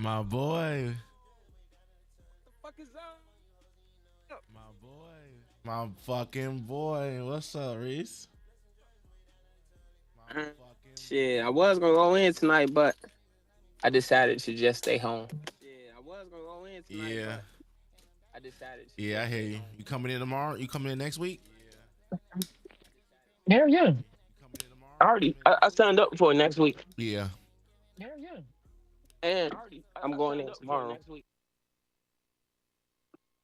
My boy. The fuck is up? My boy. My fucking boy. What's up, Reese? My Uh, fucking Shit, I boy. was gonna go in tonight, but I decided to just stay home. Shit, I was gonna go in tonight, Yeah. but I decided to Yeah, I just hear stay you. home. You coming in tomorrow? You coming in next week? Yeah, I yeah. hear you. You coming in tomorrow? I You already coming in I next week? signed up for next week, Yeah. and I'm going in tomorrow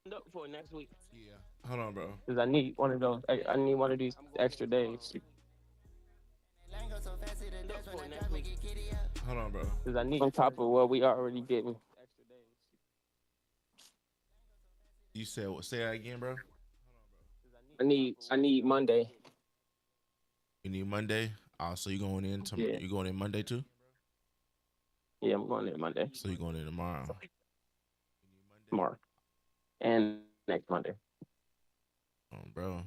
Yeah. Hold on, bro. because I need one of those. I need one of these extra days Hold on, bro. because I need on top of what we already getting. You said what? Say that again, bro. I need Monday. You need Monday. So you going in? Yeah, You going in Monday too? yeah, I'm going in Monday So you going in tomorrow? tomorrow and next Monday. Bro.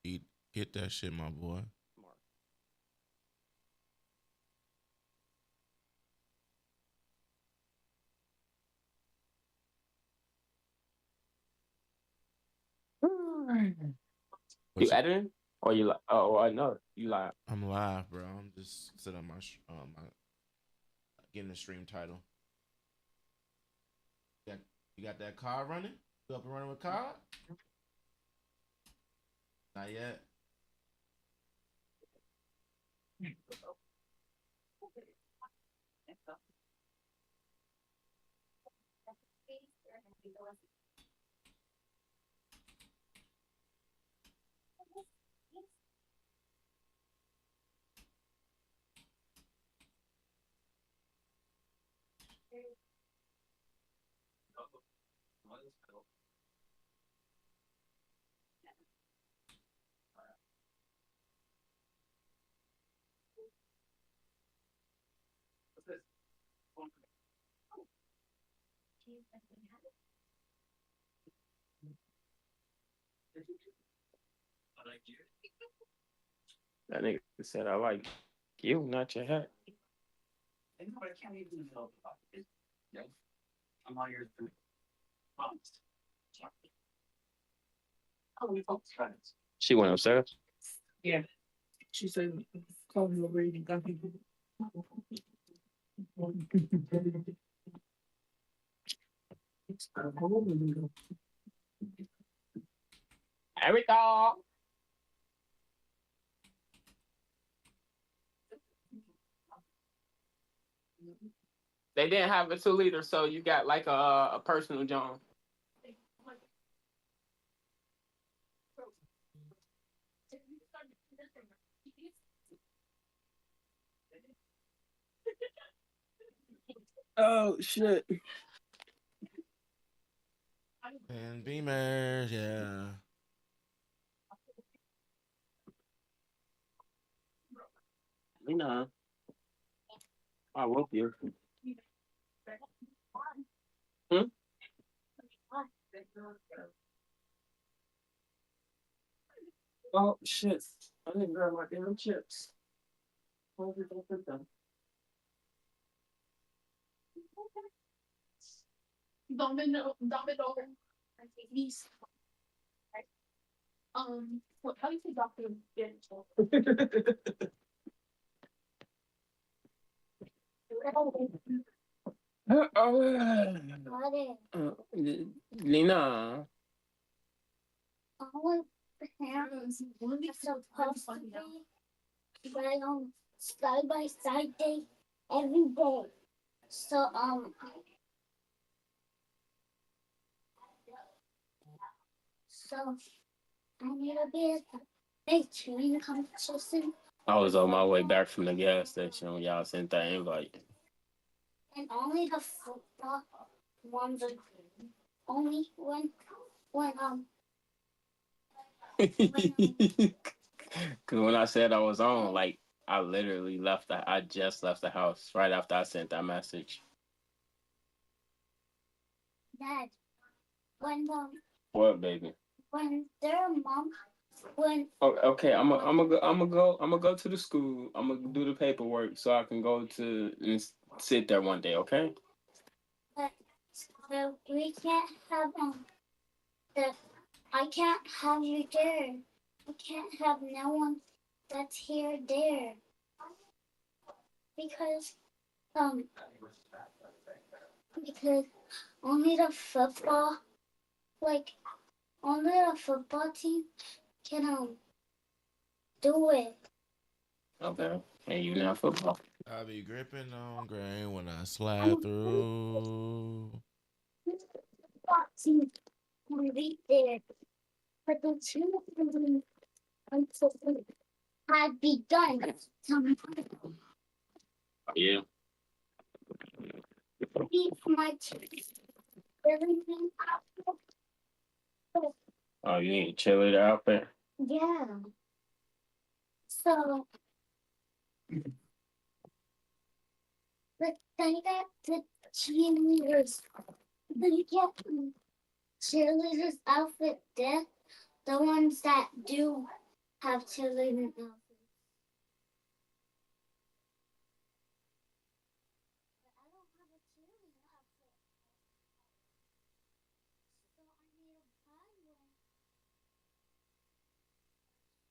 Eat. Get that shit, my boy. You What you? editing or you like? Oh, I know you like. I'm live, bro. I'm just sitting on my getting the stream title. You got that car running? You up and running with car? Not yet. That nigga said I like you, not your hat. She went upstairs. Erica. They didn't have a 2 liter, so you got like a personal John. Oh shit. And Beamers, yeah. Lena, I love you. Hmm? Oh shit. I didn't grab my damn chips. Where did I put them? Lena. Our parents are supposed to be right on side by side day every day. So so I need to be at the big cheering competition. I was on my way back from the gas station when y'all sent that invite. And only the football ones are only when Cause when I said I was on, like I literally left I just left the house right after I sent that message. Dad, when what baby? When their mom when oh, okay, I'm gonna go to the school. I'm gonna do the paperwork so I can go to and sit there one day, okay? But we can't have the. I can't have you there. I can't have no one that's here there because um because only the football like only the football team can do it. Okay, and you not football. I be gripping on grain when I slide through. The football team can be there, but the two until had begun. Yeah. Beat my everything. Oh, you need cheerleader outfit? Yeah. So, but then you got the cheerleaders. Then you get cheerleaders outfit there. The ones that do have cheerleaders outfits. But I don't have a cheerleader outfit.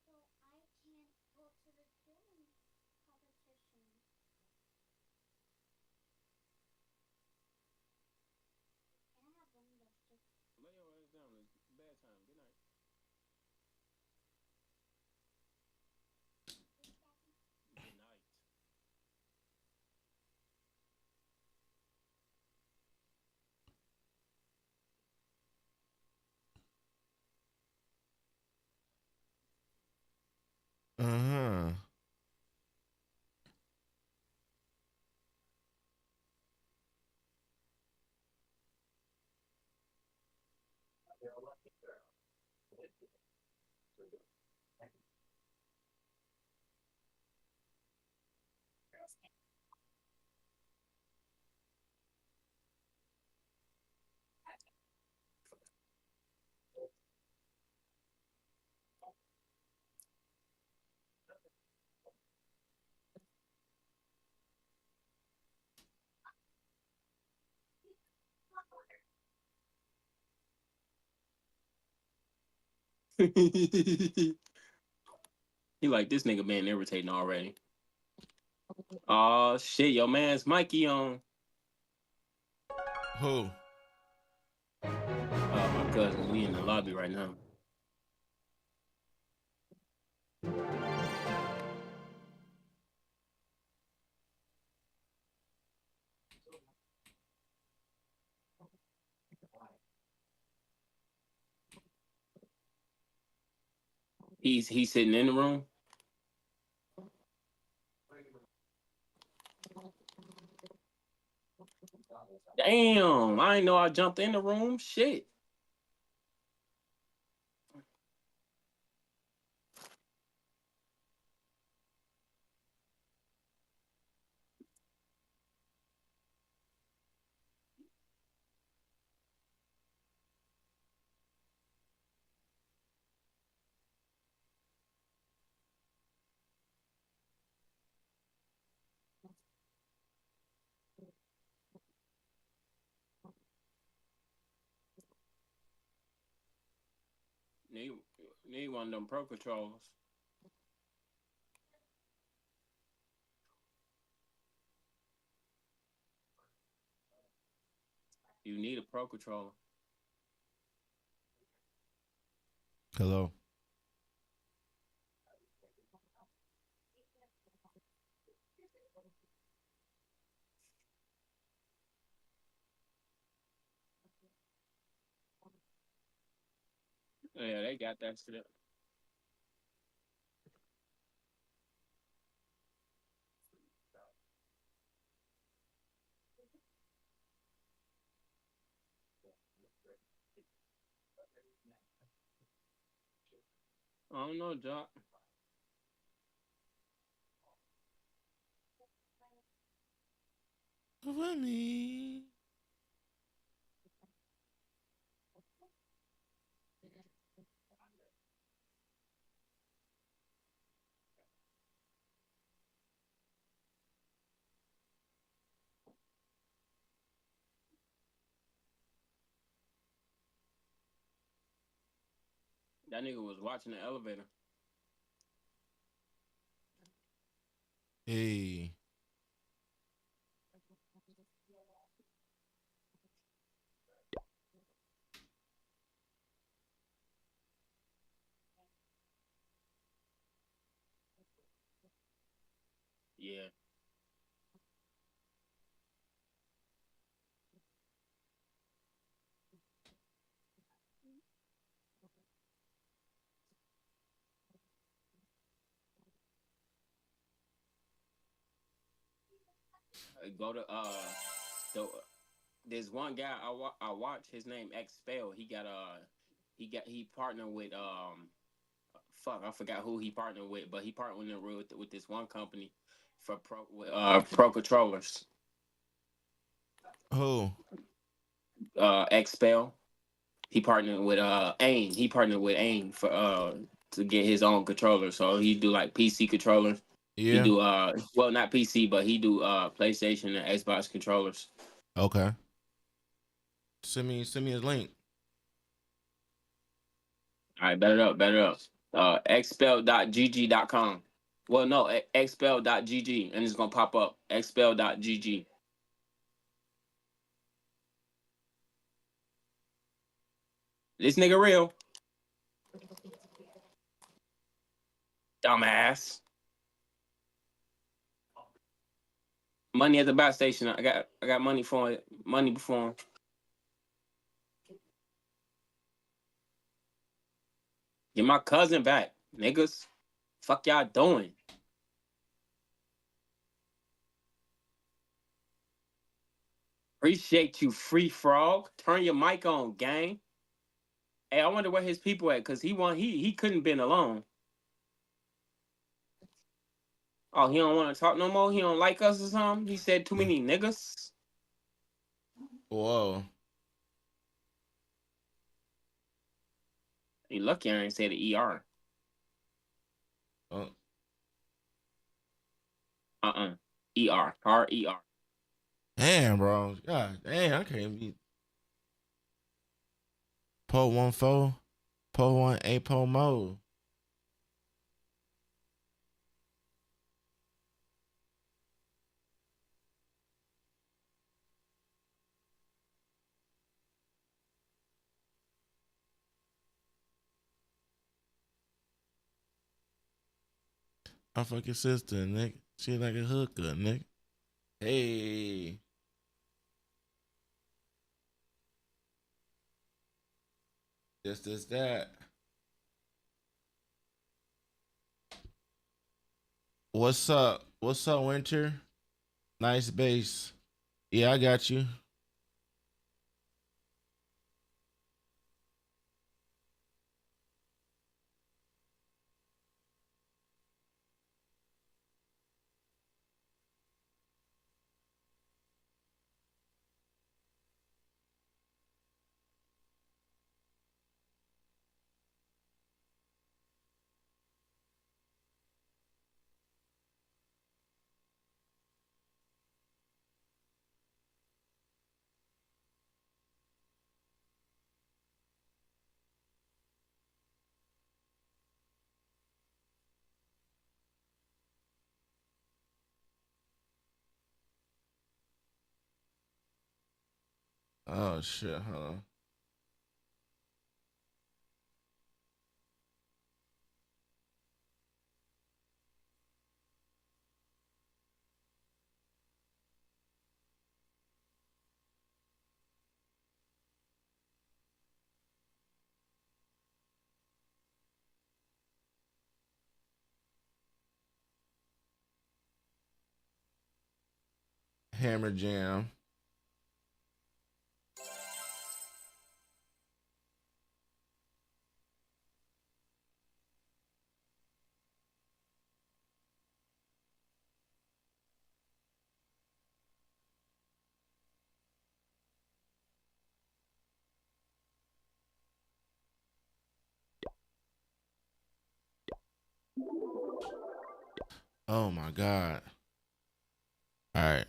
So I need a bad one. So I can't go to the cheerleading competition. And I have one that's just. Lay your ass down. It's bedtime. Good night. Good night. Uh-huh. He like this nigga been irritating already. Oh shit, your man's Mikey on. Who? My cousin, we in the lobby right now. He's sitting in the room. Damn, I didn't know I jumped in the room. Shit. Need one of them pro controllers. You need a pro controller. Hello. Yeah, they got that shit. I don't know, Jock. For me. That nigga was watching the elevator. Hey. Yeah. Go to the there's one guy I watch. His name Xpel. He partnered with fuck, I forgot who he partnered with, but he partnered with this one company for pro controllers. Who? Xpel. He partnered with AIM. He partnered with AIM for to get his own controller. So he do like PC controllers. He Yeah. do well, not PC, but he do PlayStation and Xbox controllers. Okay. Send me his link. All right, better up. Xpel.gg.com. Well, no, xpel.gg, and it's gonna pop up. Xpel.gg. This nigga real. Dumbass. Money at the bus station. I got money for it. Money before him. Get my cousin back, niggas. Fuck y'all doing? Appreciate you, free frog. Turn your mic on, gang. Hey, I wonder where his people at, cause he couldn't been alone. Oh, he don't want to talk no more. He don't like us or something. He said too many niggas. Whoa. He lucky I ain't say the ER. Oh. ER. R-E-R. Damn, bro. God damn, I can't be. Po 1-4. Po 1-8 po mo. My fucking sister, Nick. She like a hooker, Nick. Hey. This, that. What's up? What's up, Winter? Nice bass. Yeah, I got you. Oh shit, hold on. Hammer Jam. Oh my god. All right.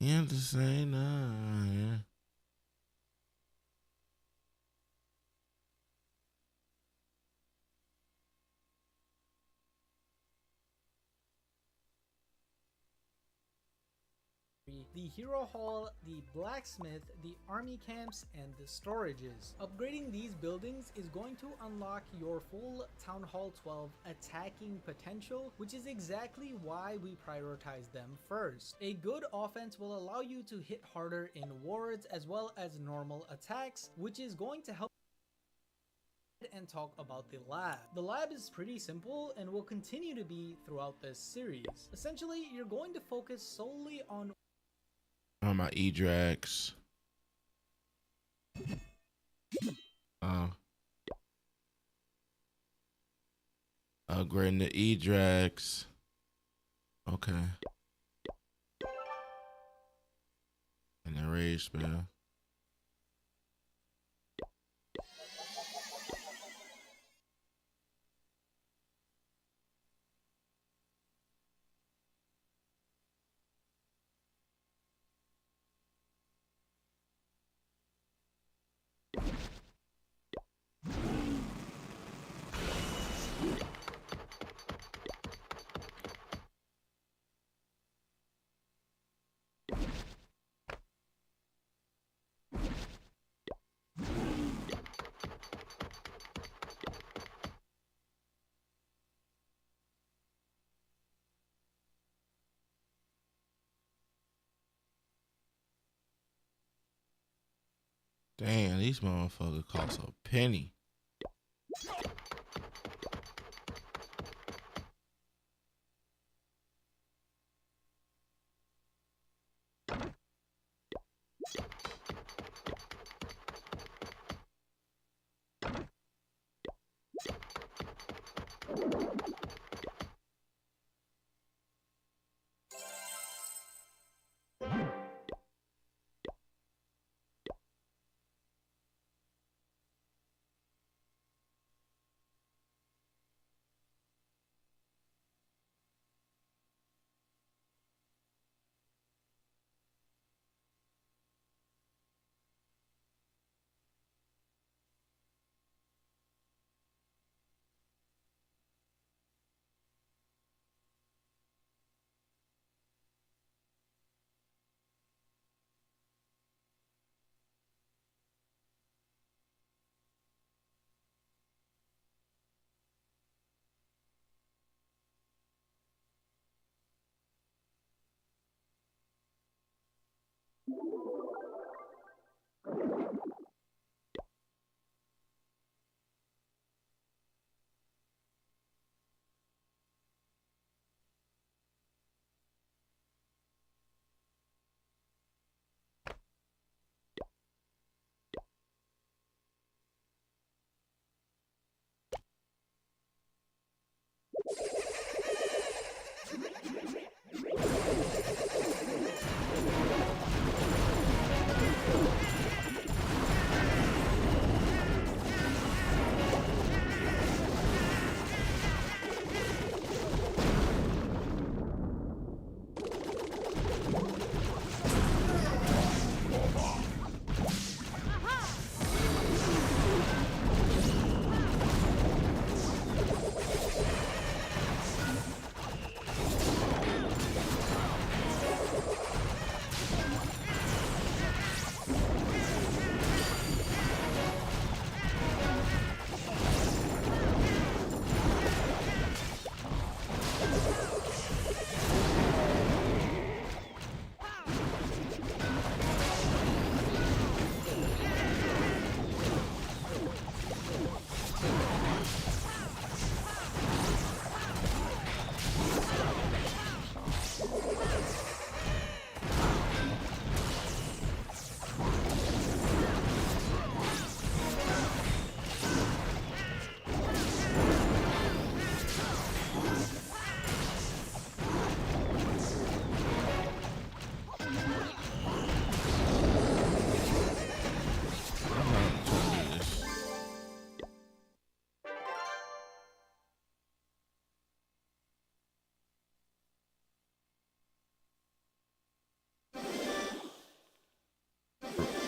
In the same night. The hero hall, the blacksmith, the army camps, and the storages. Upgrading these buildings is going to unlock your full Town Hall 12 attacking potential, which is exactly why we prioritize them first. A good offense will allow you to hit harder in wards as well as normal attacks, which is going to help and talk about the lab. The lab is pretty simple and will continue to be throughout this series. Essentially, you're going to focus solely on my E-Drax. Upgrading the E-Drax. Okay. And the rage spell. Damn, these motherfuckers cost a penny.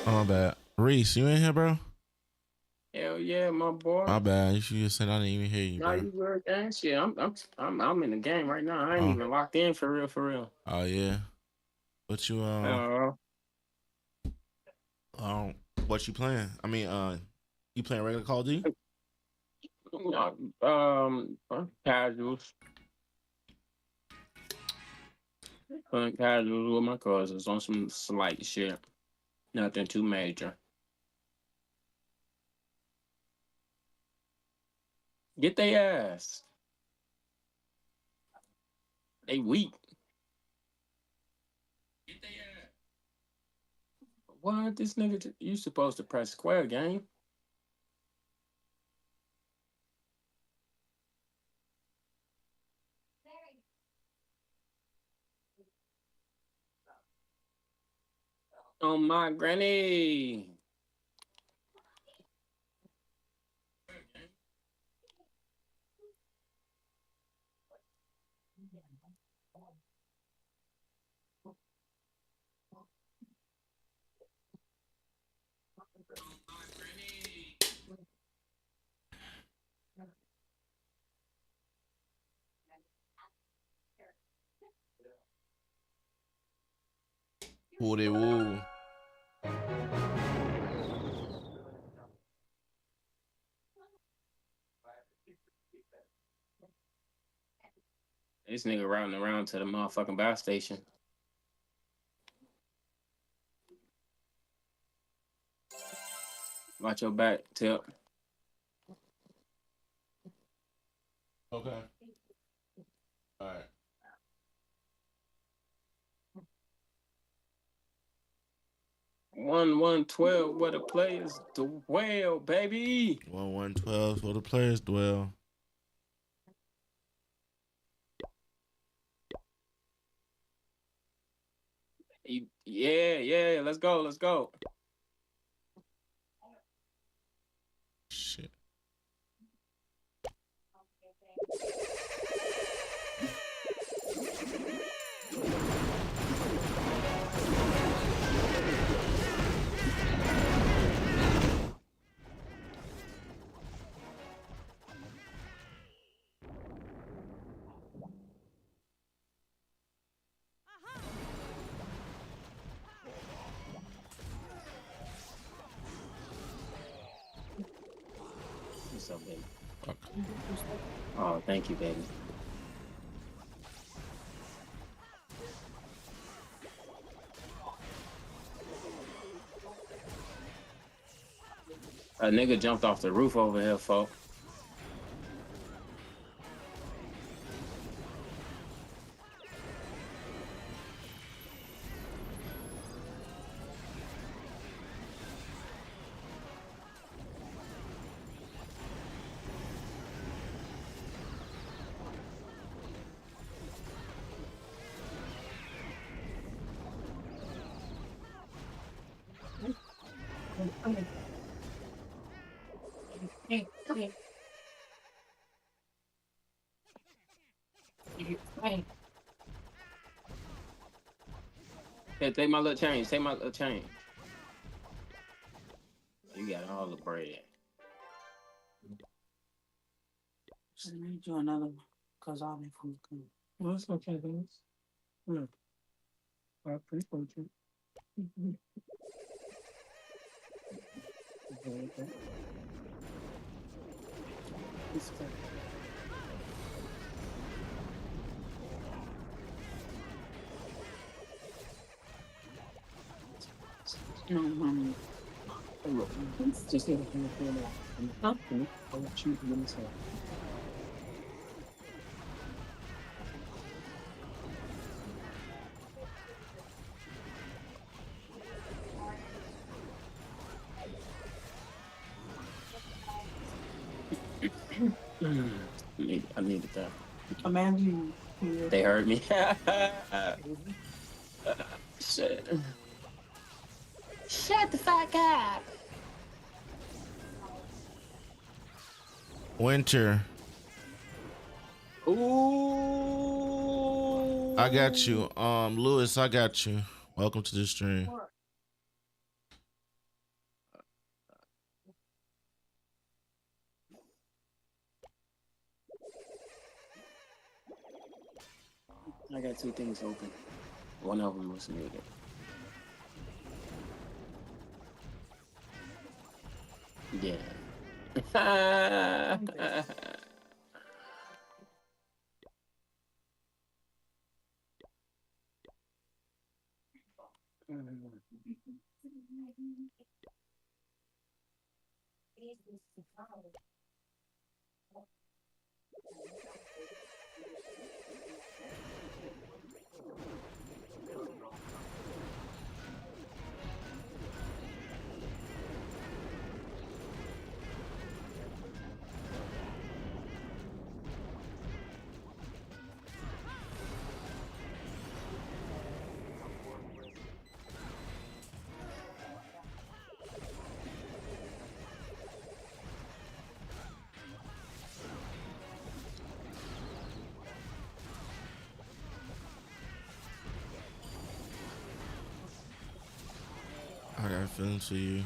Oh, my bad. Reese, you in here, bro? Hell yeah, my boy. My bad. You should have said I didn't even hear you, Nah, bro. you good, gang? Shit, I'm in the game right now. I ain't Oh. even locked in for real, for real. Oh yeah. What you what you playing? I mean, you playing regular Call of Duty? Casuals. Playing casuals with my cousins on some slight shit. Nothing too major. Get they ass. They weak. Get they ass. What? This nigga, you supposed to press square, game. Oh my granny. Who they woo? This nigga routing around to the motherfucking bus station. Watch your back, Tip. Okay. All right. One 12 where the players dwell, baby. 1-1-12 where the players dwell. Yeah, let's go. Shit. What's up, baby? Fuck. Oh, thank you, baby. A nigga jumped off the roof over here, folks. Hey, come here. Hey. Hey, take my little change. Take my little change. You got all the bread. Just need you another one, cause all my food coming. Well, that's okay, guys. Yeah. I appreciate you. Okay. It's okay. No, mommy. Hey, look, just need to come here now. And I'll let you do this. I needed that. Command you. They heard me. Shit. Shut the fuck up. Winter. Ooh. I got you. Lewis, I got you. Welcome to the stream. I got two things open. One of them was muted. Yeah. I got feelings for you.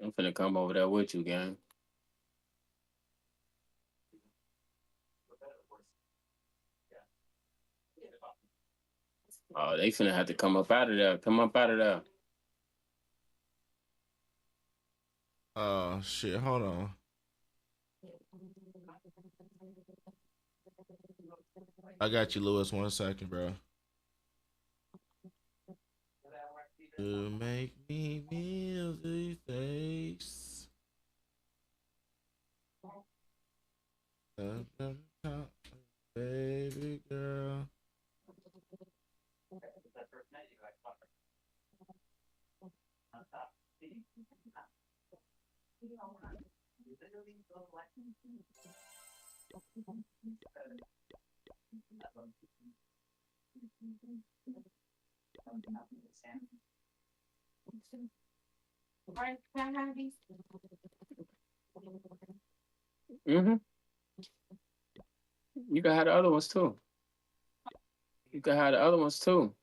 I'm finna come over there with you, gang. Oh, they finna have to come up out of there. Come up out of there. Oh shit, hold on. I got you, Lewis. 1 second, bro. To make me feel these things. Baby girl. Mm-hmm. You can have the other ones too. You can have the other ones too.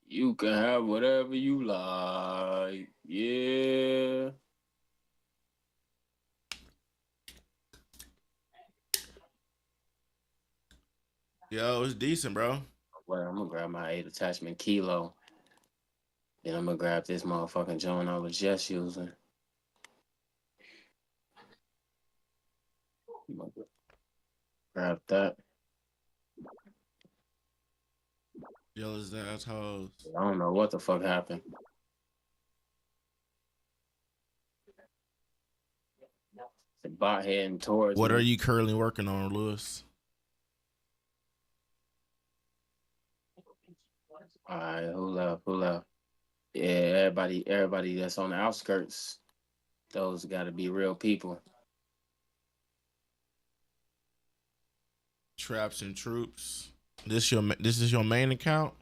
You can have whatever you like. Yeah. Yo, it's decent, bro. Well, I'm gonna grab my 8 attachment kilo. Then I'm gonna grab this motherfucking joint I was just using. Grab that. Jealous assholes. I don't know what the fuck happened. The bot heading towards What me. are you currently working on, Lewis? All right, who left? Who left? Yeah, everybody that's on the outskirts. Those got to be real people. Traps and troops. This is your main account?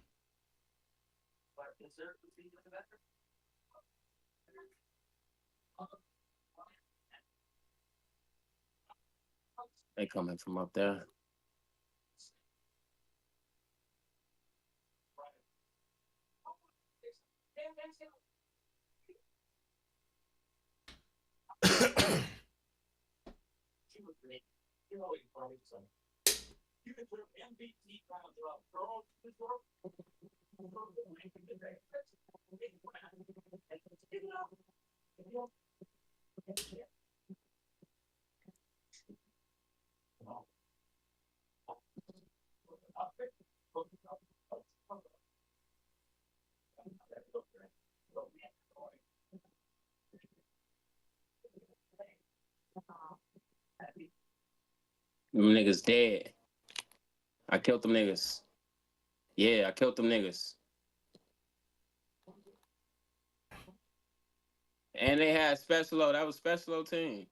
They coming from up there. Them niggas dead. I killed them niggas. Yeah, I killed them niggas. And they had Special. That was Special team.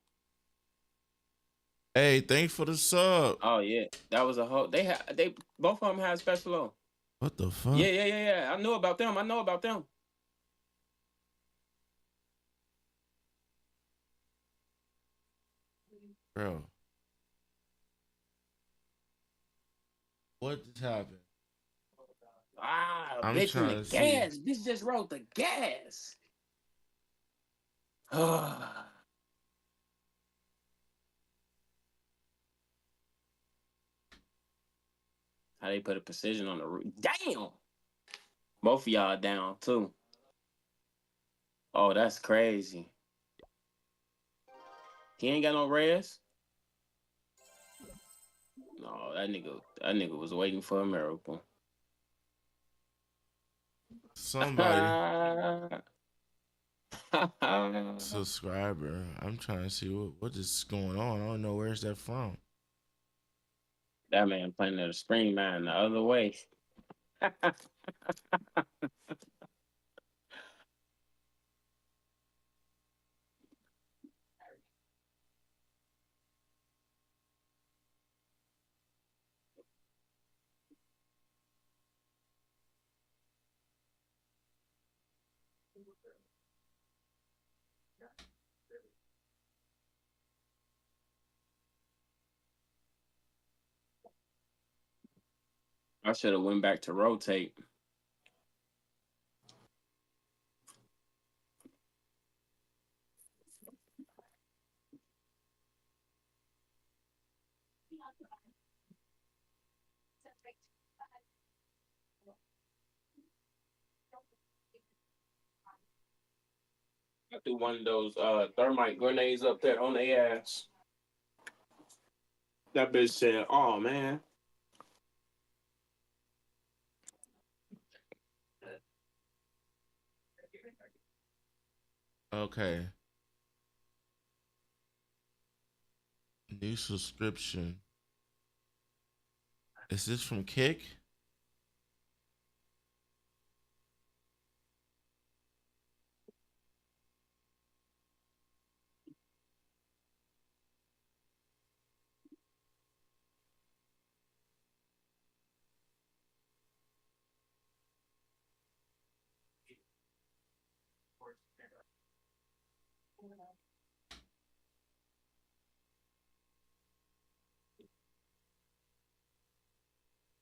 Hey, thanks for the sub. Oh yeah, that was a whole. They both of them had Special. What the fuck? Yeah. I know about them. Bro, what just happened? Ah, I'm bitch in the trying to see. gas. Bitch just rolled the gas. How they put a precision on the roof. Damn. Both of y'all down too. Oh, that's crazy. He ain't got no res. No, that nigga was waiting for a miracle. Somebody subscriber. I'm trying to see what is going on. I don't know where's that from. That man playing at a spring man the other way. I should have went back to rotate. I threw one of those thermite grenades up there on their ass. That bitch said, "Oh man." Okay. New subscription. Is this from Kick?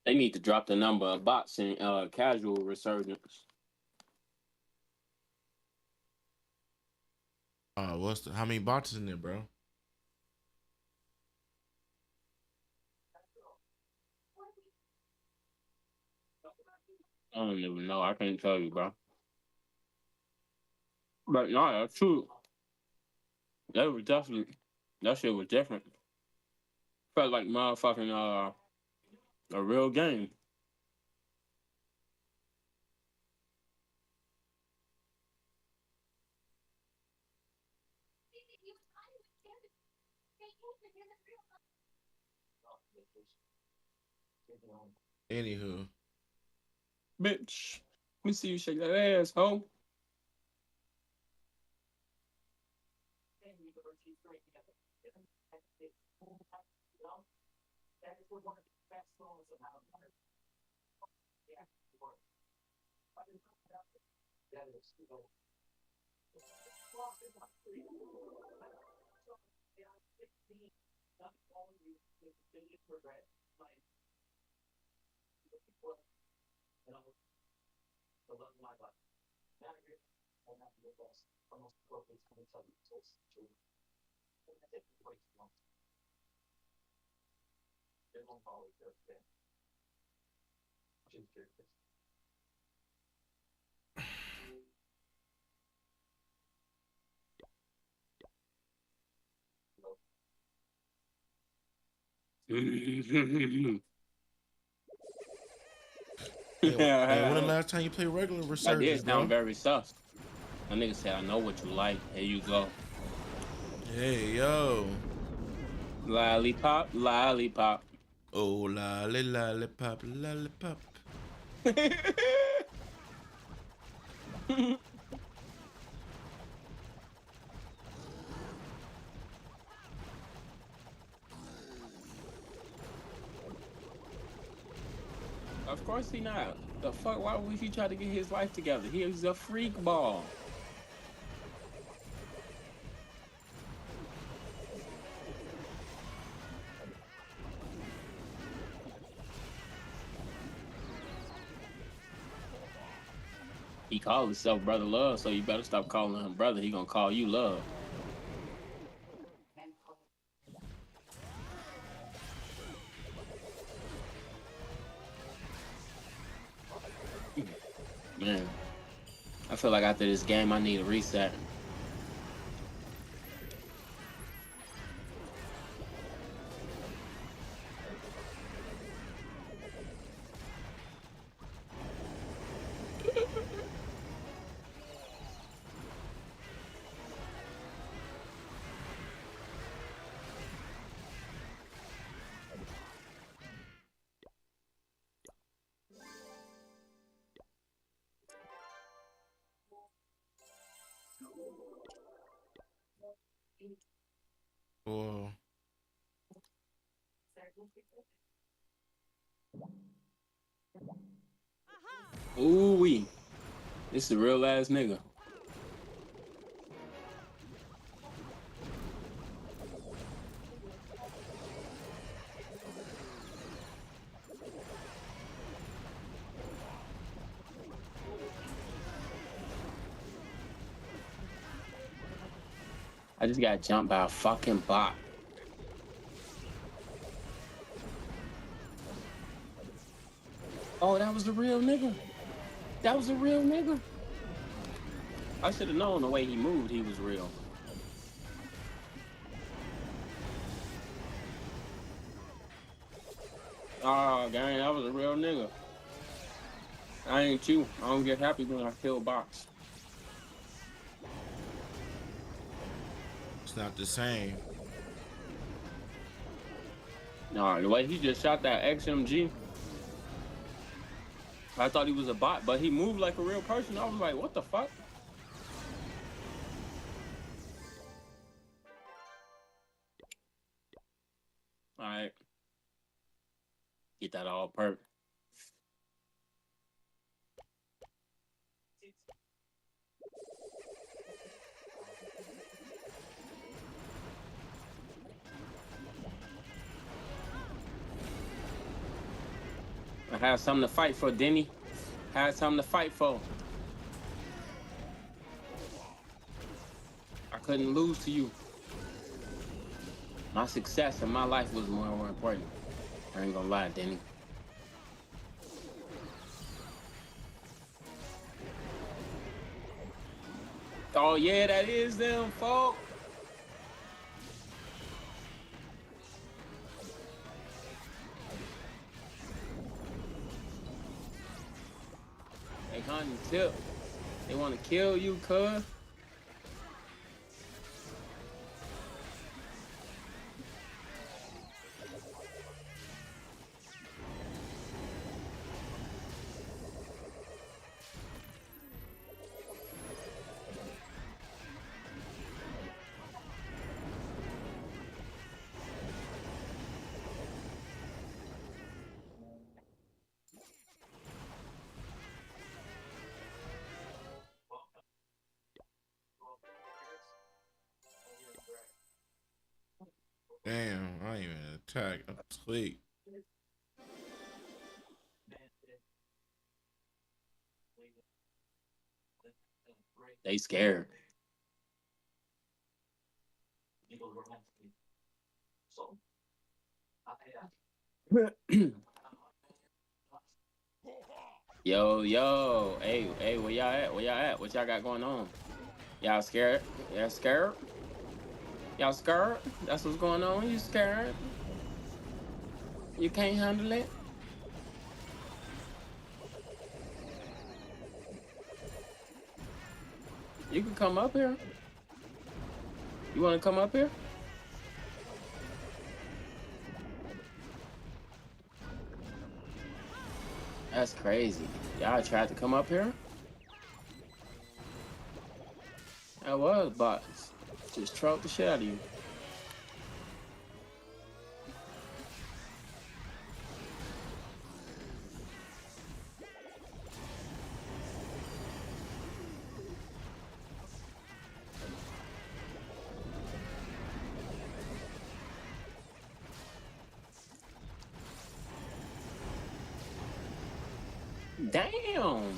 They need to drop the number of bots in casual resurgence. How many bots in there, bro? I don't even know. I can't tell you, bro. But no, that's true. That was definitely that shit was different. Felt like motherfucking a real game. Anywho. Bitch. Let me see you shake that ass, ho. Hey, when the last time you played regular That Resurgence, did sound bro? very sus. My nigga said, I know what you like. Here you go. Hey, yo. Lollipop, lollipop. Oh, lollipop, lollipop. Of course he not. The fuck? Why would he try to get his life together? He is a freak ball. He called himself Brother Love, so you better stop calling him brother. He gonna call you Love. Man, I feel like after this game, I need a reset. Whoa. Ooh-wee. This is a real ass nigga. I just got jumped by a fucking bot. Oh, that was the real nigga. That was a real nigga. I should have known the way he moved, he was real. Oh, gang, that was a real nigga. I ain't you. I don't get happy when I kill bots. It's not the same. Nah, the way he just shot that XMG, I thought he was a bot, but he moved like a real person. I was like, what the fuck? All right. Get that all perk. I had something to fight for, Denny. Had something to fight for. I couldn't lose to you. My success in my life was more important. I ain't gonna lie, Denny. Oh yeah, that is them, folk. They hunting tip. They want to kill you, cuz. Damn, I ain't even attack. I'm tweaked. They scared. Yo, hey, where y'all at? Where y'all at? What y'all got going on? Y'all scared? Y'all scared? Y'all scared? That's what's going on? You scared? You can't handle it? You can come up here. You want to come up here? That's crazy. Y'all tried to come up here? That was bots. Just trolled the shit out of you. Damn.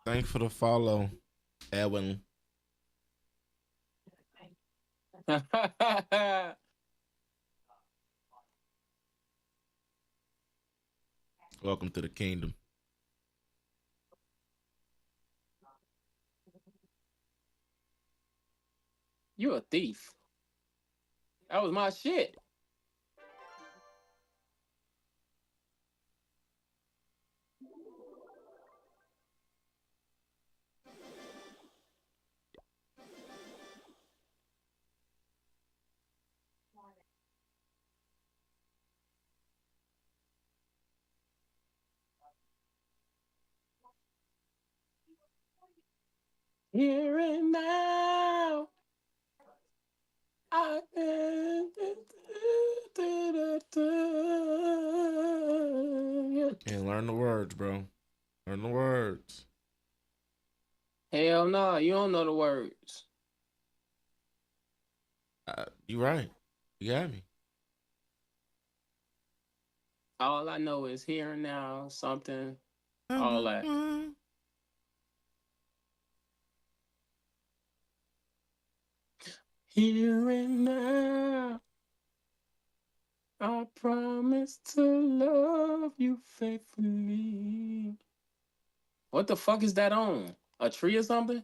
Thanks for the follow, Edwin. Welcome to the kingdom. You a thief. That was my shit. Here and now. I And learn the words, bro. Learn the words. Hell no, you don't know the words. You right. You got me. All I know is here and now, something, all that. Here and now, I promise to love you faithfully. What the fuck is that on? A tree or something?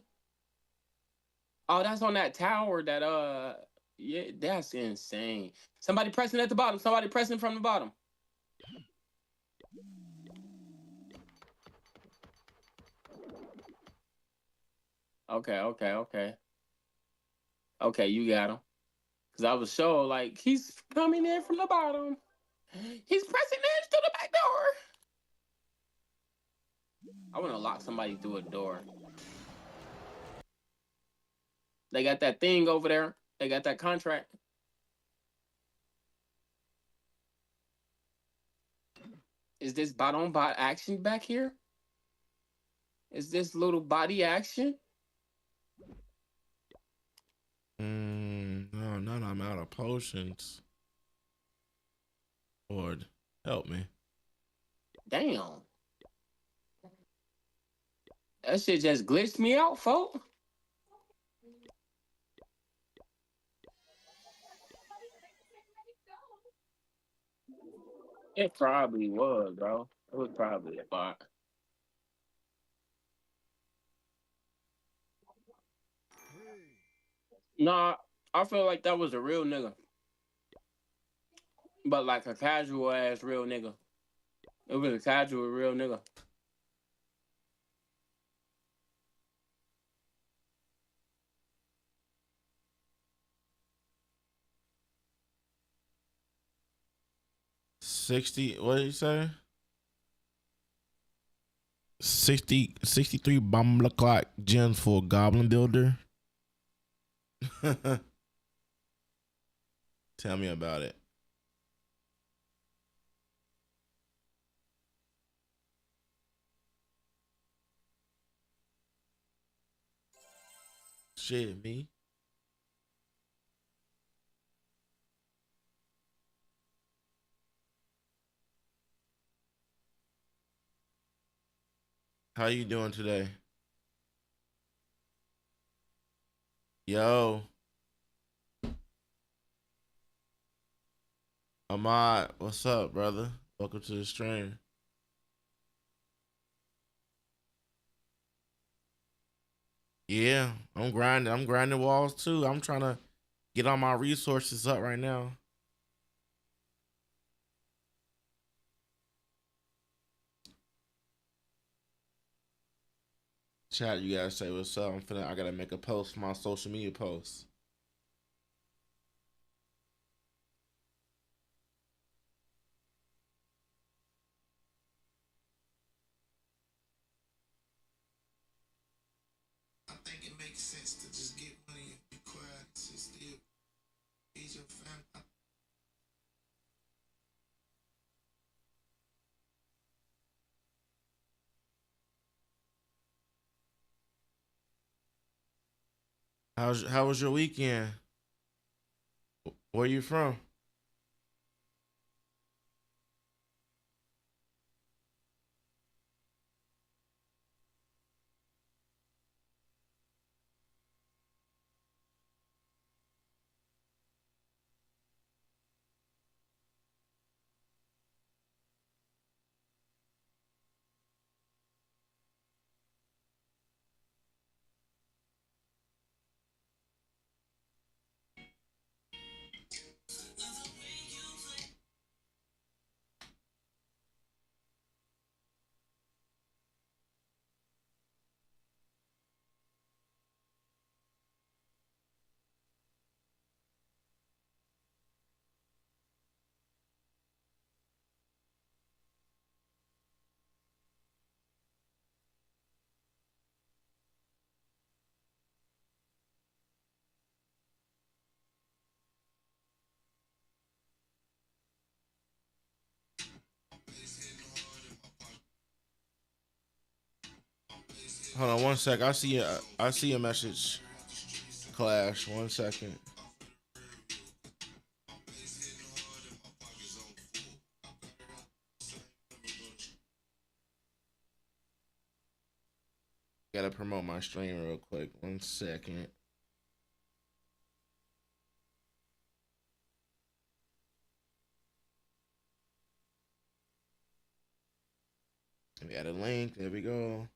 Oh, that's on that tower that, yeah, that's insane. Somebody pressing at the bottom. Somebody pressing from the bottom. Okay. Okay, you got him. Because I was sure, like, he's coming in from the bottom. He's pressing in through the back door. I want to lock somebody through a door. They got that thing over there. They got that contract. Is this bot-on-bot action back here? Is this little body action? No, none. I'm out of potions. Lord, help me. Damn. That shit just glitched me out, folks. It probably was, bro. It was probably a bot. Nah, I feel like that was a real nigga. But like a casual ass real nigga. It was a casual real nigga. What did you say? 63 bomb clock gems for a goblin builder. Tell me about it. Shit, me. How you doing today? Yo. Ahmad, what's up, brother? Welcome to the stream. Yeah, I'm grinding. I'm grinding walls too. I'm trying to get all my resources up right now. Chat, you guys say what's up. I gotta make a post for my social media posts. I think it makes sense to just get money and be quiet and sit still. Feed your family. How was your weekend? Where you from? Hold on 1 sec. I see a message. Clash. 1 second. Gotta promote my stream real quick. 1 second. We add a link. There we go.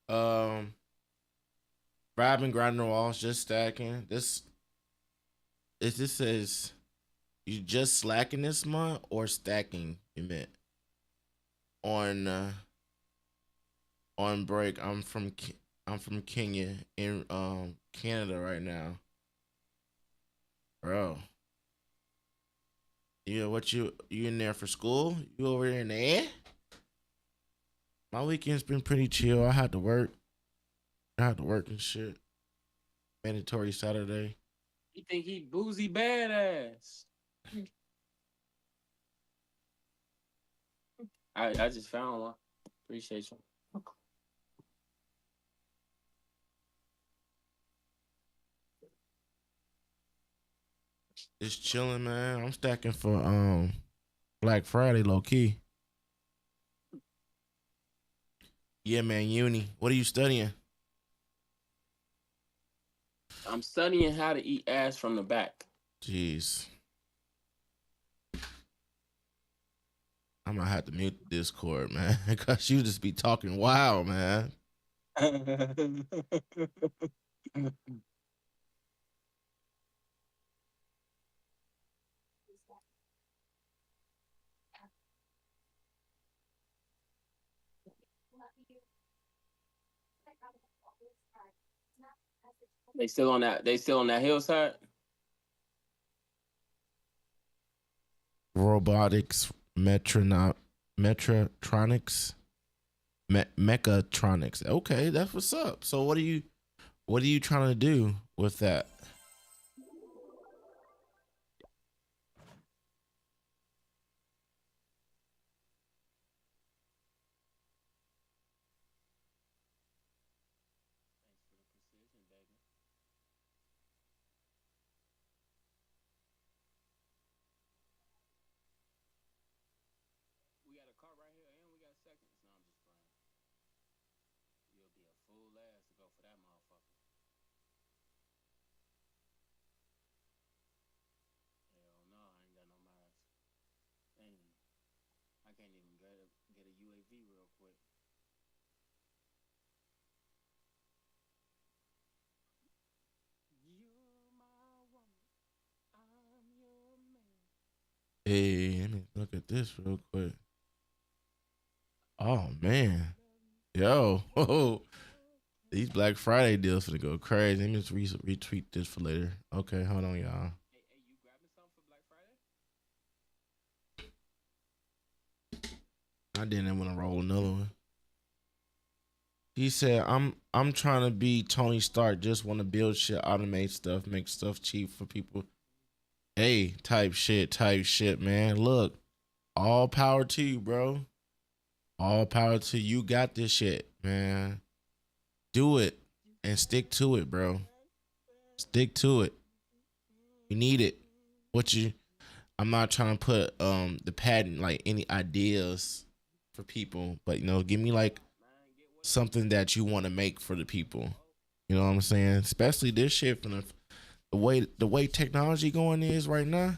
Um, Robbing grinding walls, just stacking. This says you just slacking this month or stacking? You meant on on break. I'm from Kenya in Canada right now, bro. Yeah, you in there for school? You over there in the air? My weekend's been pretty chill. I had to work and shit. Mandatory Saturday. You think he boozy badass? I just found one. Appreciate you. Just chilling, man. I'm stacking for Black Friday, low key. Yeah, man. Uni. What are you studying? I'm studying how to eat ass from the back. Jeez. I'm gonna have to mute the Discord, man, because you just be talking wild, man. They still on that. They still on that hillside. Robotics, Mechatronics, Mechatronics. Okay, that's what's up. So what are you trying to do with that? We got a car right here, and we got seconds. No, I'm just playing. You'll be a fool ass to go for that motherfucker. Hell no, I ain't got no miles. Ain't. I can't even get a UAV real quick. You're my woman. I'm your man. Hey, let me look at this real quick. Oh man, yo, these Black Friday deals finna go crazy. Let me just retweet this for later. Okay, hold on, y'all. Hey, you grabbing something for Black Friday? I didn't want to roll another one. He said, I'm trying to be Tony Stark. Just want to build shit, automate stuff, make stuff cheap for people. Hey, type shit, man. Look, all power to you, bro. All power to you. You got this shit, man. Do it and stick to it, bro. Stick to it. You need it. I'm not trying to put the patent like any ideas for people, but give me like something that you want to make for the people. You know what I'm saying? Especially this shit from the way technology going is right now.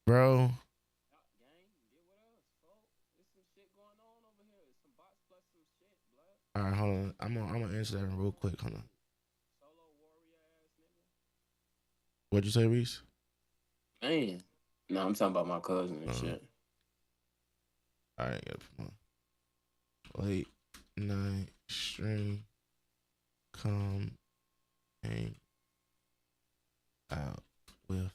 Bro. All right, hold on. I'm gonna answer that real quick. Hold on. What'd you say, Reese? Man, No, I'm talking about my cousin and shit. All right, late night stream. Come hang out with.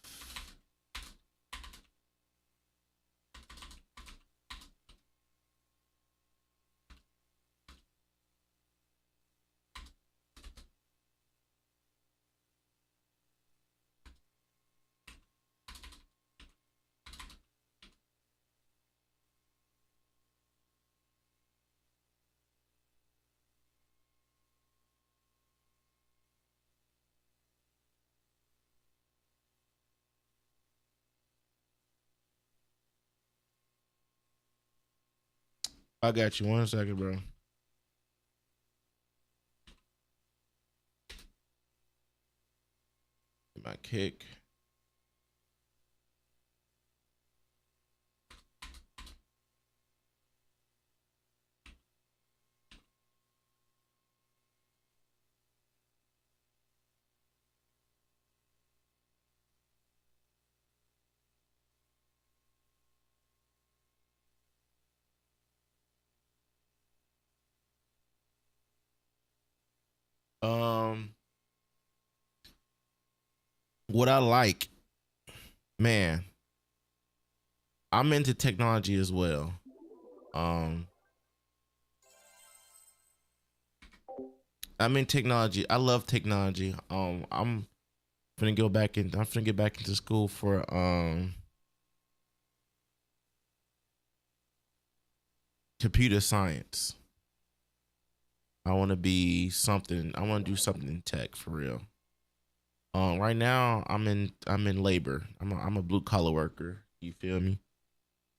I got you. 1 second, bro. My kick. What I like, man, I'm into technology as well. I'm in technology. I love technology. I'm finna go back in. I'm finna get back into school for computer science. I want to be something. I want to do something in tech for real. Right now I'm in labor. I'm a blue collar worker. You feel me?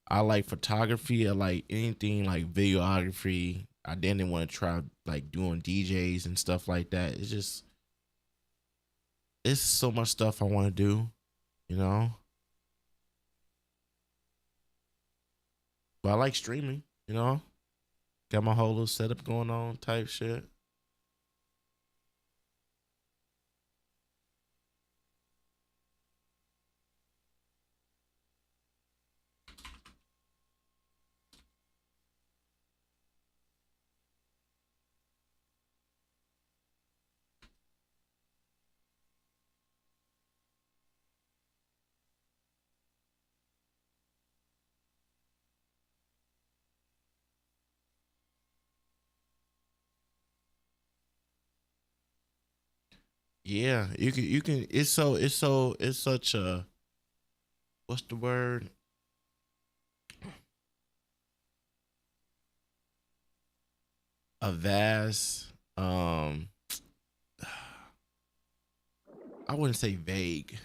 I like photography. I like anything like videography. I didn't want to try like doing DJs and stuff like that. It's so much stuff I want to do, you know. But I like streaming, you know. Got my whole little setup going on, type shit. Yeah, you can. It's such a, what's the word? A vast, I wouldn't say vague.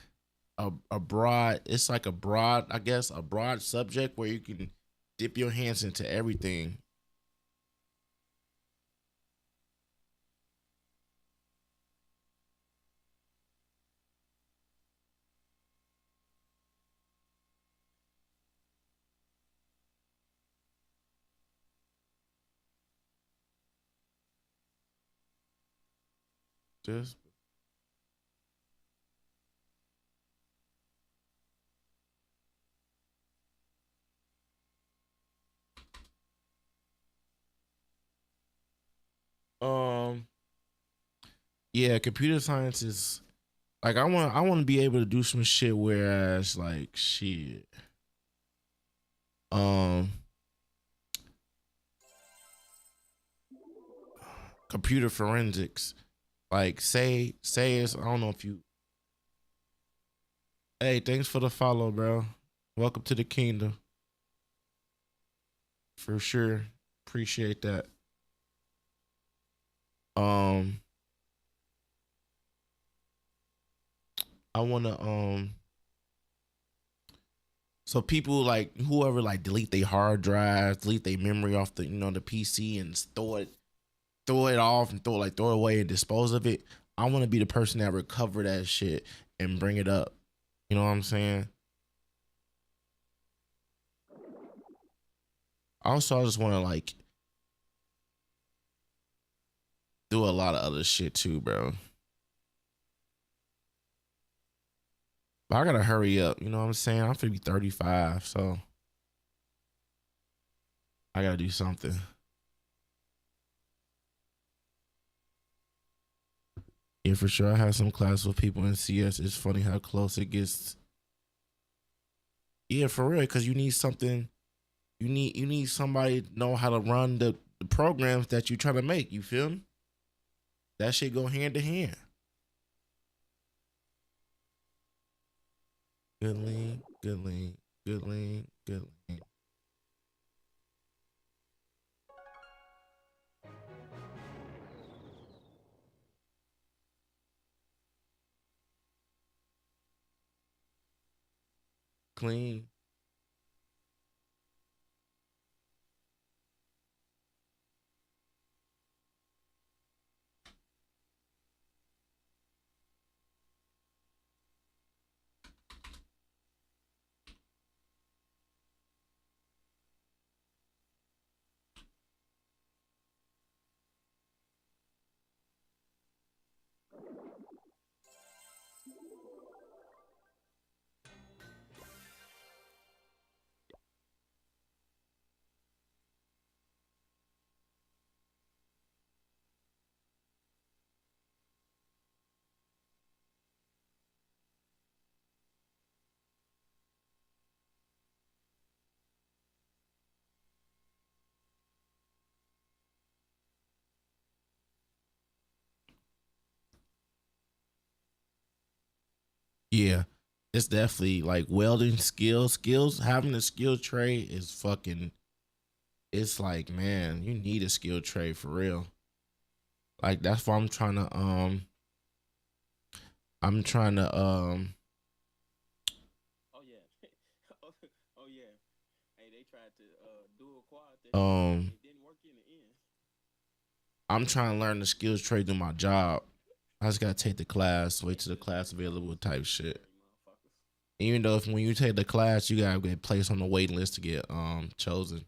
A broad. It's like a broad, I guess, a broad subject where you can dip your hands into everything. Just um, yeah, computer science is like I want to be able to do some shit. Whereas like shit, um, computer forensics. Like say it's, I don't know if you. Hey, thanks for the follow, bro. Welcome to the kingdom. For sure. Appreciate that. Um I wanna so people like whoever like delete their hard drives, delete their memory off the the PC and throw it off and throw it away and dispose of it. I wanna be the person that recover that shit and bring it up. You know what I'm saying? Also I just wanna like do a lot of other shit too, bro. But I gotta hurry up. You know what I'm saying? I'm finna be 35, so I gotta do something. Yeah, for sure. I have some class with people in CS. It's funny how close it gets. Yeah, for real. Cause you need something. You need somebody to know how to run the programs that you're trying to make. You feel me? That shit go hand to hand. Good lean, good lean, good lean, good lean. Clean. Yeah. It's definitely like welding skills. Skills, having a skill trade is fucking, it's like, man, you need a skill trade for real. Like that's why I'm trying to Oh yeah. Oh yeah. Hey, they tried to do a quad that um it didn't work in the end. I'm trying to learn the skills trade through my job. I just gotta take the class, wait till the class available type shit. Even though if when you take the class, you gotta get placed on the waiting list to get chosen.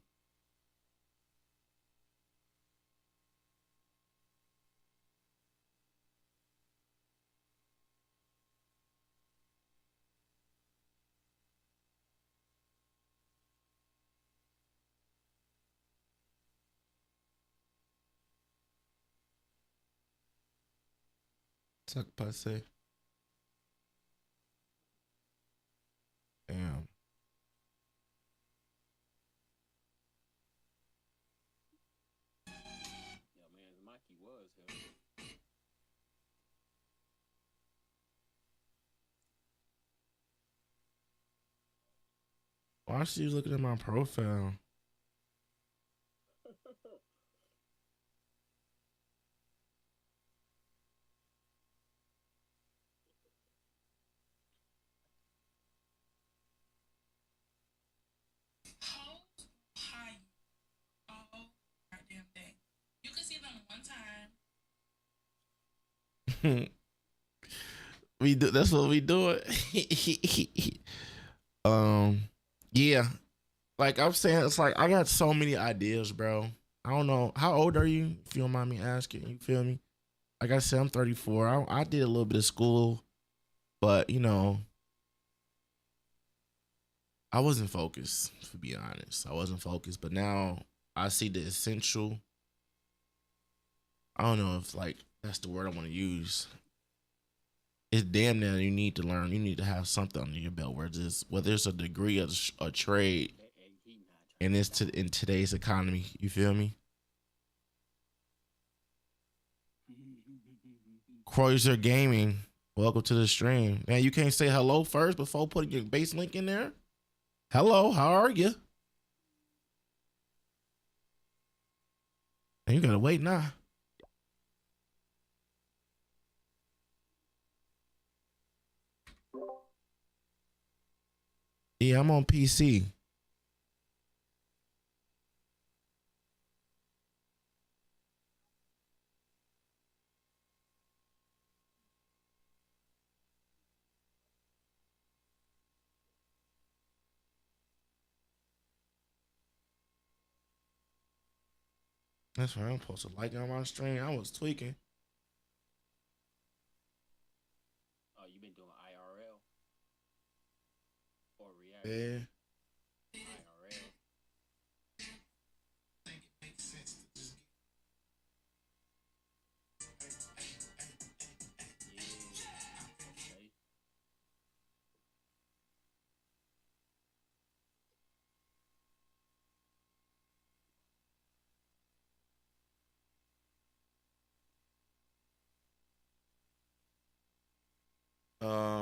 Tuck passe. Damn. Yeah, man, Mikey was him. Why is she looking at my profile? How high all goddamn day. You can see them one time. We do. That's what we do. um, yeah. Like I'm saying, it's like I got so many ideas, bro. I don't know. How old are you? If you don't mind me asking, you feel me? Like I said, I'm 34. I did a little bit of school, but you know, I wasn't focused. To be honest, I wasn't focused. But now I see the essential. I don't know if like that's the word I want to use. It's damn near you need to learn. You need to have something under your belt, whether it's a degree of a trade, and it's in today's economy. You feel me? Croiser Gaming, welcome to the stream. Man, you can't say hello first before putting your base link in there. Hello, how are you? And you gotta wait now. Yeah, I'm on PC. That's why I'm supposed to like on my stream. I was tweaking. Oh, you been doing IRL? Or react. Yeah. IRL. I think it makes sense to just Yeah. Okay.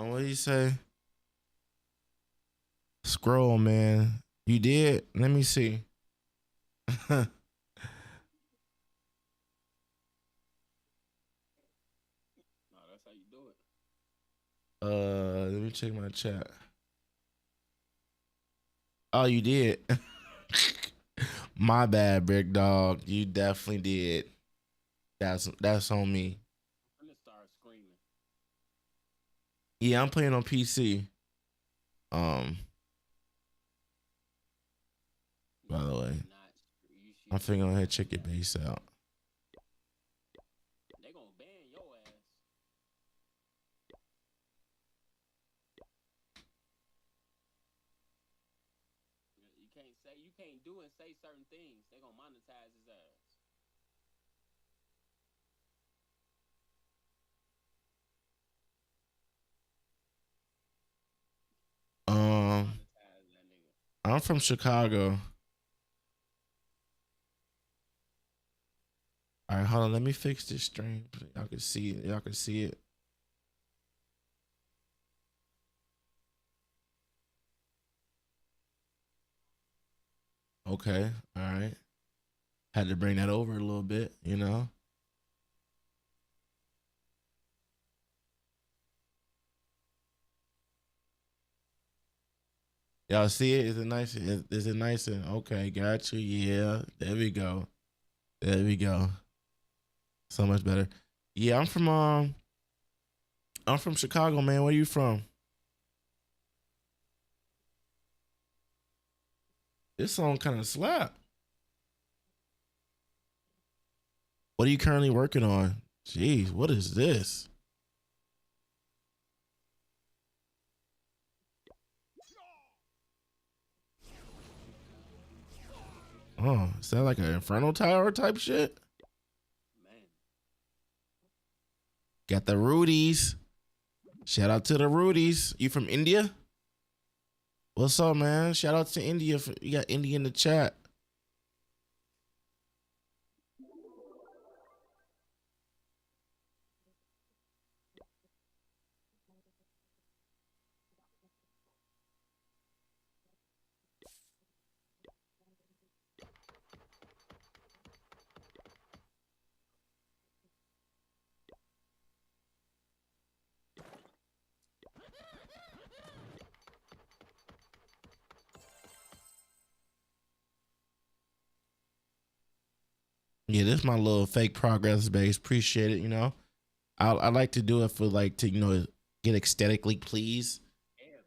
What do you say? Scroll, man. You did? Let me see. No, that's how you do it. Let me check my chat. Oh, you did. My bad, Brick Dog. You definitely did. That's on me. I'm gonna start screaming. Yeah, I'm playing on PC. Um, by the way, I'm finna go ahead and check your base out. They gonna ban your ass. You can't do and say certain things. They gonna monetize his ass. Monetize that nigga. I'm from Chicago. All right, hold on. Let me fix this stream. So y'all can see it. Y'all can see it. Okay. All right. Had to bring that over a little bit, you know. Y'all see it? Is it nice? Is it nice? And okay, got you. Yeah, there we go. There we go. So much better. Yeah, I'm from Chicago, man. Where you from? This song kind of slap. What are you currently working on? Jeez, what is this? Oh, is that like an Inferno Tower type shit? Man. Got the Rudies. Shout out to the Rudies. You from India? What's up, man? Shout out to India. You got India in the chat. Yeah, this is my little fake progress base. Appreciate it, you know. I like to do it for like to, you know, get aesthetically pleased.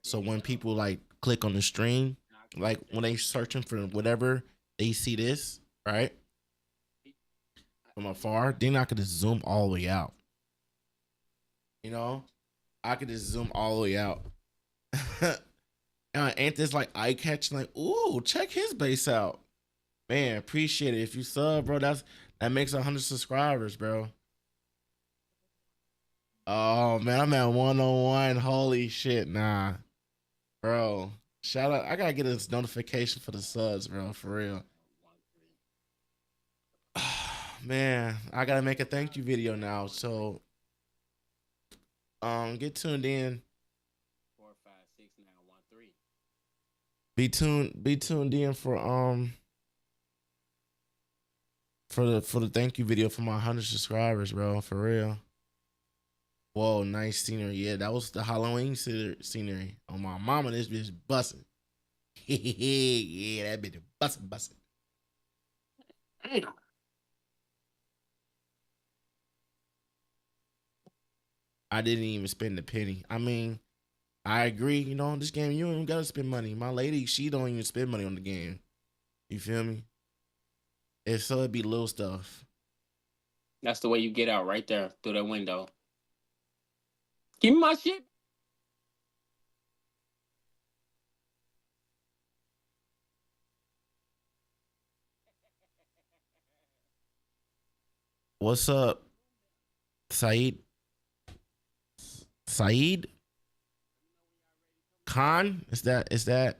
So when people like click on the stream, like when they searching for whatever, they see this, right? From afar, then I could just zoom all the way out. You know? I could just zoom all the way out. Ain't this like eye catching? Like, ooh, check his base out. Man, appreciate it. If you sub, bro, that makes 100 subscribers, bro. Oh man, I'm at 101. Holy shit, nah, bro. Shout out! I gotta get this notification for the subs, bro. For real. Man, I gotta make a thank you video now. So, get tuned in. 4569113. Be tuned in for the thank you video for my 100 subscribers, bro. For real. Whoa, nice scenery. Yeah, that was the Halloween scenery. Oh my mama, this bitch busting. Yeah, that bitch busting. I didn't even spend a penny. I mean, I agree. You know, this game you don't even gotta spend money. My lady, she don't even spend money on the game. You feel me? And so it'd be little stuff. That's the way you get out right there through that window. Give me my shit. What's up, Saeed? Saeed Khan? Is that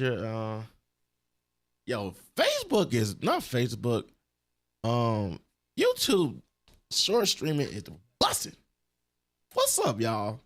your yo, Facebook is not Facebook. YouTube short streaming is busting. What's up, y'all?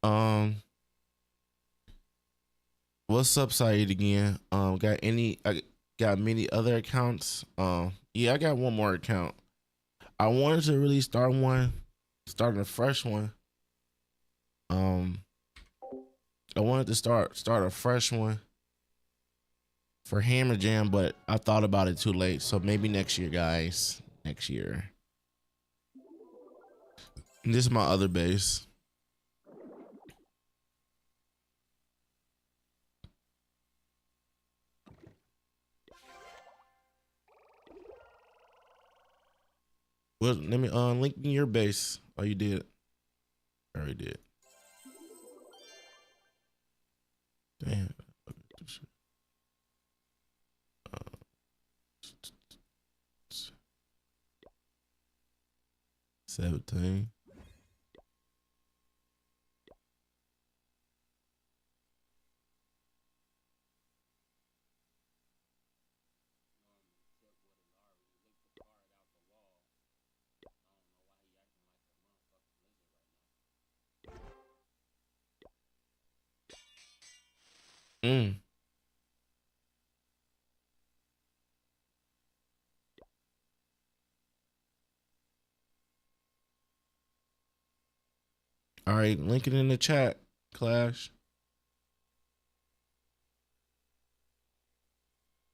Um, what's up, Saeed again? I got many other accounts. Yeah, I got one more account. I wanted to really start a fresh one. Um, I wanted to start a fresh one for Hammer Jam, but I thought about it too late. So maybe next year, guys. Next year. And this is my other base. Well, let me link in your base. Oh, you did. I already did. Damn. 17. Mm. All right, link it in the chat, Clash.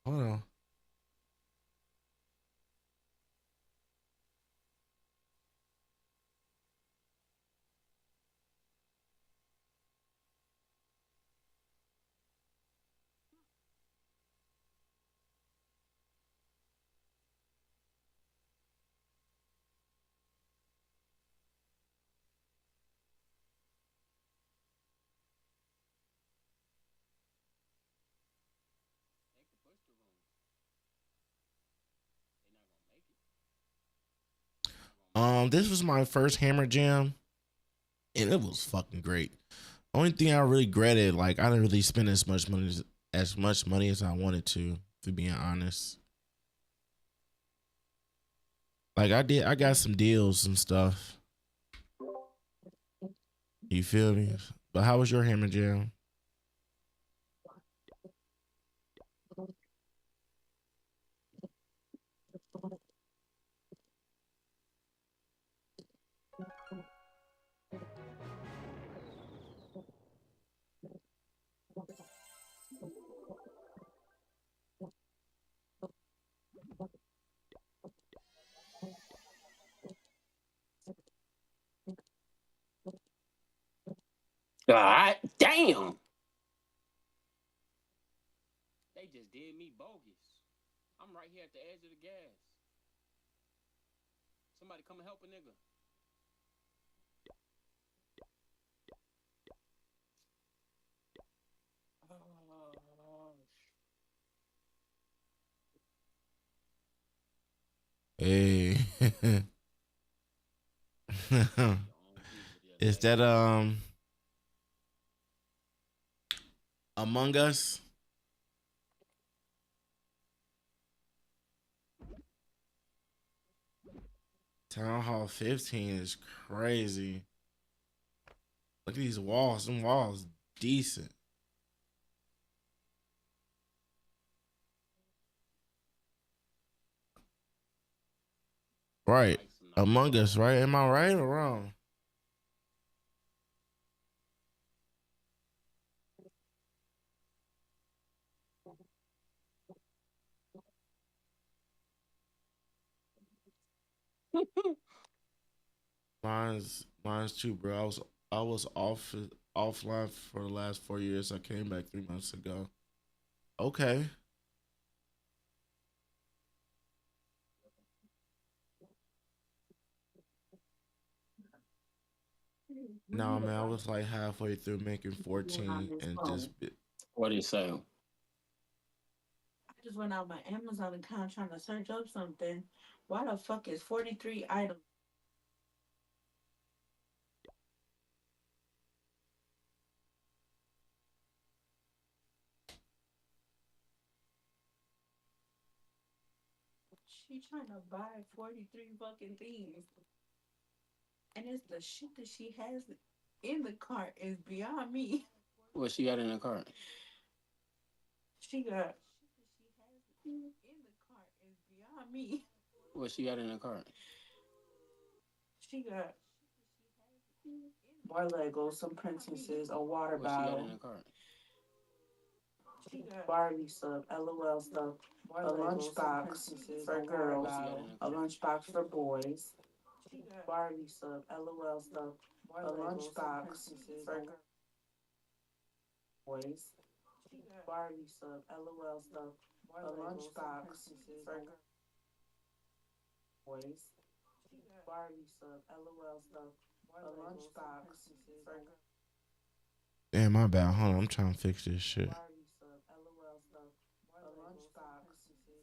Hold on. This was my first Hammer Jam, and it was fucking great. Only thing I really regretted, like I didn't really spend as much money as I wanted to be honest. Like I got some deals and stuff. You feel me? But how was your Hammer Jam? God damn. They just did me bogus. I'm right here at the edge of the gas. Somebody come and help a nigga. Hey. Is that Among Us? Town Hall 15 is crazy. Look at these walls. Them walls decent. Right. Among Us, right? Am I right or wrong? Mine's too, bro. I was offline for the last 4 years. I came back 3 months ago. Okay. No, man, I was like halfway through making 14 and just What do you say? I just went out my Amazon account trying to search up something. Why the fuck is 43 items? She trying to buy 43 fucking things. And it's the shit that she has in the cart is beyond me. What she got in the cart? She got in the cart is beyond me. What she got in the cart? She got more Legos, some princesses, a water What she got in bottle. the cart? She got Barbie stuff, LOL stuff, a lunchbox for girls, a lunchbox for boys. She got Barbie stuff, LOL stuff, a lunchbox for boys. She got Barbie stuff, LOL stuff, a lunchbox for boys. She got Barbie stuff, LOL stuff, a lunchbox for damn, my bad. Hold on, I'm trying to fix this shit. Barbie stuff, LOL stuff, a lunchbox for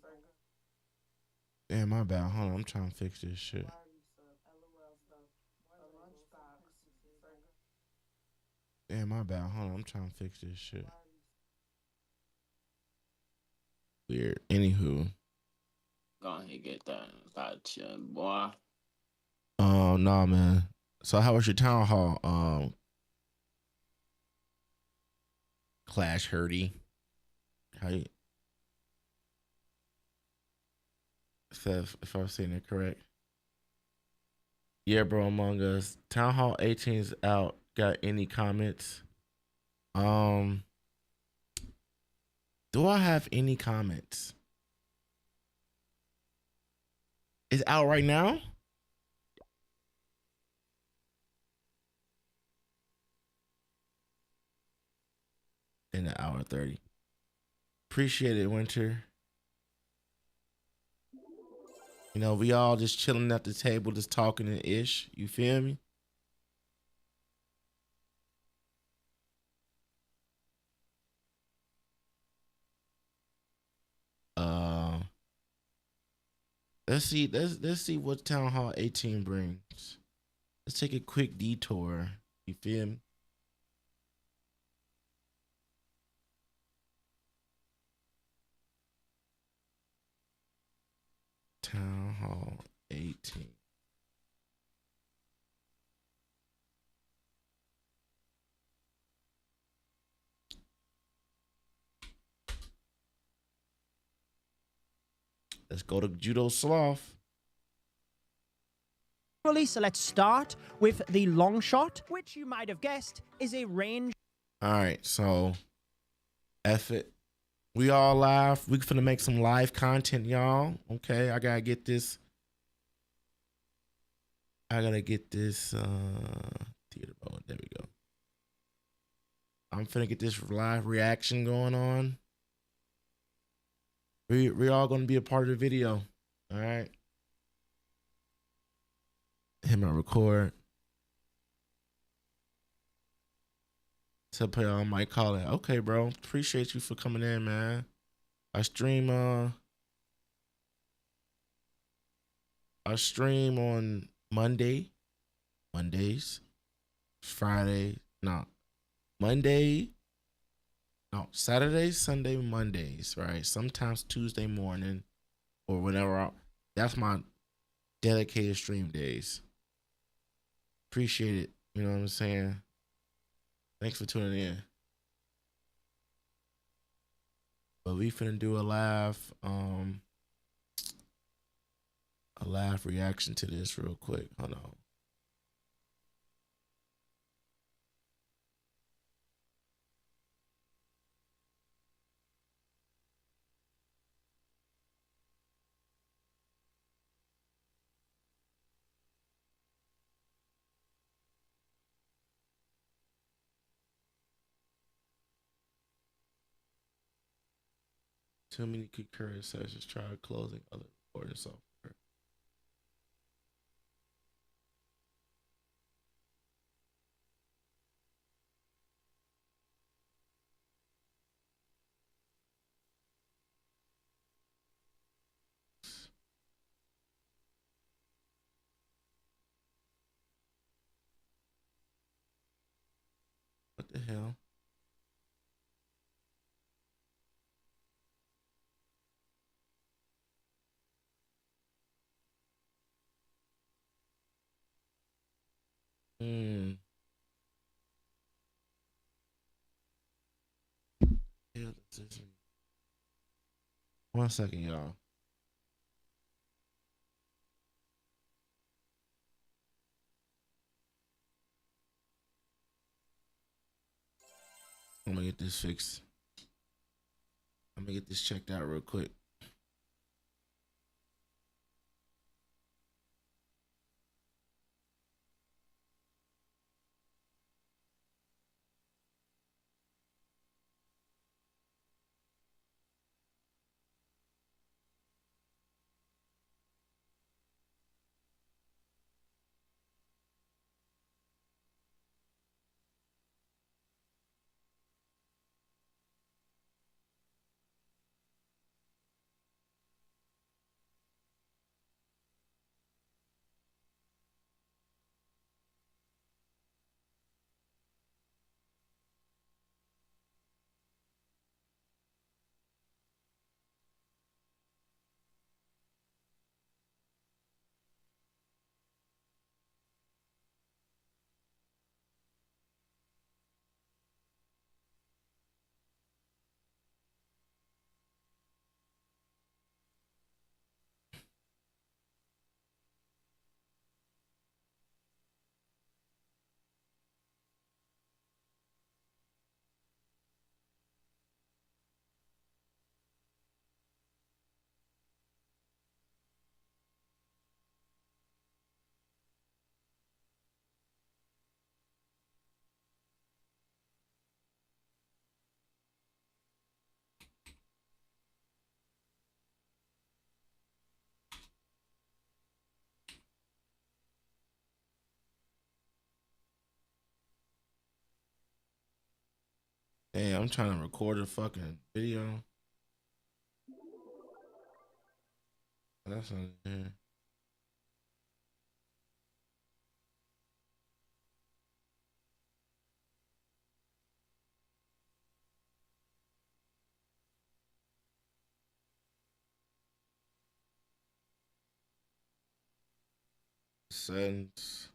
Damn, my bad. Hold on, I'm trying to fix this shit. Barbie stuff, LOL stuff, a lunchbox for Damn, my bad. Hold on, I'm trying to fix this shit. Weird. Anywho. Go ahead and get that. Gotcha, boy. Nah, man. So how was your town hall? Clash Hurdy. How you if I'm saying it correct? Yeah, bro, Among Us. Town Hall 18 is out. Got any comments? Do I have any comments? It's out right now? In an hour 30. Appreciate it, Winter. You know, we all just chilling at the table, just talking and ish. You feel me? Let's see what Town Hall 18 brings. Let's take a quick detour. You feel me? Town Hall 18. Let's go to Judo Sloth. So let's start with the long shot, which you might have guessed is a range. All right, so F it. We all live. We finna make some live content, y'all. Okay, I gotta get this. Theater mode. There we go. I'm finna get this live reaction going on. We all gonna be a part of the video. All right. Hit my record. Tell y'all I might call it. Okay, bro. Appreciate you for coming in, man. I stream on Monday. Mondays, Friday, no, Monday, no, Saturday, Sunday, Mondays, right? Sometimes Tuesday morning or whenever. That's my dedicated stream days. Appreciate it. You know what I'm saying? Thanks for tuning in. But we finna do a live reaction to this real quick. Hold on. Too many concurrent sessions. Try closing other recording software. What the hell? Hell, this is- 1 second, y'all. I'm gonna get this fixed. I'm gonna get this checked out real quick. Hey, I'm trying to record a fucking video. That's not here. Settings.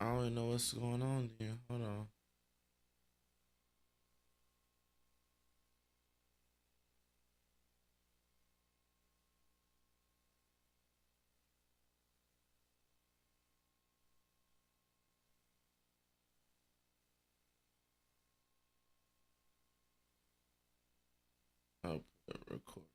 I don't even know what's going on there. Hold on. I'll record.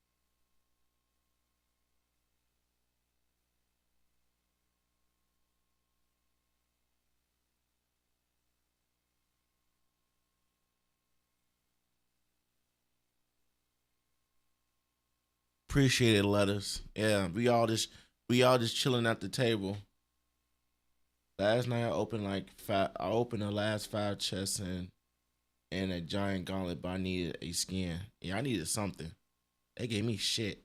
Appreciate it, letters. Yeah, we all just chilling at the table. Last night I opened like five. I opened the last five chests and a giant gauntlet, but I needed a skin. Yeah, I needed something. They gave me shit.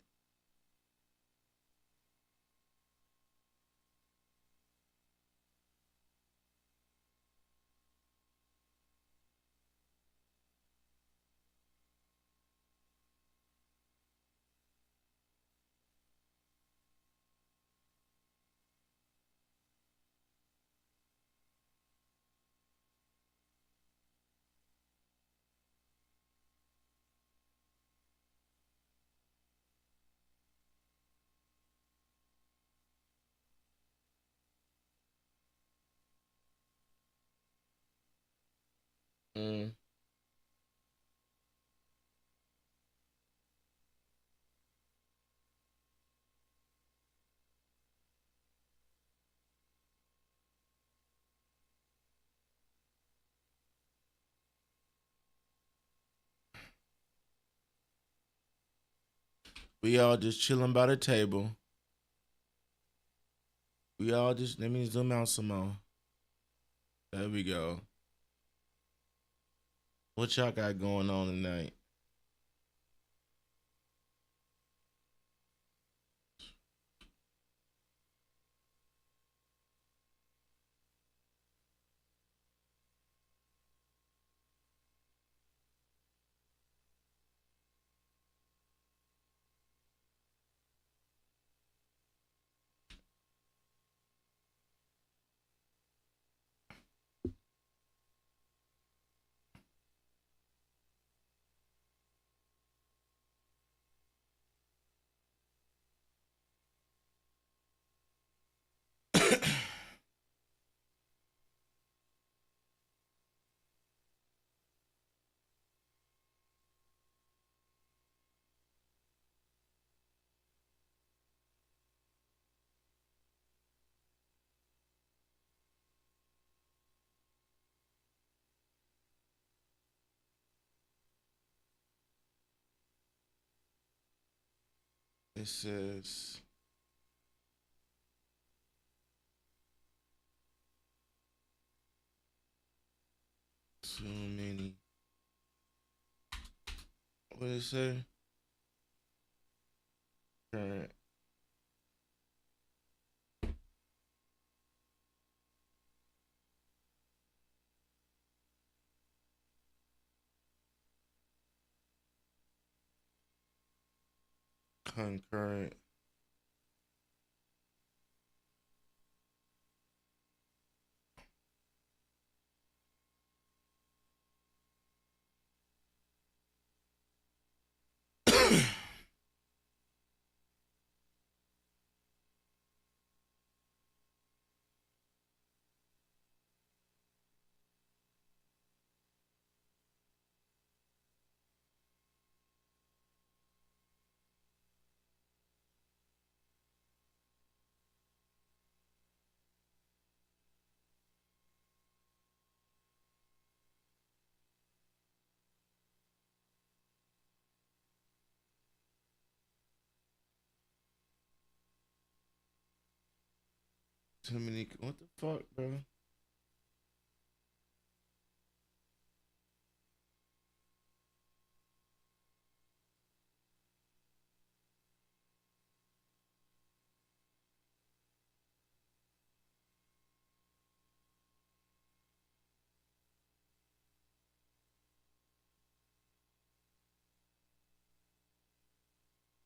Mm. We all just chilling by the table. We all just let me zoom out some more. There we go. What y'all got going on tonight? It says too many. What did it say? Current. Concurrent. Too many. What the fuck, bro?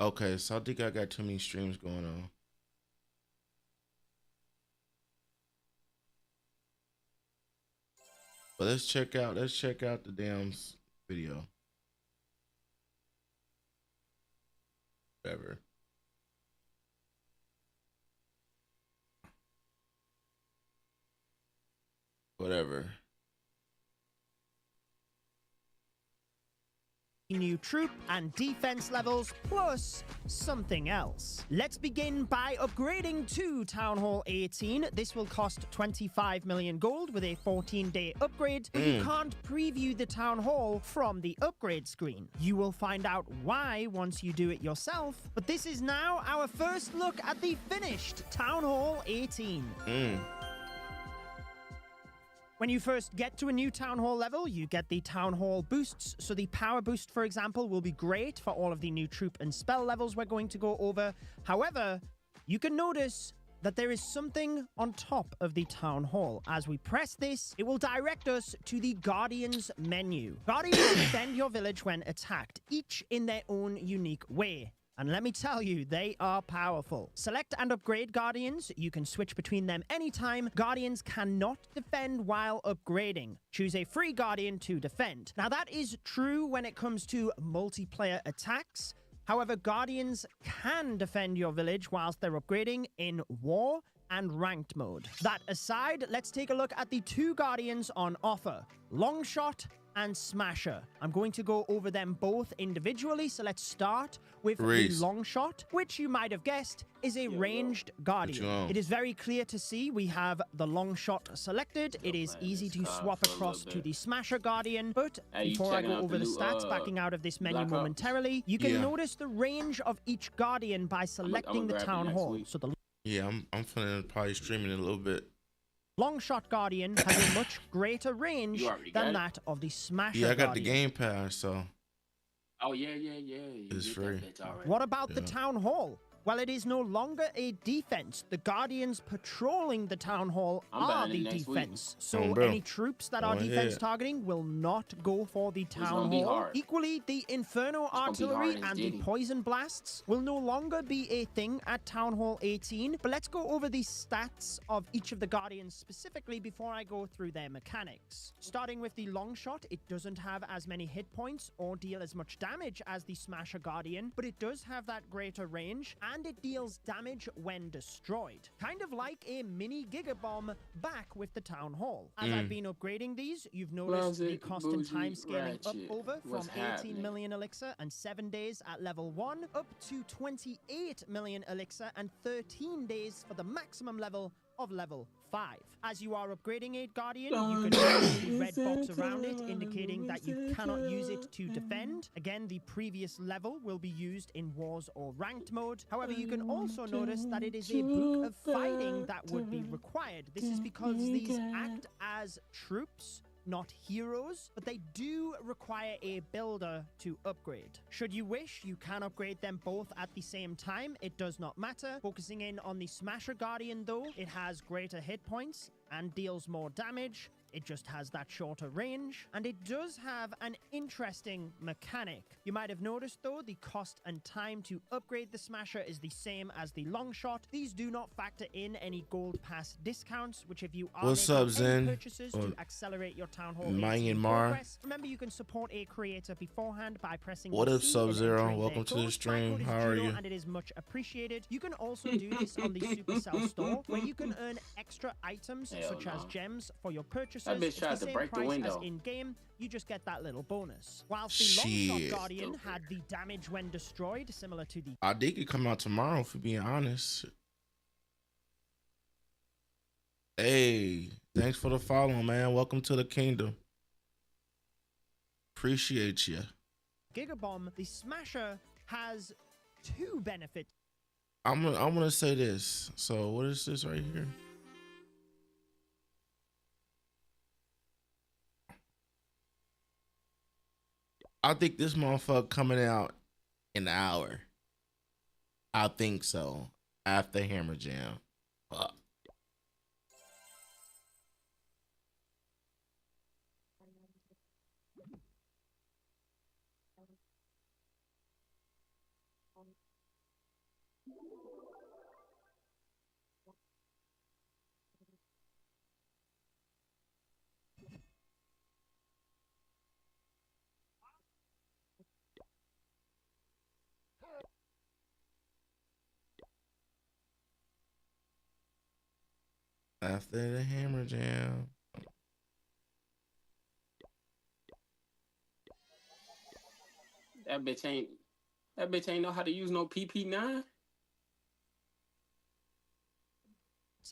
Okay, so I think I got too many streams going on. But let's check out the damn video. Whatever. Whatever. New troop and defense levels, plus something else. Let's begin by upgrading to Town Hall 18. This will cost 25 million gold with a 14-day upgrade, but you can't preview the Town Hall from the upgrade screen. You will find out why once you do it yourself, but this is now our first look at the finished Town Hall 18. When you first get to a new Town Hall level, you get the Town Hall boosts. So the power boost, for example, will be great for all of the new troop and spell levels we're going to go over. However, you can notice that there is something on top of the Town Hall. As we press this, it will direct us to the Guardians menu. Guardians will defend your village when attacked, each in their own unique way. And let me tell you, they are powerful. Select and upgrade Guardians. You can switch between them anytime. Guardians cannot defend while upgrading. Choose a free Guardian to defend. Now, that is true when it comes to multiplayer attacks. However, Guardians can defend your village whilst they're upgrading in war and ranked mode. That aside, let's take a look at the two Guardians on offer. Longshot and Smasher. I'm going to go over them both individually, so let's start with the Longshot, which you might have guessed is a ranged Guardian. It is very clear to see we have the Longshot selected. It is easy to swap across to the Smasher Guardian, but before I go over the stats, backing out of this menu momentarily, you can notice the range of each Guardian by selecting the Town Hall. So the I'm finna probably streaming it a little bit. Longshot Guardian has a much greater range than that of the Smasher Guardian. Yeah, I got the Game Pass, so. Oh, yeah. It's free. What about the Town Hall? Well, it is no longer a defense. The Guardians patrolling the Town Hall are the defense. So any troops that are defense targeting will not go for the Town Hall. Equally, the Inferno Artillery and the Poison Blasts will no longer be a thing at Town Hall 18. But let's go over the stats of each of the Guardians specifically before I go through their mechanics. Starting with the Longshot, it doesn't have as many hit points or deal as much damage as the Smasher Guardian, but it does have that greater range, and it deals damage when destroyed. Kind of like a mini Giga Bomb back with the Town Hall. As I've been upgrading these, you've noticed the cost and time scaling up over from 18 million elixir and 7 days at level 1 up to 28 million elixir and 13 days for the maximum level of level 5. As you are upgrading a Guardian, you can see the red box around it indicating that you cannot use it to defend. Again, the previous level will be used in wars or ranked mode. However, you can also notice that it is a book of fighting that would be required. This is because these act as troops, not heroes, but they do require a builder to upgrade. Should you wish, you can upgrade them both at the same time. It does not matter. Focusing in on the Smasher Guardian though, it has greater hit points and deals more damage. It just has that shorter range, and it does have an interesting mechanic. You might have noticed though, the cost and time to upgrade the Smasher is the same as the Longshot. These do not factor in any gold pass discounts, which if you are making any purchases to accelerate your Town Hall progress, remember you can support a creator beforehand by pressing What up, Sub-Zero? Welcome to the stream. How are you? And it is much appreciated. You can also do this on the Supercell store, where you can earn extra items such as gems for your purchases. That bitch tried to break the window. As in game, you just get that little bonus. Whilst the Longshot Guardian had the damage when destroyed, similar to the I think it come out tomorrow, for being honest. Hey, thanks for the follow, man. Welcome to the kingdom. Appreciate you. Giga Bomb, the Smasher has two benefits. I'm gonna say this. So what is this right here? I think this motherfucker coming out in an hour. I think so. After Hammer Jam. Fuck. After the hammer jam. That bitch ain't know how to use no PP9.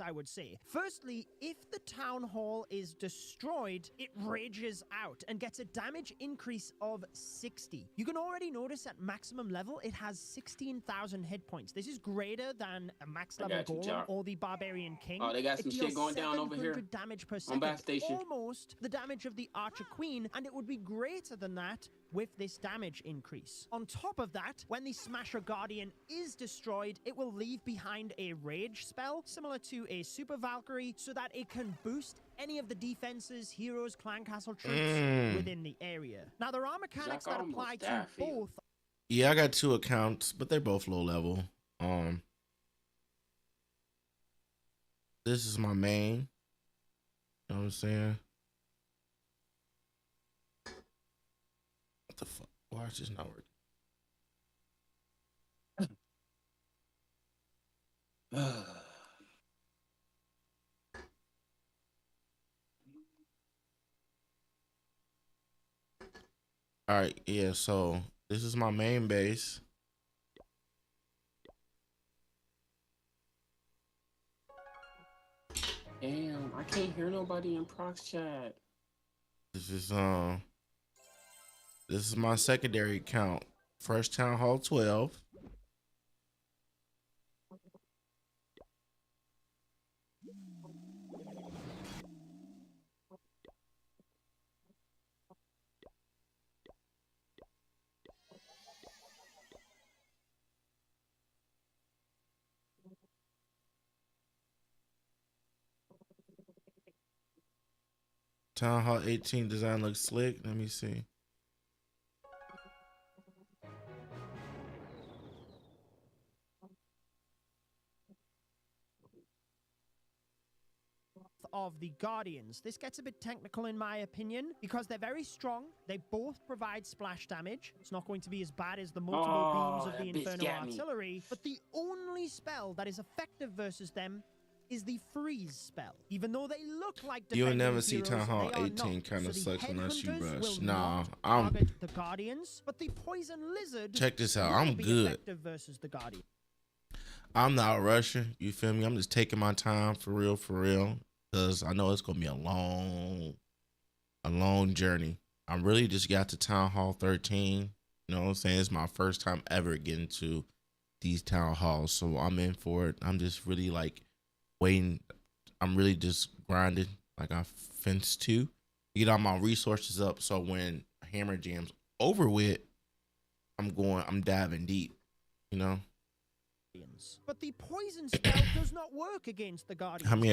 I would say. Firstly, if the town hall is destroyed, it rages out and gets a damage increase of 60. You can already notice at maximum level, it has 16,000 hit points. This is greater than a max level golem or the barbarian king. Oh, they got some shit going down over here. Damage per second, Bath Station. almost the damage of the archer queen, and it would be greater than that with this damage increase. On top of that, when the Smasher Guardian is destroyed, it will leave behind a rage spell, similar to a Super Valkyrie, so that it can boost any of the defenses, heroes, clan castle troops within the area. Now, there are mechanics that apply to both. Yeah, I got 2 accounts, but they're both low level. This is my main. You know what I'm saying? What the fuck? Why is this not working? All right, yeah, so this is my main base. Damn, I can't hear nobody in prox chat. This is my secondary account. First Town Hall 12. Town Hall 18 design looks slick. Let me see. Of the Guardians. This gets a bit technical in my opinion because they're very strong. They both provide splash damage. It's not going to be as bad as the multiple beams of the Inferno Artillery, but the only spell that is effective versus them is the freeze spell. Even though they look like you'll never see Town Hall 18 kind of sucks unless you rush. Nah, I'm the Guardians, but the Poison Lizard. Check this out. I'm good. Versus the Guardian. I'm not rushing. You feel me? I'm just taking my time for real, because I know it's gonna be a long journey. I really just got to Town Hall 13. You know what I'm saying? It's my first time ever getting to these town halls, so I'm in for it. I'm just really like waiting. I'm really just grinding like I fenced to get all my resources up, so when Hammer Jam's over with, I'm diving deep, you know. But the poison spell does not work against the Guardians. How many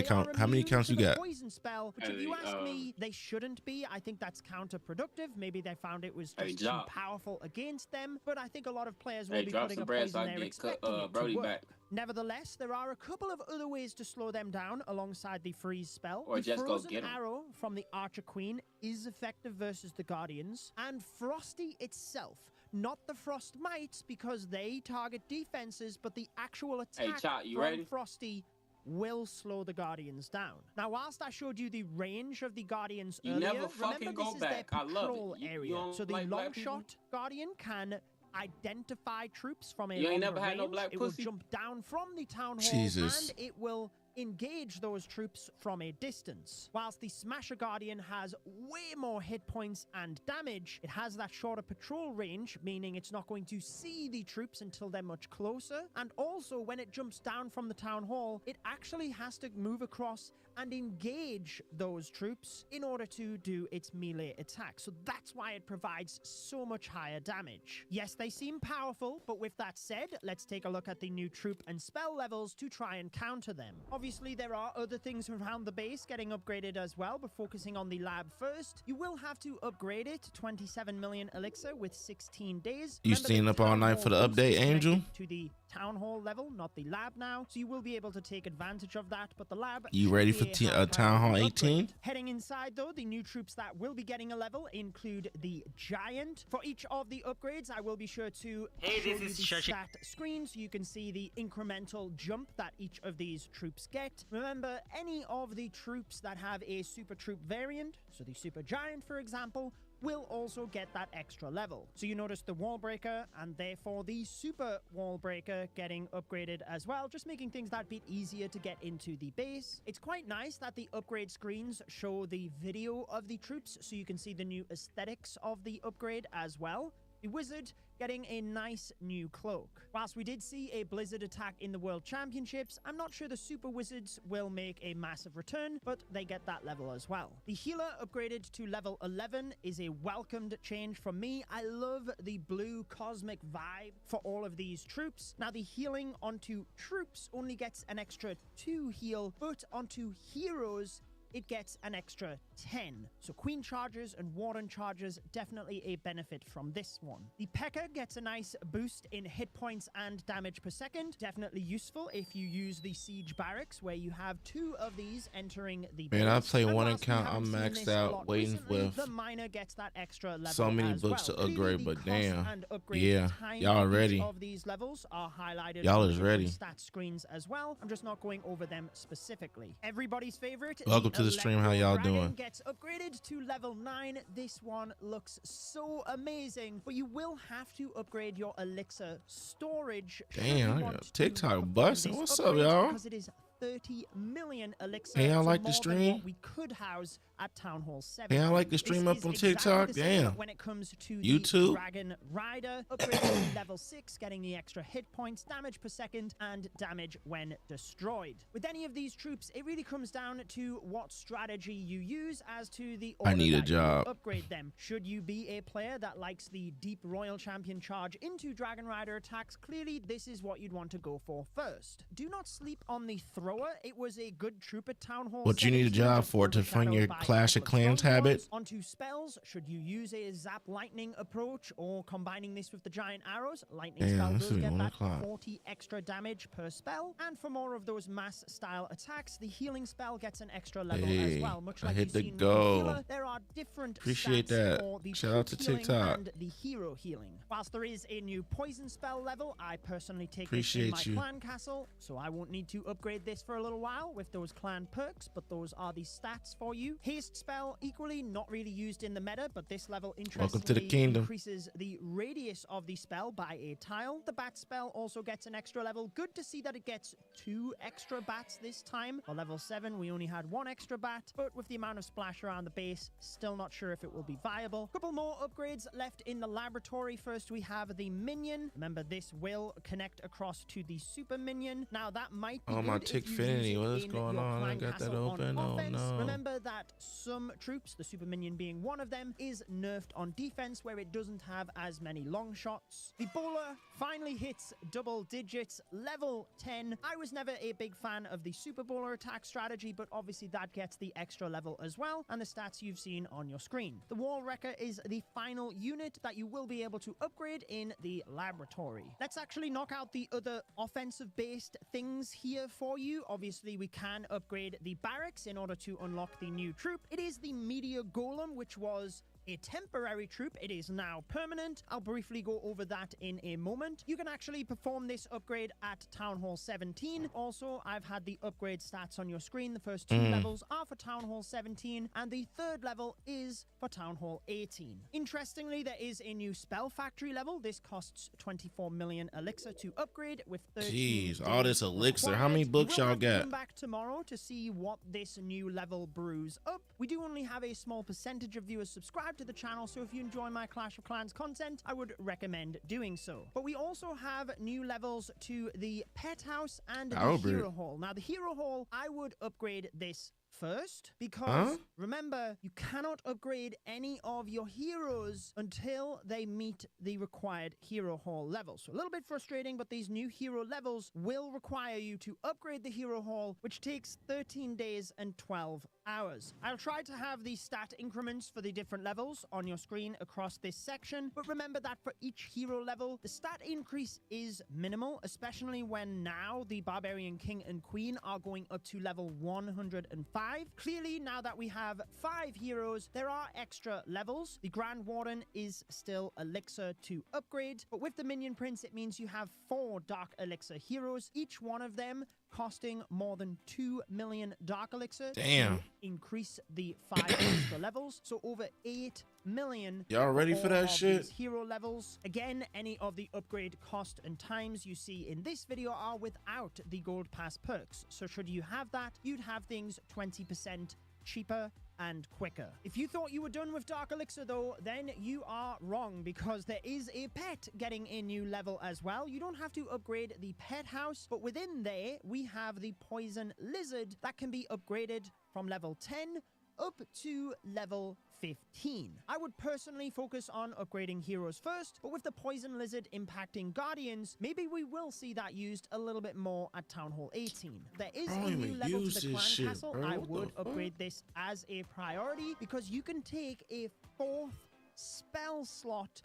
accounts you got? Poison spell, which if you ask me, they shouldn't be. I think that's counterproductive. Maybe they found it was just too powerful against them. But I think a lot of players will be putting a poison there expecting it to work. Nevertheless, there are a couple of other ways to slow them down alongside the freeze spell. Or the just frozen arrow from the Archer Queen is effective versus the Guardians, and Frosty itself. Not the Frost Mites, because they target defenses, but the actual attack from Frosty will slow the Guardians down. Now, whilst I showed you the range of the Guardians earlier, remember this is their patrol area. So the long shot Guardian can identify troops from a longer range. It will jump down from the town hall and it will engage those troops from a distance. Whilst the Smasher Guardian has way more hit points and damage, it has that shorter patrol range, meaning it's not going to see the troops until they're much closer. And also, when it jumps down from the town hall, it actually has to move across and engage those troops in order to do its melee attack. So that's why it provides so much higher damage. Yes, they seem powerful, but with that said, let's take a look at the new troop and spell levels to try and counter them. Obviously, there are other things around the base getting upgraded as well, but focusing on the lab first, you will have to upgrade it to 27 million elixir with 16 days. You staying up all night for the update, Angel? To the town hall level, not the lab now, so you will be able to take advantage of that, but the lab... You ready for Town Hall 18? Heading inside, though, the new troops that will be getting a level include the Giant. For each of the upgrades, I will be sure to show you the stat screen so you can see the incremental jump that each of these troops get. Remember, any of the troops that have a super troop variant, so the Super Giant, for example, will also get that extra level. So you notice the wall breaker and therefore the super wall breaker getting upgraded as well, just making things that bit easier to get into the base. It's quite nice that the upgrade screens show the video of the troops so you can see the new aesthetics of the upgrade as well. The Wizard getting a nice new cloak. Whilst we did see a Blizzard attack in the World Championships, I'm not sure the Super Wizards will make a massive return, but they get that level as well. The Healer upgraded to level 11 is a welcomed change from me. I love the blue cosmic vibe for all of these troops. Now, the healing onto troops only gets an extra 2 heal, but onto heroes, it gets an extra 10. So Queen charges and Warden charges, definitely a benefit from this one. The P.E.K.K.A. gets a nice boost in hit points and damage per second. Definitely useful if you use the Siege Barracks, where you have 2 of these entering the base. Man, I play one account, I'm maxed out, waiting with the Miner gets that extra level so many books to upgrade, but damn. Yeah, y'all ready. Of these levels are highlighted. Y'all is ready. Stat screens as well. I'm just not going over them specifically. Everybody's favorite. Welcome to the stream. How y'all doing? Gets upgraded to level 9. This one looks so amazing, but you will have to upgrade your elixir storage. Damn, I got TikTok busting. What's up, y'all? Because it is 30 million elixir. Hey, y'all like the stream? What we could house at Town Hall 7. Hey, I like the stream up on TikTok. Damn. When it comes to YouTube, the Dragon Rider, upgraded to level 6, getting the extra hit points, damage per second, and damage when destroyed. With any of these troops, it really comes down to what strategy you use as to the order I need a that you job. upgrade them. Should you be a player that likes the deep Royal Champion charge into Dragon Rider attacks, clearly this is what you'd want to go for first. Do not sleep on the thrower. It was a good troop at Town Hall. What you need a job for to find your Clash of Clans habit? Onto spells, should you use a Zap Lightning approach or combining this with the Giant Arrows? Lightning spell does get that 40 extra damage per spell. And for more of those mass style attacks, the healing spell gets an extra level as well. Much like you've seen with the healer, there are different Appreciate stats that. for the Shout out to healing TikTok. and the hero healing. Whilst there is a new poison spell level, I personally take Appreciate this in my clan castle, so I won't need to upgrade this for a little while with those clan perks, but those are the stats for you. Haste spell, equally not really used in the meta, but this level interestingly increases the radius of the spell by a tile. The bat spell also gets an extra level. Good to see that it gets 2 extra bats this time. For level 7, we only had 1 extra bat, but with the amount of splash around the base, still not sure if it will be viable. Couple more upgrades left in the laboratory. First, we have the minion. Remember, this will connect across to the super minion. Now, that might be my Tickfinity. What's going on? I got that open. Oh no. Remember that some troops, the super minion being one of them, is nerfed on defense where it doesn't have as many long shots. The bowler finally hits double digits, level 10. I was never a big fan of the super bowler attack strategy, but obviously that gets the extra level as well, and the stats you've seen on your screen. The wall wrecker is the final unit that you will be able to upgrade in the laboratory. Let's actually knock out the other offensive based things here for you. Obviously we can upgrade the barracks in order to unlock the new troop. It is the Meteor Golem, which was a temporary troop. It is now permanent. I'll briefly go over that in a moment. You can actually perform this upgrade at Town Hall 17. Also, I've had the upgrade stats on your screen. The first 2 levels are for Town Hall 17, and the 3rd level is for Town Hall 18. Interestingly, there is a new Spell Factory level. This costs 24 million elixir to upgrade with 13 Jeez, all this elixir. How many books y'all got? Come back tomorrow to see what this new level brews up. We do only have a small percentage of viewers subscribed to the channel, so if you enjoy my Clash of Clans content, I would recommend doing so. But we also have new levels to the Pet House and the Hero Hall. Now, the Hero Hall, I would upgrade this first because remember, you cannot upgrade any of your heroes until they meet the required hero hall level. So a little bit frustrating, but these new hero levels will require you to upgrade the hero hall, which takes 13 days and 12 hours. I'll try to have the stat increments for the different levels on your screen across this section, but remember that for each hero level, the stat increase is minimal, especially when now the Barbarian King and Queen are going up to level 105. Clearly, now that we have 5 heroes, there are extra levels. The Grand Warden is still elixir to upgrade, but with the Minion Prince, it means you have 4 Dark Elixir heroes, each one of them costing more than 2 million Dark Elixir. Damn. To increase the 5 extra levels. So over 8 million. Y'all ready for that shit? Hero levels. Again, any of the upgrade cost and times you see in this video are without the Gold Pass perks. So should you have that, you'd have things 20% cheaper and quicker. If you thought you were done with Dark Elixir though, then you are wrong, because there is a pet getting a new level as well. You don't have to upgrade the pet house, but within there we have the Poison Lizard that can be upgraded from level 10 up to level 15. I would personally focus on upgrading heroes first, but with the Poison Lizard impacting Guardians, maybe we will see that used a little bit more at Town Hall 18. There is a new level to the Clan Castle. I would upgrade this as a priority, because you can take a 4th spell slot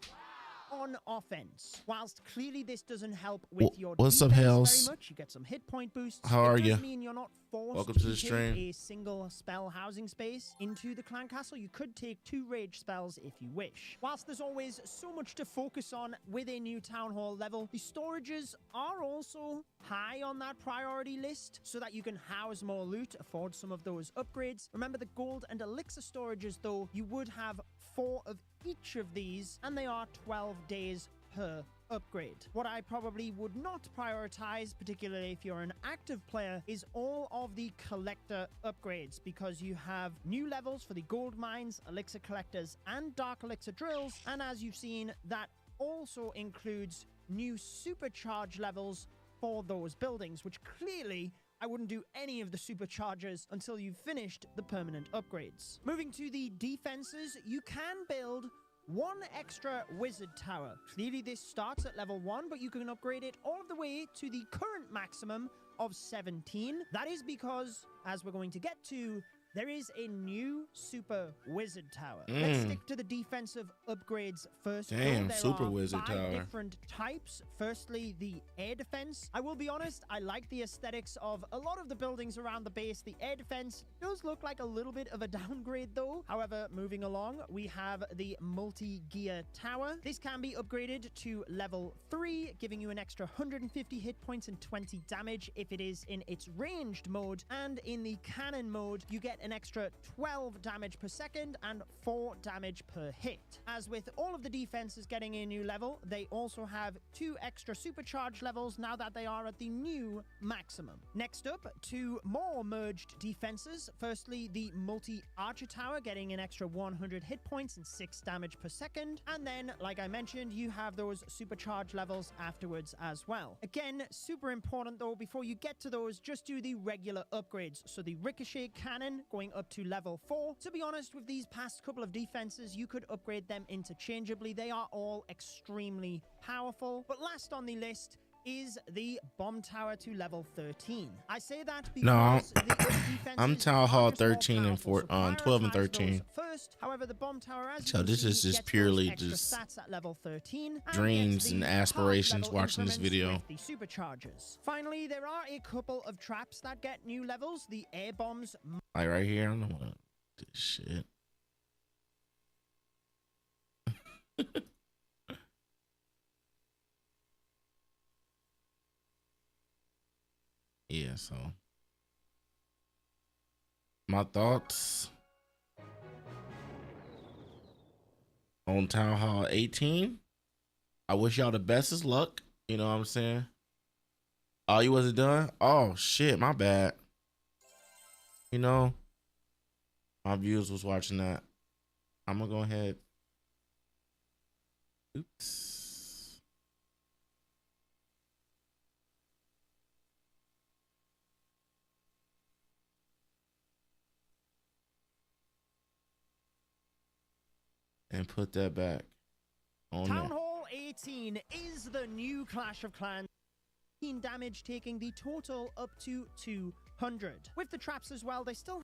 on offense. Whilst clearly this doesn't help with your what's up, defense Hells? very much, you get some hit point boosts. How are it you? does mean you're not forced Welcome to to the take stream. a single spell housing space into the Clan Castle. You could take 2 rage spells if you wish. Whilst there's always so much to focus on with a new Town Hall level, the storages are also high on that priority list so that you can house more loot, afford some of those upgrades. Remember the gold and elixir storages though, you would have 4 of each of these, and they are 12 days per upgrade. What I probably would not prioritize, particularly if you're an active player, is all of the collector upgrades, because you have new levels for the gold mines, elixir collectors, and dark elixir drills, and as you've seen, that also includes new supercharge levels for those buildings, which clearly I wouldn't do any of the superchargers until you've finished the permanent upgrades. Moving to the defenses, you can build 1 extra wizard tower. Clearly this starts at level 1, but you can upgrade it all the way to the current maximum of 17. That is because, as we're going to get to, there is a new super wizard tower. Let's stick to the defensive upgrades first. Damn, there super are wizard 5 tower. different types. Firstly, the air defense. I will be honest, I like the aesthetics of a lot of the buildings around the base. The air defense does look like a little bit of a downgrade though. However, moving along, we have the multi-gear tower. This can be upgraded to level 3, giving you an extra 150 hit points and 20 damage if it is in its ranged mode. And in the cannon mode, you get an extra 12 damage per second and 4 damage per hit. As with all of the defenses getting a new level, they also have 2 extra supercharge levels now that they are at the new maximum. Next up, 2 more merged defenses. Firstly, the multi-archer tower getting an extra 100 hit points and 6 damage per second. And then, like I mentioned, you have those supercharge levels afterwards as well. Again, super important though, before you get to those, just do the regular upgrades. So the ricochet cannon going up to level 4. To be honest, with these past couple of defenses, you could upgrade them interchangeably. They are all extremely powerful. But last on the list is the bomb tower to level 13. I say that because the other defenses I'm Town Hall are just more 13 and powerful, so 12 and prioritize 13. those first. However, the bomb tower, as So you this see, is just gets purely those extra just stats at level 13 and dreams gets and the aspirations half-level watching this increments video. with the superchargers. Finally, there are a couple of traps that get new levels. The air bombs. Like right here, I don't know what this shit. Yeah, so my thoughts on Town Hall 18. I wish y'all the best of luck. You know what I'm saying? Oh, you wasn't done? Oh shit, my bad. You know, my viewers was watching that. I'm gonna go ahead. Oops. And put that back on Town there. Hall 18 is the new Clash of Clans. Damage taking the total up to 200. With the traps as well, they still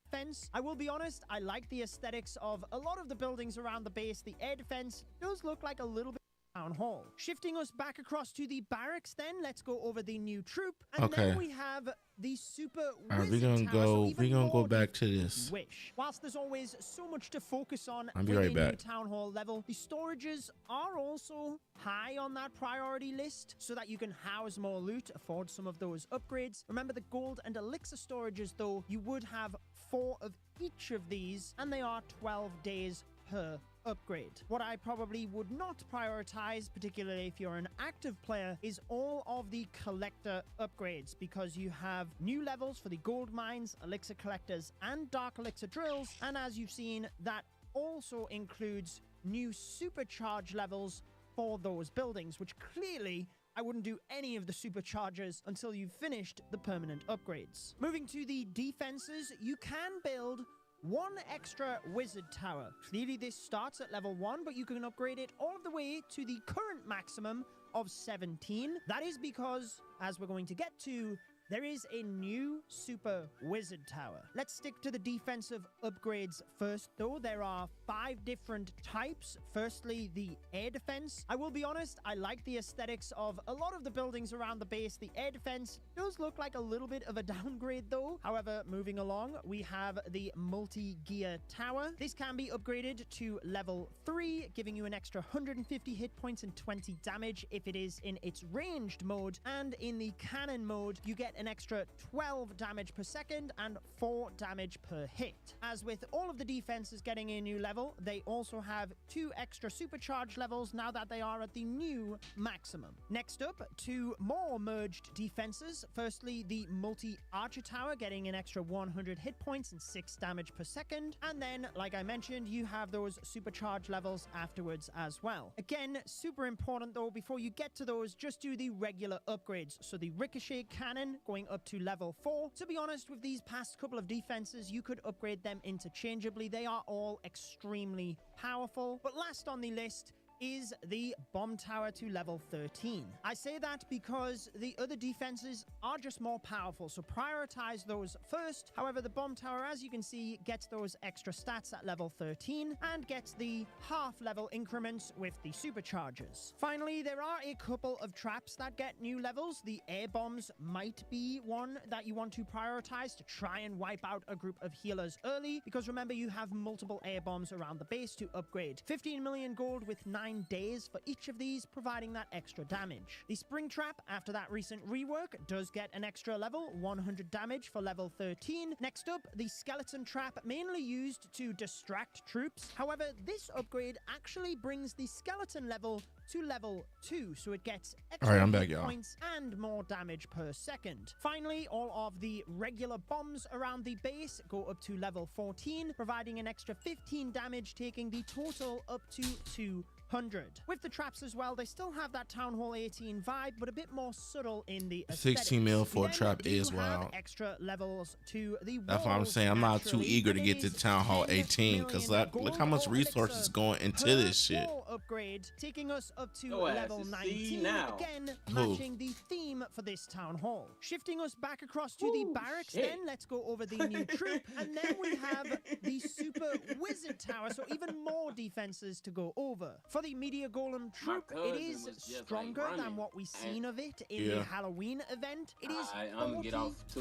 defense. I will be honest, I like the aesthetics of a lot of the buildings around the base. The air defense does look like a little bit town hall. Shifting us back across to the barracks, then let's go over the new troop, and then we have the super wizard tower. We're gonna go back to this. Wish. Whilst there's always so much to focus on I'll be with right a back. new town hall level, the storages are also high on that priority list so that you can house more loot, afford some of those upgrades. Remember the gold and elixir storages though, you would have 4 of each of these, and they are 12 days per upgrade. What I probably would not prioritize, particularly if you're an active player, is all of the collector upgrades, because you have new levels for the gold mines, elixir collectors, and dark elixir drills, and as you've seen, that also includes new supercharge levels for those buildings, which clearly I wouldn't do any of the superchargers until you've finished the permanent upgrades. Moving to the defenses, you can build 1 extra wizard tower. Clearly this starts at level 1, but you can upgrade it all the way to the current maximum of 17. That is because, as we're going to get to, there is a new super wizard tower. Let's stick to the defensive upgrades first, though. There are 5 different types. Firstly, the air defense. I will be honest, I like the aesthetics of a lot of the buildings around the base. The air defense does look like a little bit of a downgrade, though. However, moving along, we have the multi-gear tower. This can be upgraded to level 3, giving you an extra 150 hit points and 20 damage if it is in its ranged mode. And in the cannon mode, you get an extra 12 damage per second and 4 damage per hit. As with all of the defenses getting a new level, they also have 2 extra supercharge levels now that they are at the new maximum. Next up, 2 more merged defenses. Firstly, the multi-archer tower getting an extra 100 hit points and 6 damage per second. And then, like I mentioned, you have those supercharge levels afterwards as well. Again, super important though, before you get to those, just do the regular upgrades. So the ricochet cannon going up to level 4. To be honest, with these past couple of defenses, you could upgrade them interchangeably. They are all extremely powerful. But last on the list is the bomb tower to level 13. I say that because the other defenses are just more powerful, so prioritize those first. However, the bomb tower, as you can see, gets those extra stats at level 13 and gets the half-level increments with the superchargers. Finally, there are a couple of traps that get new levels. The air bombs might be one that you want to prioritize to try and wipe out a group of healers early, because remember, you have multiple air bombs around the base to upgrade. 15 million gold with 9 days for each of these, providing that extra damage. The spring trap, after that recent rework, does get an extra level, 100 damage for level 13. Next up, the skeleton trap, mainly used to distract troops. However, this upgrade actually brings the skeleton level to level 2, so it gets extra hit points and more damage per second. Finally, all of the regular bombs around the base go up to level 14, providing an extra 15 damage, taking the total up to 200. With the traps as well, they still have that Town Hall 18 vibe, but a bit more subtle in the aesthetics. 16 mil for a trap is wild. Extra levels to the That's why I'm saying I'm not too eager to get to Town Hall 18, because look how much resources going into this shit. Upgrade, taking us up to level 19, again matching the theme for this Town Hall. Shifting us back across to the barracks, then let's go over the new troop, and then we have the super wizard tower, so even more defenses to go over. For the meteor golem troop, it is stronger than what we've seen of it in the Halloween event. It is 40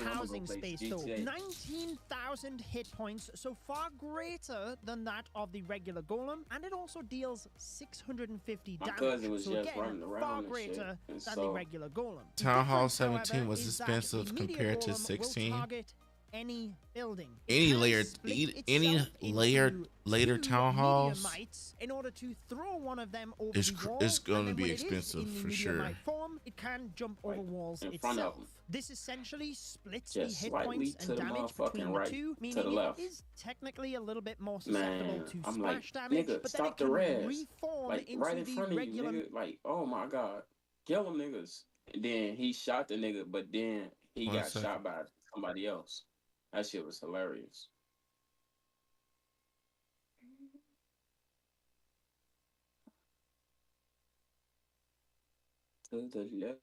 housing space though, 19,000 hit points, so far greater than that of the regular golem, and it also deals 650 damage, so again, far greater than the regular golem. Town Hall 17 was expensive compared to 16. Any building, any layered later town halls, in order to throw one of them over it's going to be expensive for sure. It can jump over walls itself. This essentially splits the hit points and damage between the two, meaning it is technically a little bit more susceptible to splash damage, but then it can reform into the regular. Like, oh my god, kill them niggas. And then he shot the nigga, but then he got shot by somebody else. That shit was hilarious. To the left.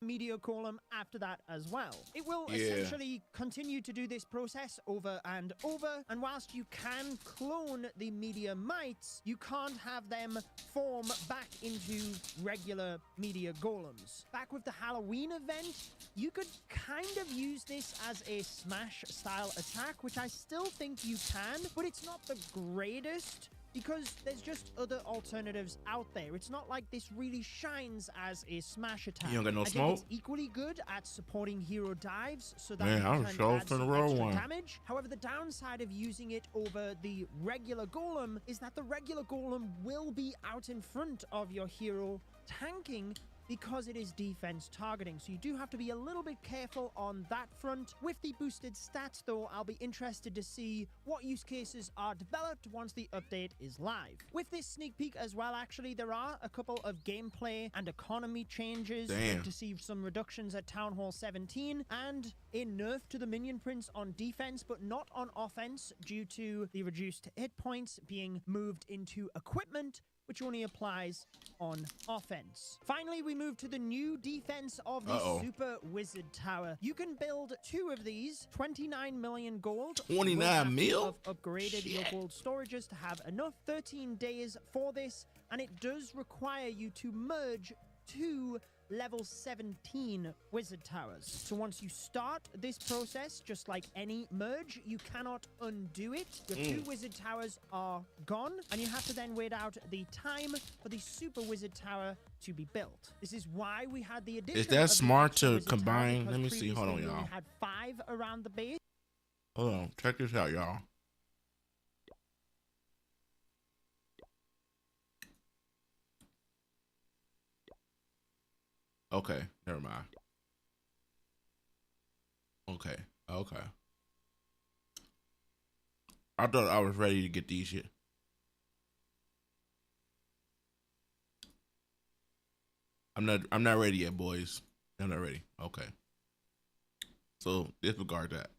media column after that as well. It will essentially continue to do this process over and over, and whilst you can clone the media mites, you can't have them form back into regular media golems. Back with the Halloween event, you could kind of use this as a smash style attack, which I still think you can, but it's not the greatest because there's just other alternatives out there. It's not like this really shines as a smash attack. You don't got no I think smoke? it's equally good at supporting hero dives, so that Man, you I can was sure add finna some roll extra one. damage. However, the downside of using it over the regular golem is that the regular golem will be out in front of your hero tanking because it is defense targeting. So you do have to be a little bit careful on that front. With the boosted stats though, I'll be interested to see what use cases are developed once the update is live. With this sneak peek as well, actually, there are a couple of gameplay and economy changes. To see some reductions at Town Hall 17 and a nerf to the minion prints on defense, but not on offense due to the reduced hit points being moved into equipment, which only applies on offense. Finally, we move to the new defense of the Super Wizard Tower. You can build 2 of these, 29 million gold. 29 mil? Of upgraded your gold storages to have enough. 13 days for this, and it does require you to merge 2 level 17 wizard towers. So once you start this process, just like any merge, you cannot undo it. Your 2 wizard towers are gone, and you have to then wait out the time for the super wizard tower to be built. This is why we had the addition. Is that of the smart extra to wizard tower, combine? because Let me see. Hold on, previously we y'all. only had 5 around the base. Hold on. Check this out, y'all. Okay, never mind. Okay. I thought I was ready to get these shit. I'm not ready yet, boys. I'm not ready. Okay. So disregard that.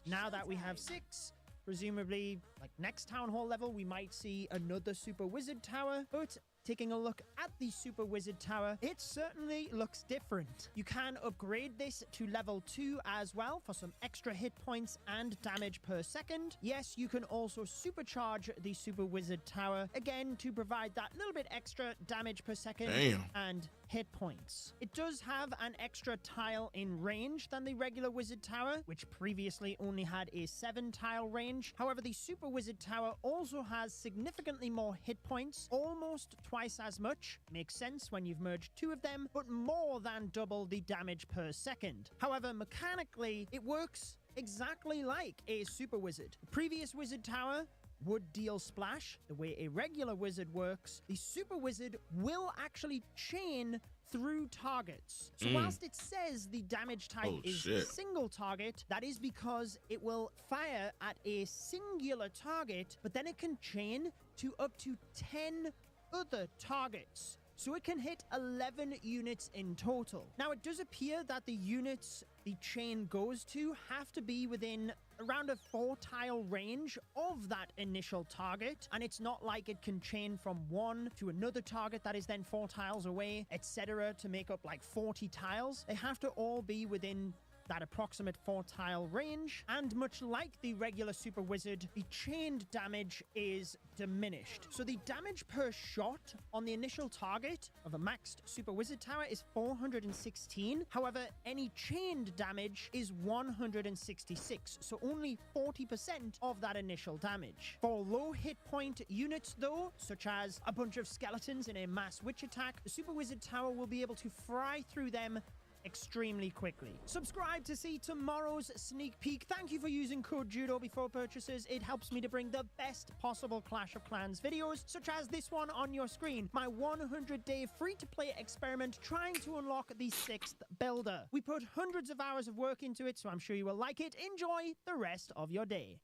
Now that we have 6, presumably like next town hall level, we might see another super wizard tower, but taking a look at the super wizard tower, it certainly looks different. You can upgrade this to level 2 as well for some extra hit points and damage per second. Yes, you can also supercharge the super wizard tower again to provide that little bit extra damage per second and hit points. It does have an extra tile in range than the regular wizard tower, which previously only had a 7 tile range. However, the super wizard tower also has significantly more hit points, almost twice as much. Makes sense when you've merged 2 of them, but more than double the damage per second. However, mechanically, it works exactly like a super wizard. The previous wizard tower would deal splash the way a regular wizard works. The super wizard will actually chain through targets. So whilst it says the damage type is single target, that is because it will fire at a singular target, but then it can chain to up to 10 other targets. So it can hit 11 units in total. Now, it does appear that the units the chain goes to have to be within around a 4 tile range of that initial target, and it's not like it can chain from one to another target that is then 4 tiles away, etc., to make up like 40 tiles. They have to all be within that approximate 4 tile range, and much like the regular super wizard, the chained damage is diminished. So the damage per shot on the initial target of a maxed super wizard tower is 416. However, any chained damage is 166, so only 40% of that initial damage. For low hit point units though, such as a bunch of skeletons in a mass witch attack, the super wizard tower will be able to fry through them extremely quickly. Subscribe to see tomorrow's sneak peek. Thank you for using code Judo before purchases. It helps me to bring the best possible Clash of Clans videos, such as this one on your screen, my 100-day free-to-play experiment trying to unlock the 6th builder. We put hundreds of hours of work into it, so I'm sure you will like it. Enjoy the rest of your day.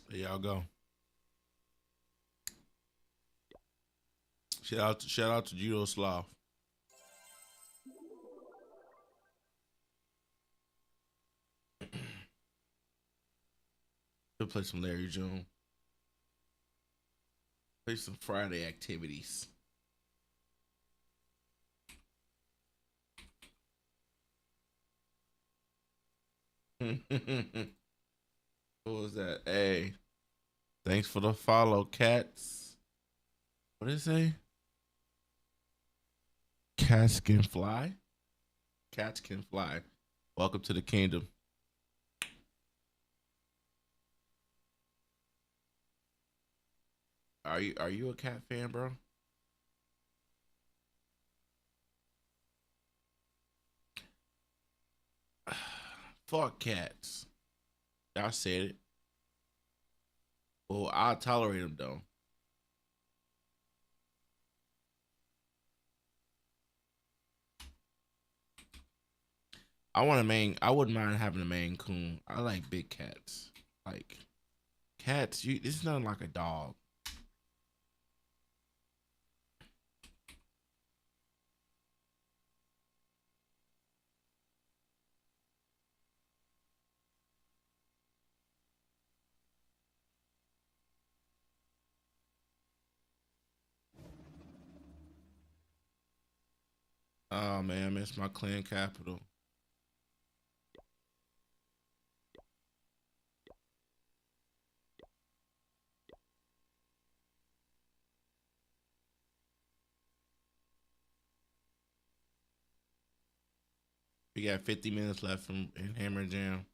There y'all go. Shout out to Judo Sloth. We'll play some Larry June. Play some Friday activities. What was that? Hey, thanks for the follow, cats. What did it say? Cats can fly. Cats can fly. Welcome to the kingdom. Are you a cat fan, bro? Fuck cats. Y'all said it. Well, I'll tolerate them though. I wouldn't mind having a Maine Coon. I like big cats. Like cats, it's nothing like a dog. Oh man, I miss my clan capital. We got 50 minutes left in Hammer Jam.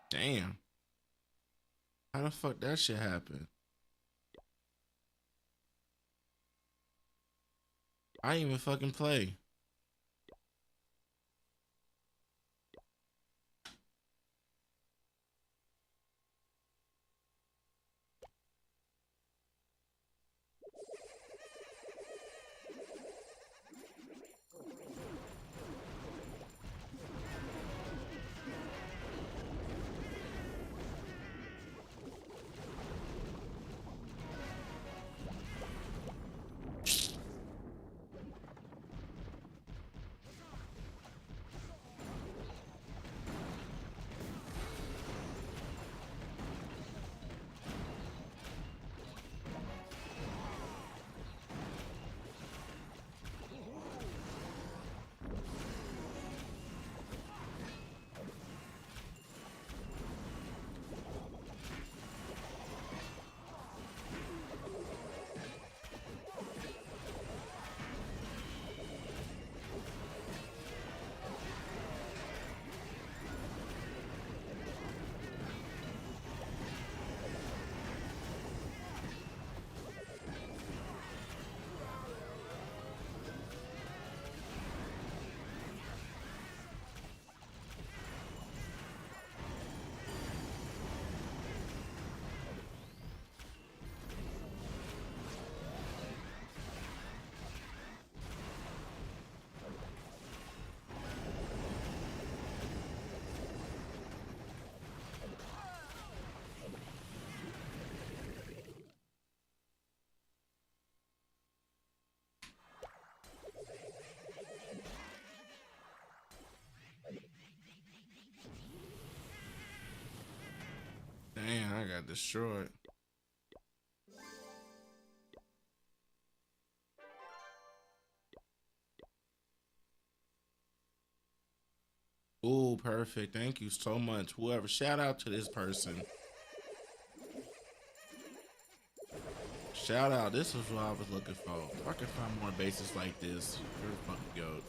Damn. How the fuck that shit happen? I didn't even fucking play. Damn, I got destroyed. Ooh, perfect. Thank you so much. Whoever, shout out to this person. Shout out. This is what I was looking for. If I can find more bases like this, where the fuck it goes.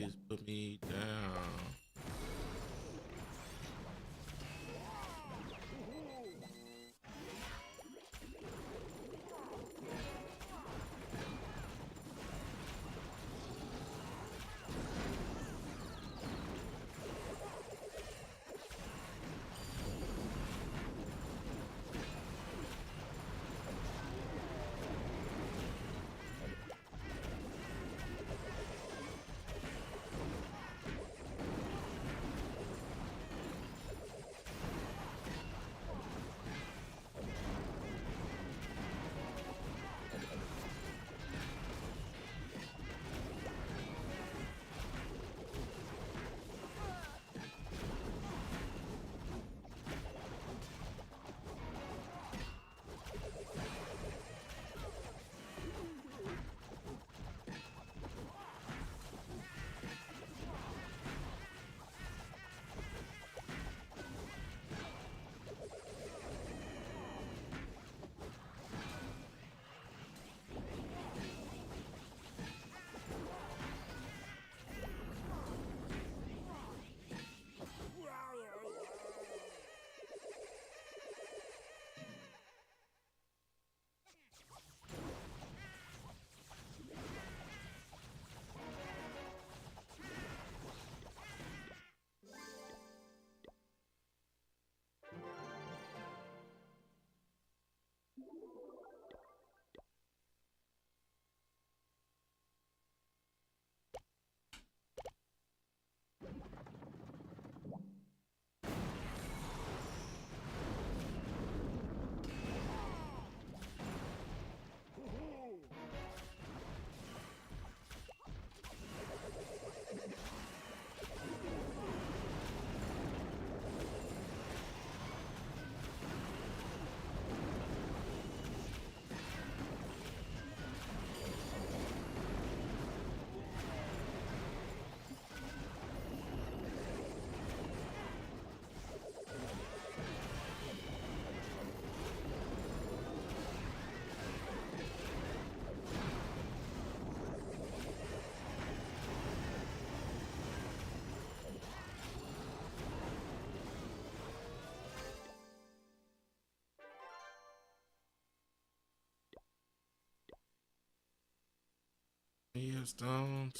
Bitch, put me down. Yes, don't.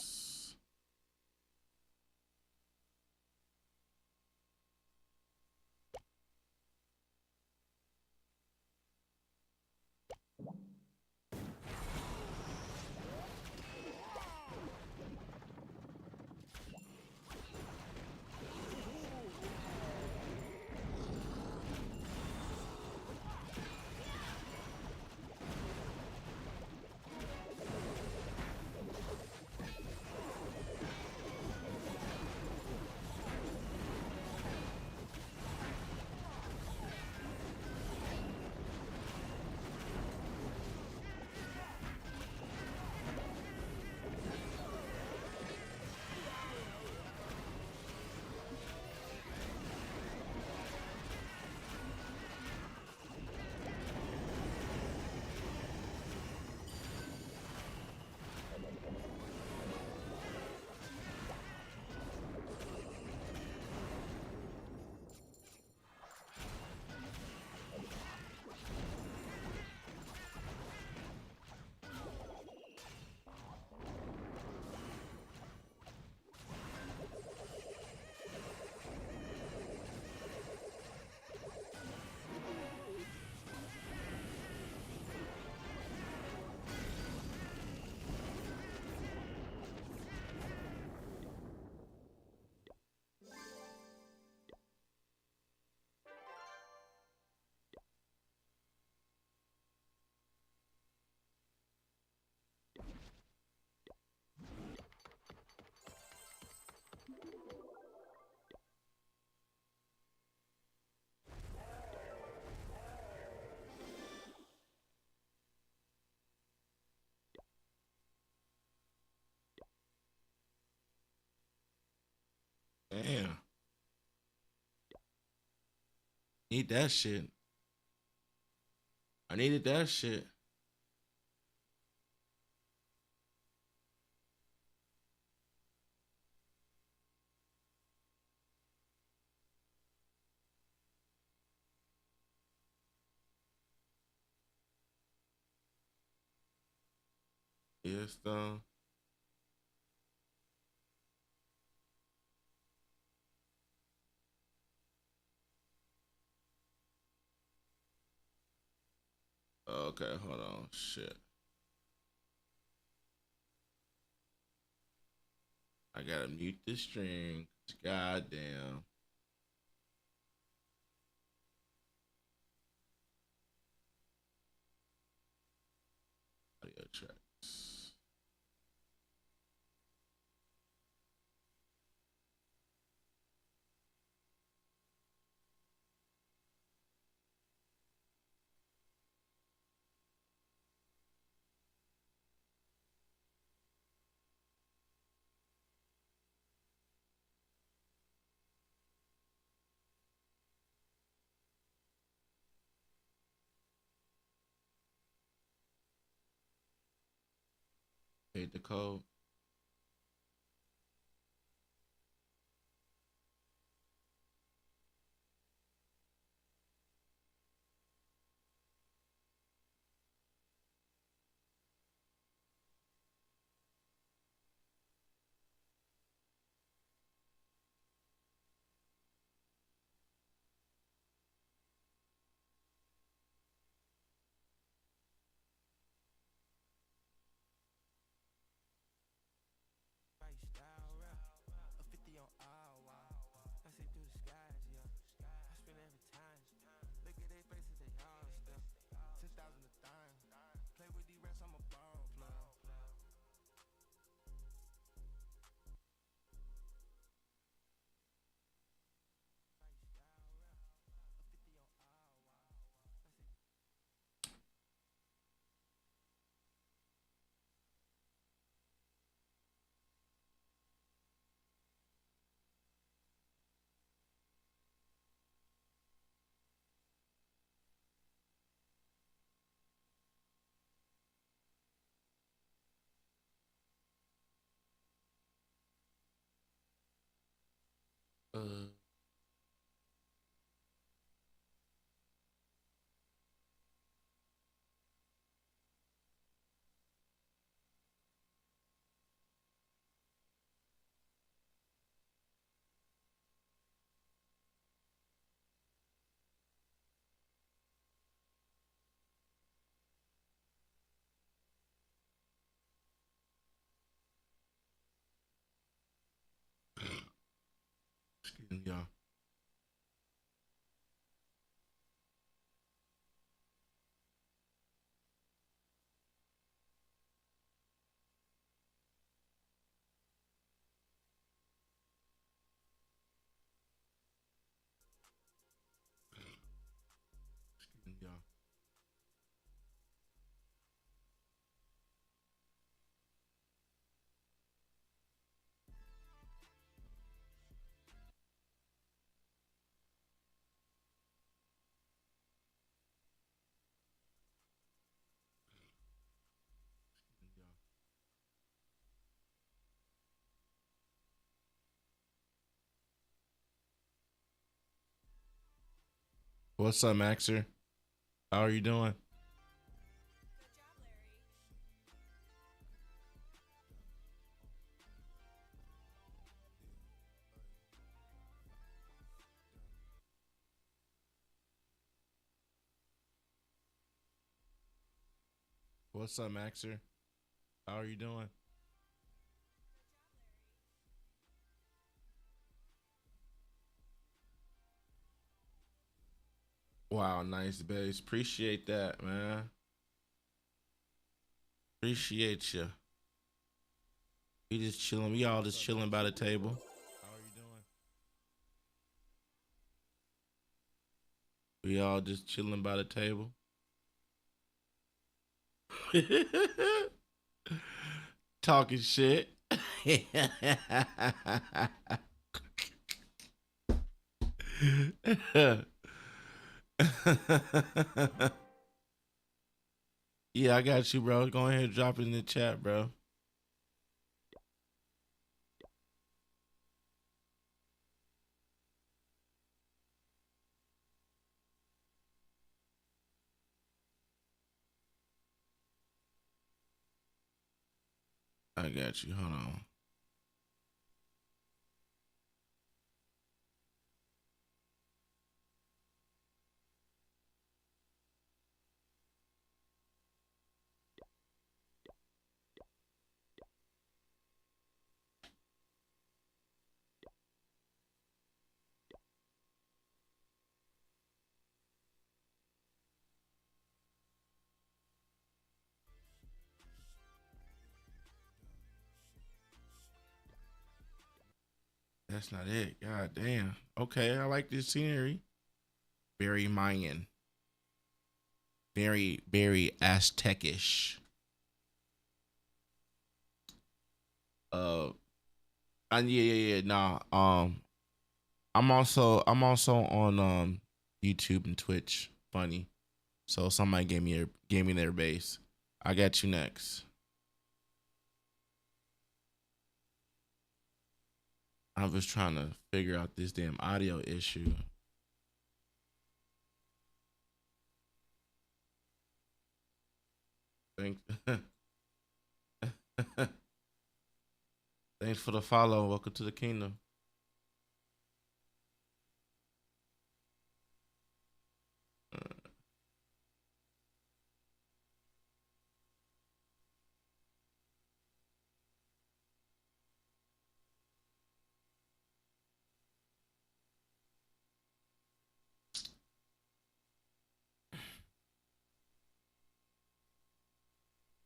Damn. Need that shit. I needed that shit. Yes, though. Okay, hold on. Shit. I gotta mute this string. Goddamn. Audio tracks. Hit the code. Uh, excuse me, y'all. Excuse me, y'all. What's up, Maxer? How are you doing? What's up, Maxer? How are you doing? Wow, nice bass. Appreciate that, man. Appreciate you. We just chilling. We all just chilling by the table. How are you doing? We all just chilling by the table. Talking shit. Yeah, I got you, bro. Go ahead and drop it in the chat, bro. I got you. Hold on. That's not it. God damn. Okay, I like this scenery. Very Mayan. Very, very Aztecish. Yeah. Nah. I'm also on YouTube and Twitch. Funny. So somebody gave me their base. I got you next. I was trying to figure out this damn audio issue. Thanks. Thanks for the follow. Welcome to the kingdom.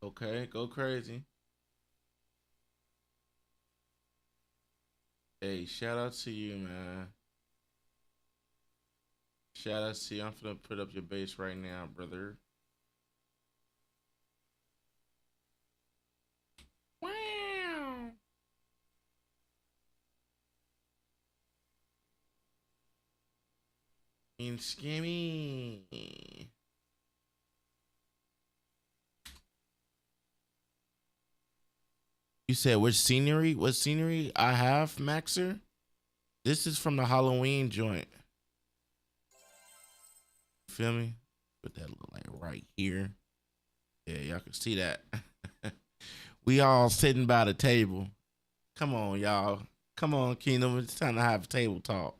Okay, go crazy. Hey, shout out to you, man. Shout out to you. I'm finna put up your base right now, brother. Wow. In skimmy. You said which scenery? What scenery I have, Maxer? This is from the Halloween joint. Feel me? Put that look like right here. Yeah, y'all can see that. We all sitting by the table. Come on, y'all. Come on, Kingdom. It's time to have a table talk.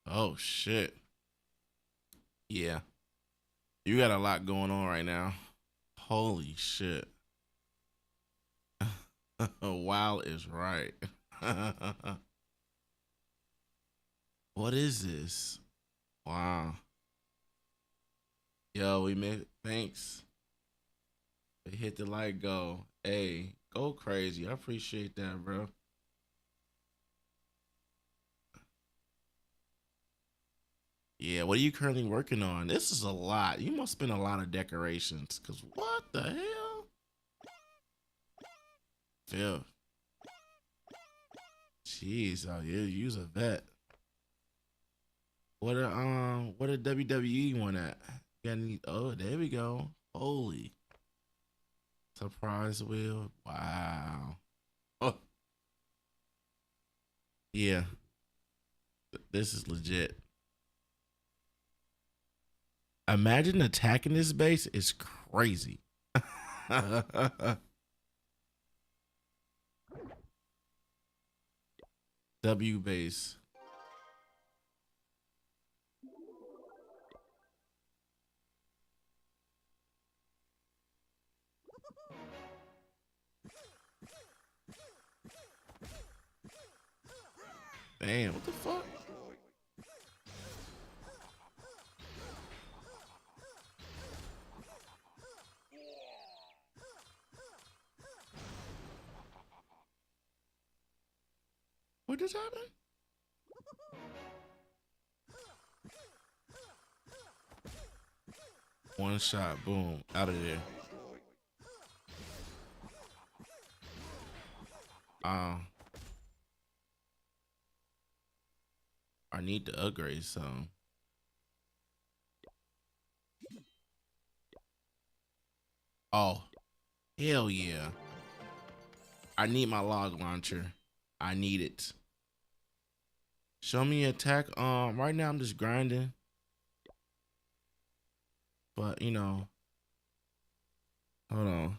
Oh shit. Yeah. You got a lot going on right now. Holy shit. Wow is right. What is this? Wow. Yo, we made thanks. We hit the like go. Hey, go crazy. I appreciate that, bro. Yeah, what are you currently working on? This is a lot. You must spend a lot of decorations. Cause what the hell? Phil. Jeez, oh yeah, you's a vet. What a WWE one at? Got any, oh, there we go. Holy. Surprise wheel. Wow. Oh. Yeah. This is legit. Imagine attacking this base is crazy. W base. Damn, what the fuck? What just happened? One shot, boom, out of there. I need to upgrade some. Oh, hell yeah. I need my log launcher. I need it. Show me attack. Right now I'm just grinding. But you know, hold on.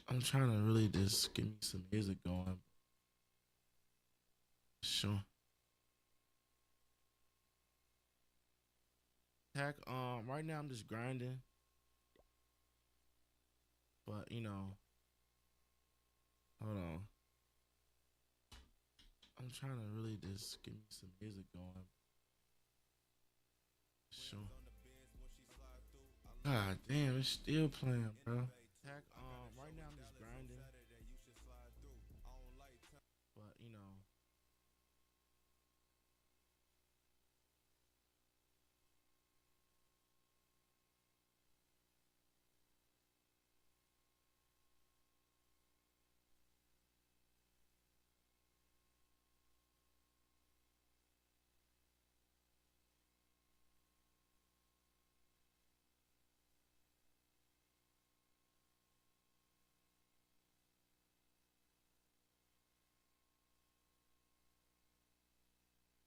I'm trying to really just give me some music going. Sure. Attack. Right now I'm just grinding. But you know, hold on. I'm trying to really just give me some music going. Sure. God damn, it's still playing, bro. Attack. Right now I'm just grinding. But you know.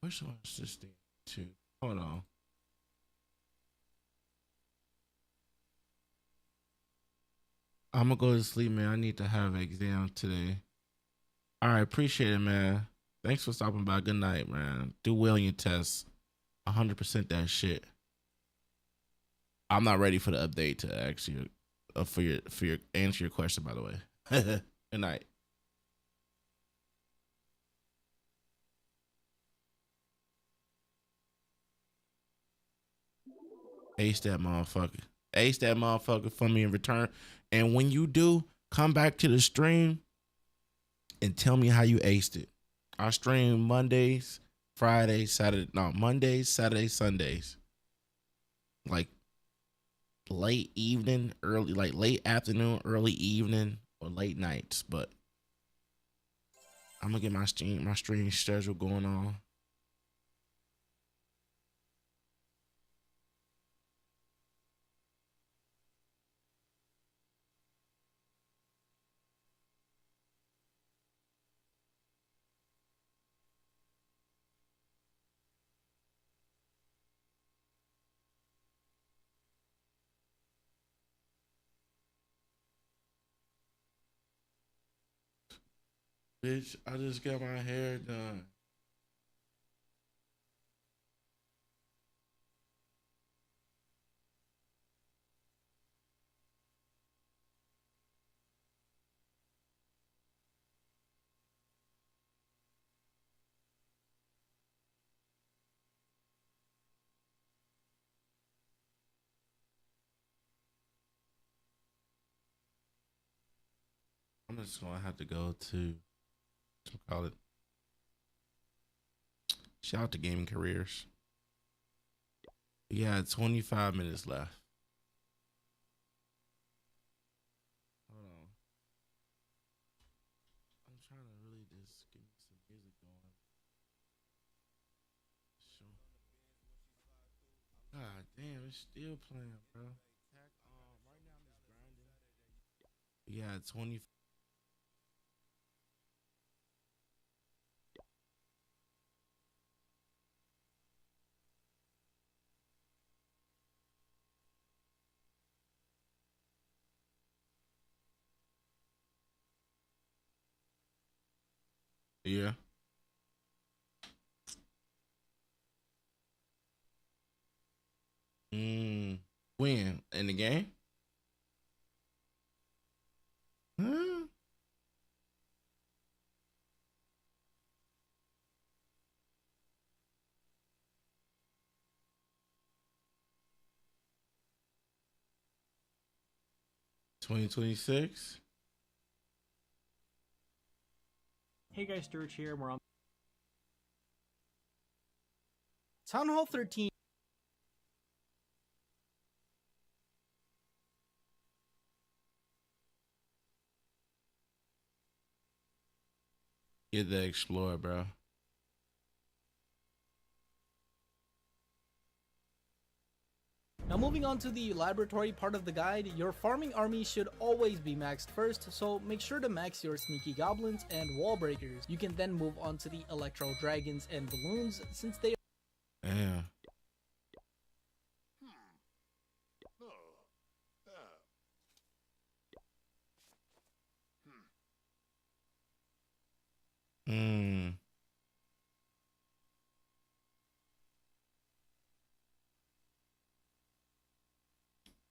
Which one is this thing too? Hold on. I'm gonna go to sleep, man. I need to have an exam today. All right, appreciate it, man. Thanks for stopping by. Good night, man. Do well in your tests. 100% that shit. I'm not ready for the update to actually for your answer your question. By the way, good night. Ace that motherfucker. Ace that motherfucker for me in return. And when you do, come back to the stream and tell me how you aced it. I stream Mondays, Fridays, Saturday. No, Mondays, Saturdays, Sundays. Like late evening, early, like late afternoon, early evening, or late nights. But I'm gonna get my stream schedule going on. Bitch, I just got my hair done. I'm just gonna have to go to call it. Shout out to gaming careers. Yeah, 25 minutes left. Hold on. I'm trying to really just give me some music going. Sure. God damn, it's still playing, bro. Right now I'm just grinding. Yeah, 20. Yeah. When in the game? Huh? $2026. Hey guys, Sturge here. We're on Town Hall 13. Get the Explorer, bro. Now Now moving on to the laboratory part of the guide, your farming army should always be maxed first, so make sure to max your sneaky goblins and wall breakers. You can then move on to the electro dragons and balloons since they Damn.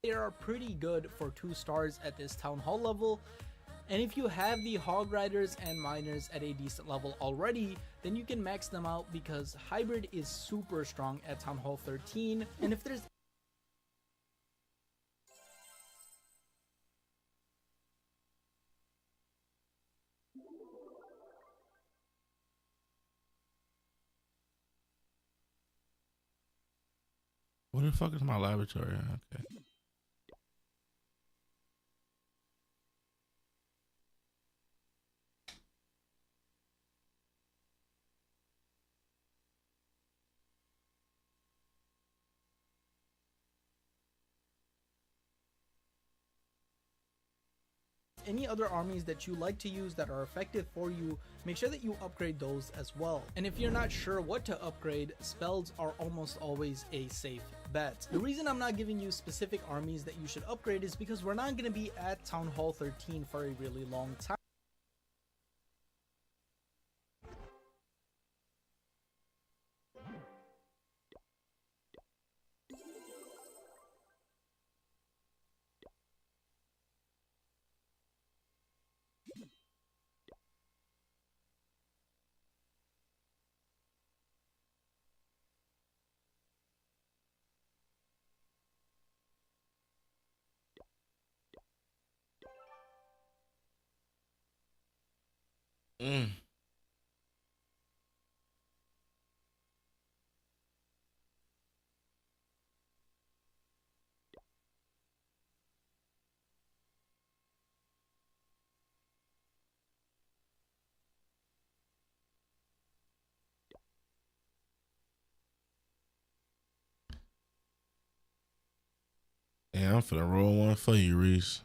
They are pretty good for 2 stars at this town hall level, and if you have the hog riders and miners at a decent level already, then you can max them out because hybrid is super strong at town hall 13, and if there's What the fuck is my laboratory? Okay. any other armies that you like to use that are effective for you, make sure that you upgrade those as well. And if you're not sure what to upgrade, spells are almost always a safe bet. The reason I'm not giving you specific armies that you should upgrade is because we're not going to be at Town Hall 13 for a really long time. Yeah, I'm finna roll one for you, Reese.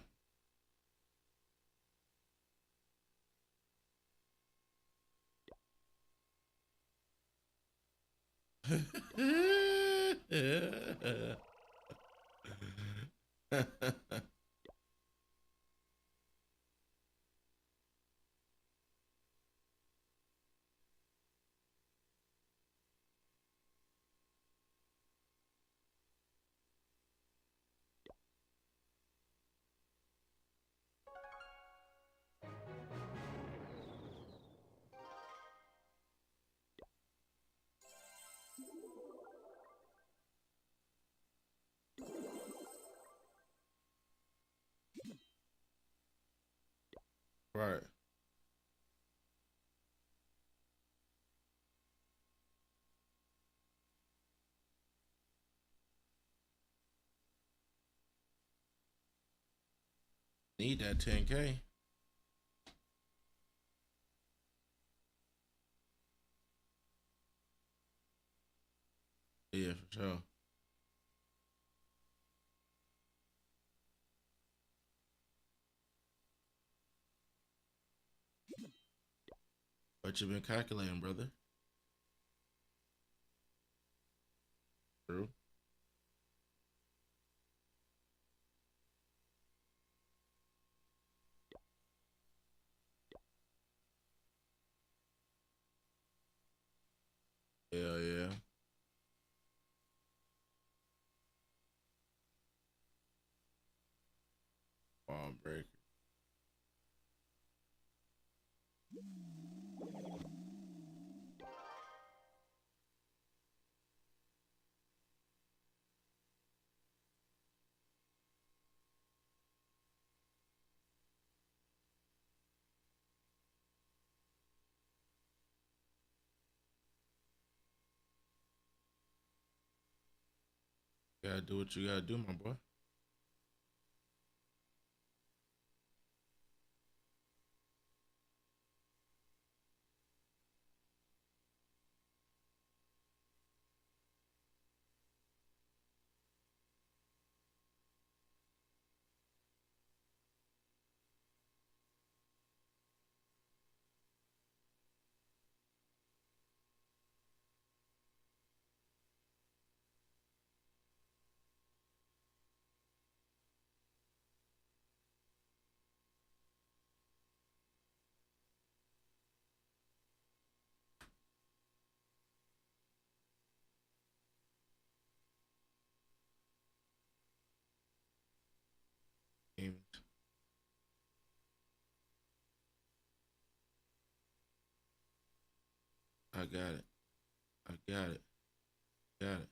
Right. Need that 10K. Yeah, for sure. What you been calculating, brother? True. Hell yeah. Ball breaker. You gotta do what you gotta do, my boy. I got it. I got it. Got it.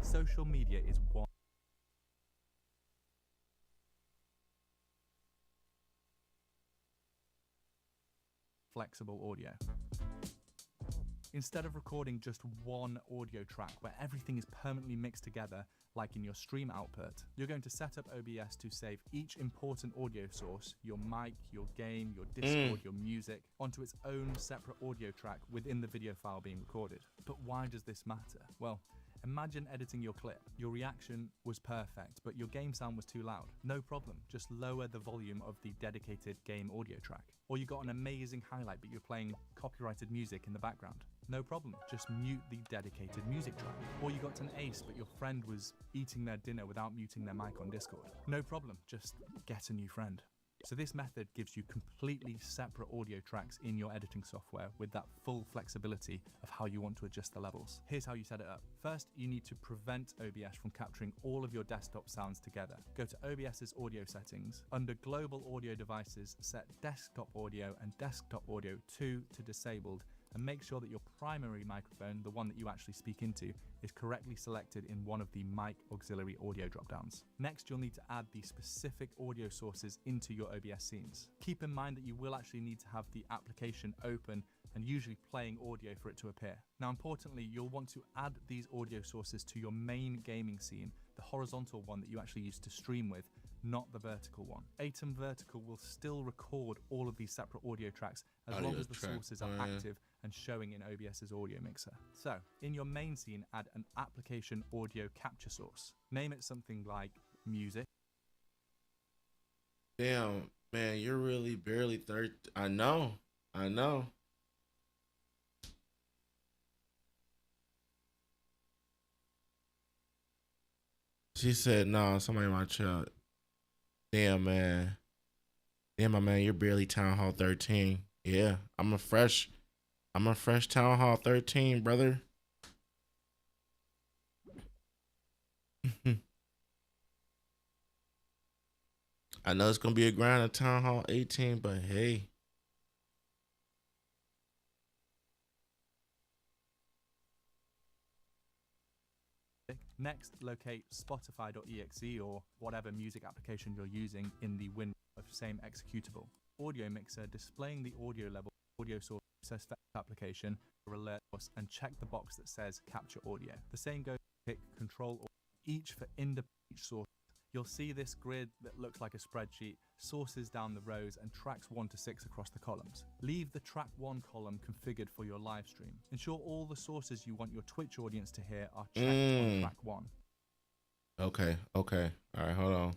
Social media is one flexible audio. Instead of recording just one audio track where everything is permanently mixed together, like in your stream output, you're going to set up OBS to save each important audio source, your mic, your game, your Discord, your music, onto its own separate audio track within the video file being recorded. But why does this matter? Well, imagine editing your clip. Your reaction was perfect, but your game sound was too loud. No problem, just lower the volume of the dedicated game audio track. Or you got an amazing highlight, but you're playing copyrighted music in the background. No problem, just mute the dedicated music track. Or you got an ace, but your friend was eating their dinner without muting their mic on Discord. No problem, just get a new friend. So this method gives you completely separate audio tracks in your editing software with that full flexibility of how you want to adjust the levels. Here's how you set it up. First, you need to prevent OBS from capturing all of your desktop sounds together. Go to OBS's audio settings. Under global audio devices, set desktop audio and desktop audio 2 to disabled, and make sure that your primary microphone, the one that you actually speak into, is correctly selected in one of the mic auxiliary audio dropdowns. Next, you'll need to add the specific audio sources into your OBS scenes. Keep in mind that you will actually need to have the application open and usually playing audio for it to appear. Now, importantly, you'll want to add these audio sources to your main gaming scene, the horizontal one that you actually use to stream with, not the vertical one. Atom Vertical will still record all of these separate audio tracks as long as the sources are active and showing in OBS's audio mixer. So, in your main scene, add an application audio capture source. Name it something like music. Damn, man, you're really barely 30. I know. She said, "No, somebody in my chat." Damn, man. Damn, my man, you're barely Town Hall 13. Yeah, I'm a fresh Town Hall 13, brother. I know it's gonna be a grind at Town Hall 18, but hey. Next, locate Spotify.exe or whatever music application you're using in the window of same executable. Audio mixer displaying the audio level audio source process application or alert us and check the box that says capture audio. The same goes to pick control each for independent source. You'll see this grid that looks like a spreadsheet, sources down the rows and tracks 1 to 6 across the columns. Leave the track 1 column configured for your live stream. Ensure all the sources you want your Twitch audience to hear are checked on track 1. Okay. All right, hold on.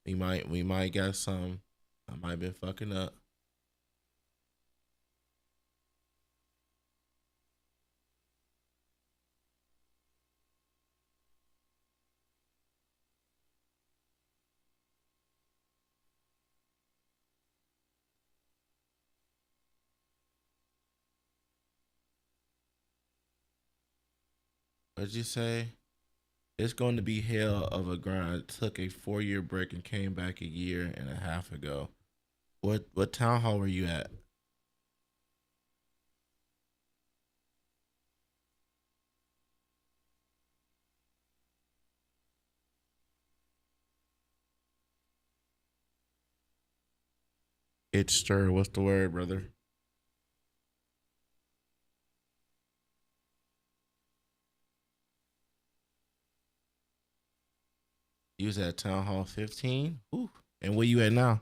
We might get some. I might have been fucking up. What'd you say? It's going to be hell of a grind. Took a 4-year break and came back a year and a half ago. What town hall were you at? It's stir. What's the word, brother? You was at Town Hall 15? Ooh. And where you at now?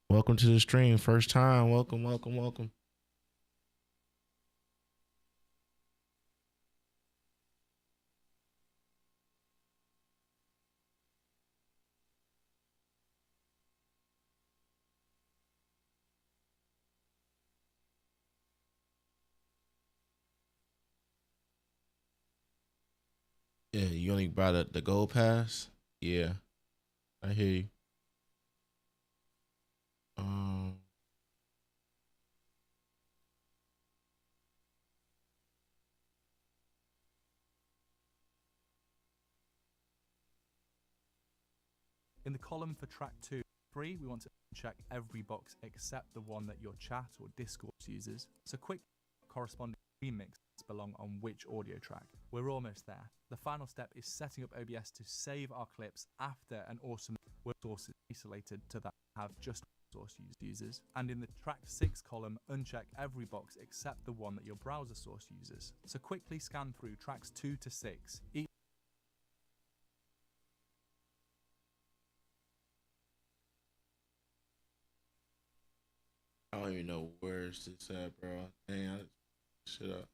Welcome to the stream. First time. Welcome, welcome, welcome. Yeah, you only brought the gold pass? Yeah, I hear you. Um, In the column for track 2, 3, we want to check every box except the one that your chat or Discord uses. So quick corresponding remix belong on which audio track. We're almost there. The final step is setting up OBS to save our clips after an awesome source is isolated to that have just source users. And in the track 6 column, uncheck every box except the one that your browser source uses. So quickly scan through tracks 2 to 6. I don't even know where's this at, bro. Dang, shut up.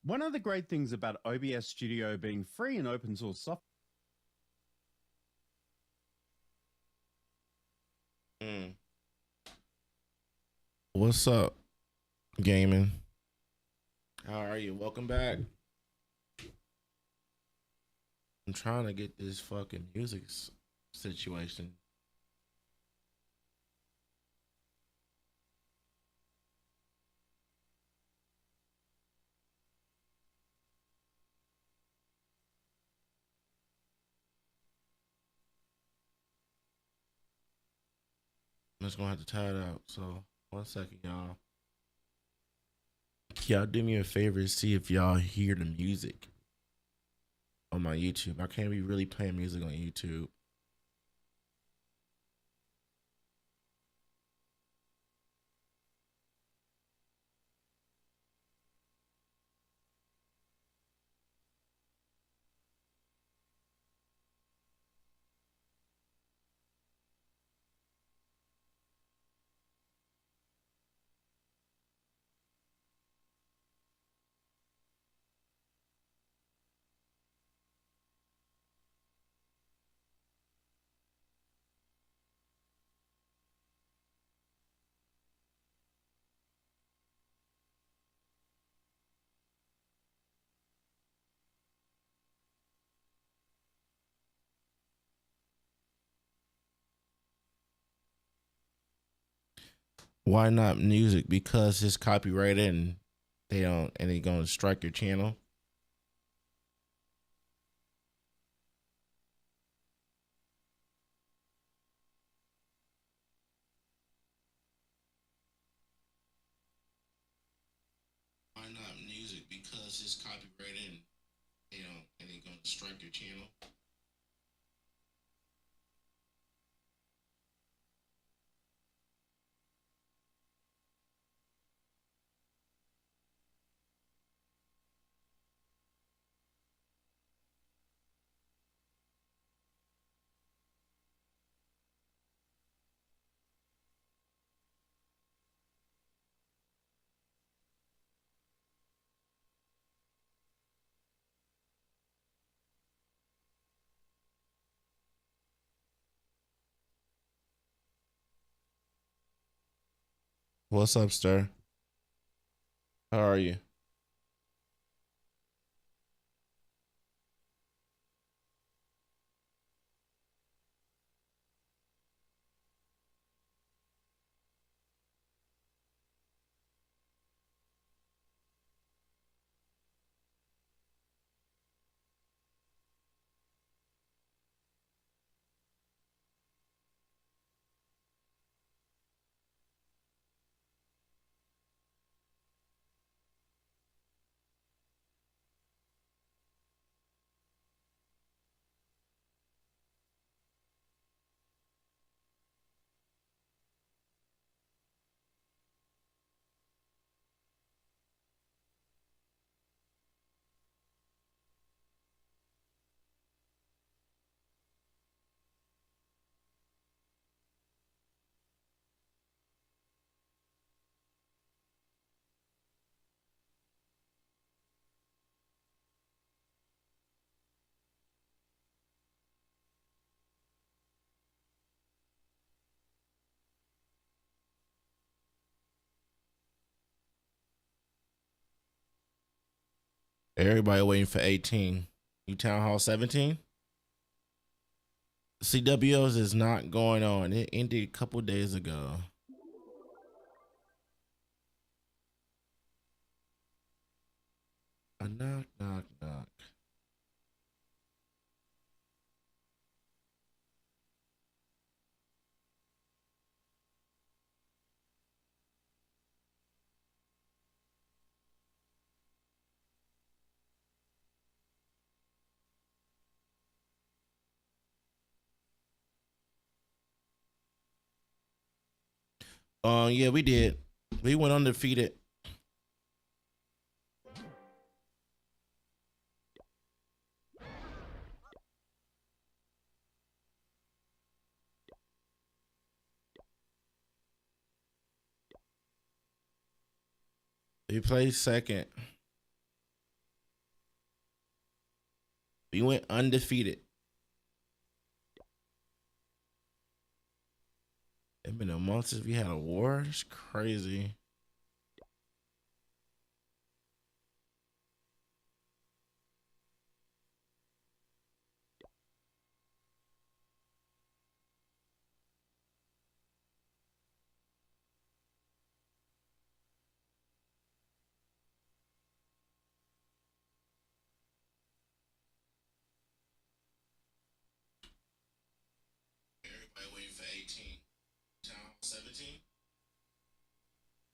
One of the great things about OBS Studio being free and open source software. What's up, gaming? How are you? Welcome back. I'm trying to get this fucking music situation. I'm just gonna have to tie it out. So 1 second, y'all. Y'all do me a favor, see if y'all hear the music on my YouTube. I can't be really playing music on YouTube. Why not music? Because it's copyrighted and they gonna strike your channel. Why not music? Because it's copyrighted and they gonna strike your channel. What's up, Stir? How are you? Everybody waiting for 18. You Town Hall 17? CWOs is not going on. It ended a couple days ago. A knock, knock, knock. Yeah, we did. We went undefeated. We played second. We went undefeated. It's been a month since we had a war. It's crazy. Everybody waiting for 18. Town 17?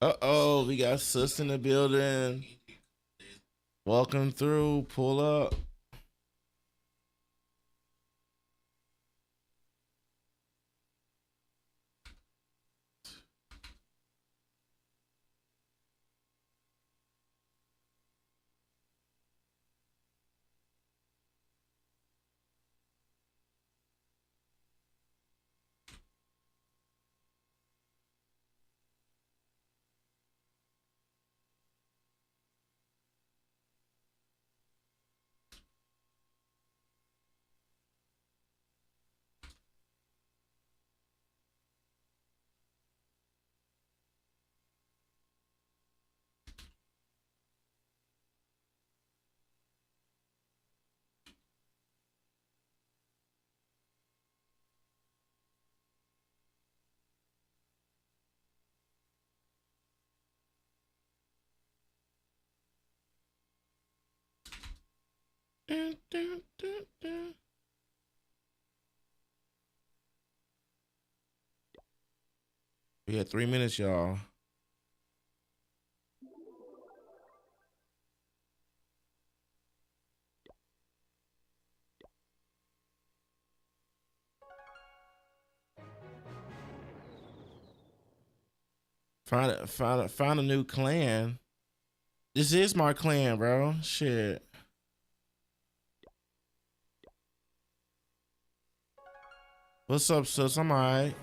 Uh-oh, we got Sis in the building. Welcome through. Pull up. Dun, dun, dun, dun. We had 3 minutes, y'all. Find a new clan. This is my clan, bro. Shit. What's up, sis? I'm alright.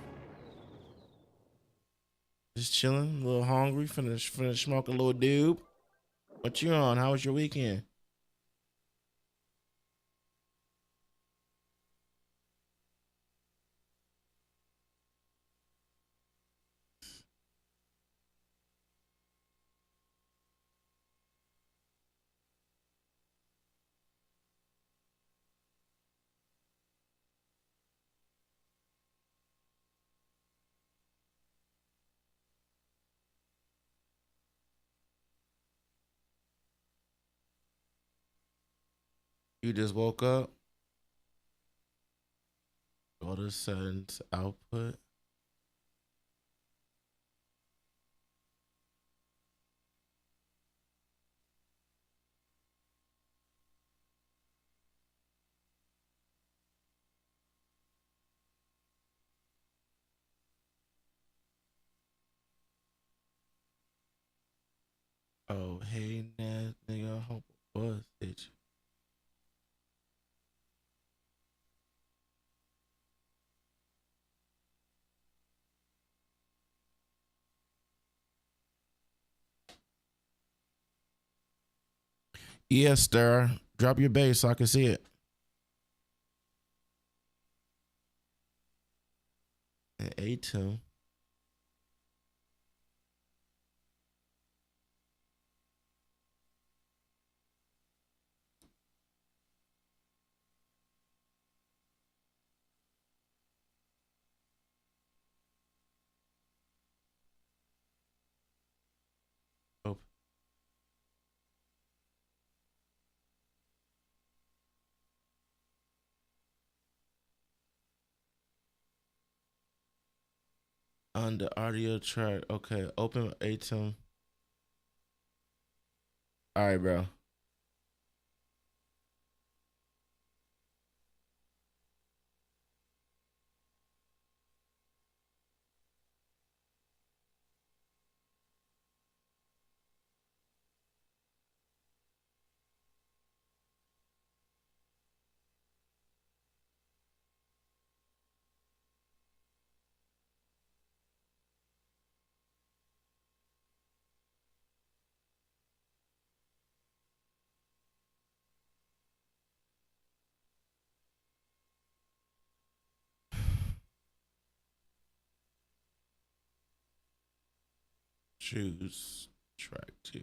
Just chilling, a little hungry, finna smoke a little doob. What you on? How was your weekend? You just woke up. Go to settings, output. Oh, hey, Ned, nigga, I hope it was, bitch. Yes, sir. Drop your bass so I can see it. And A2. Oh. On the audio track. Okay, open A2. All right, bro. Choose track 2.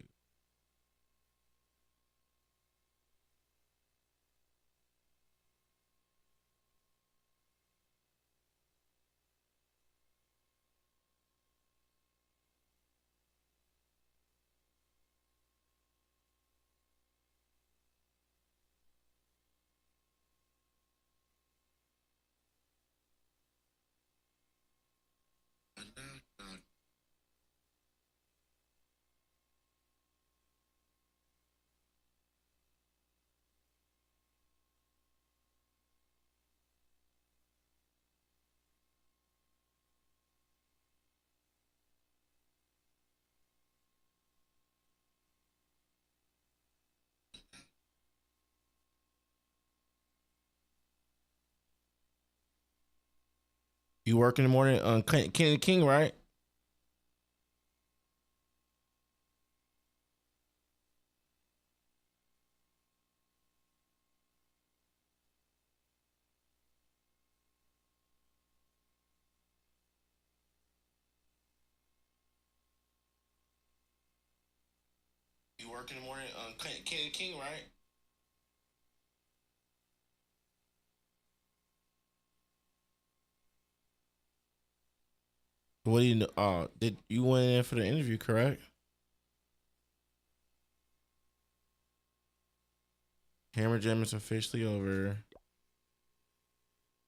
You work in the morning on Kenny King, right? You work in the morning on Kenny King, right? What do you know? Did you went in for the interview, correct? Hammer Jam is officially over.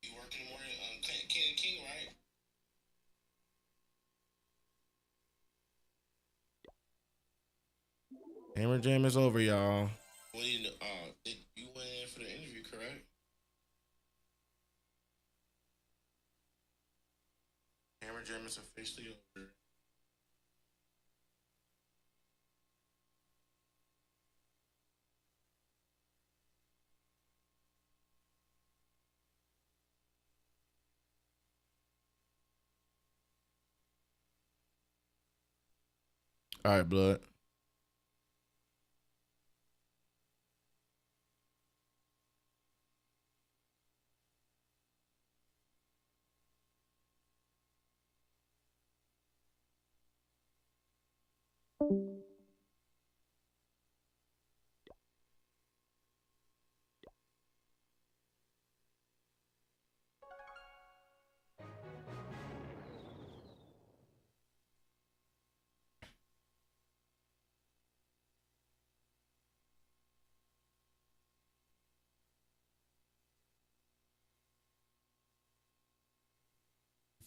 You work in the morning on Kenny King, right? Hammer Jam is over, y'all. What do you know? Did you went in for the interview, correct? Hammer Jam is officially over. All right, blood.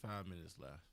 5 minutes left.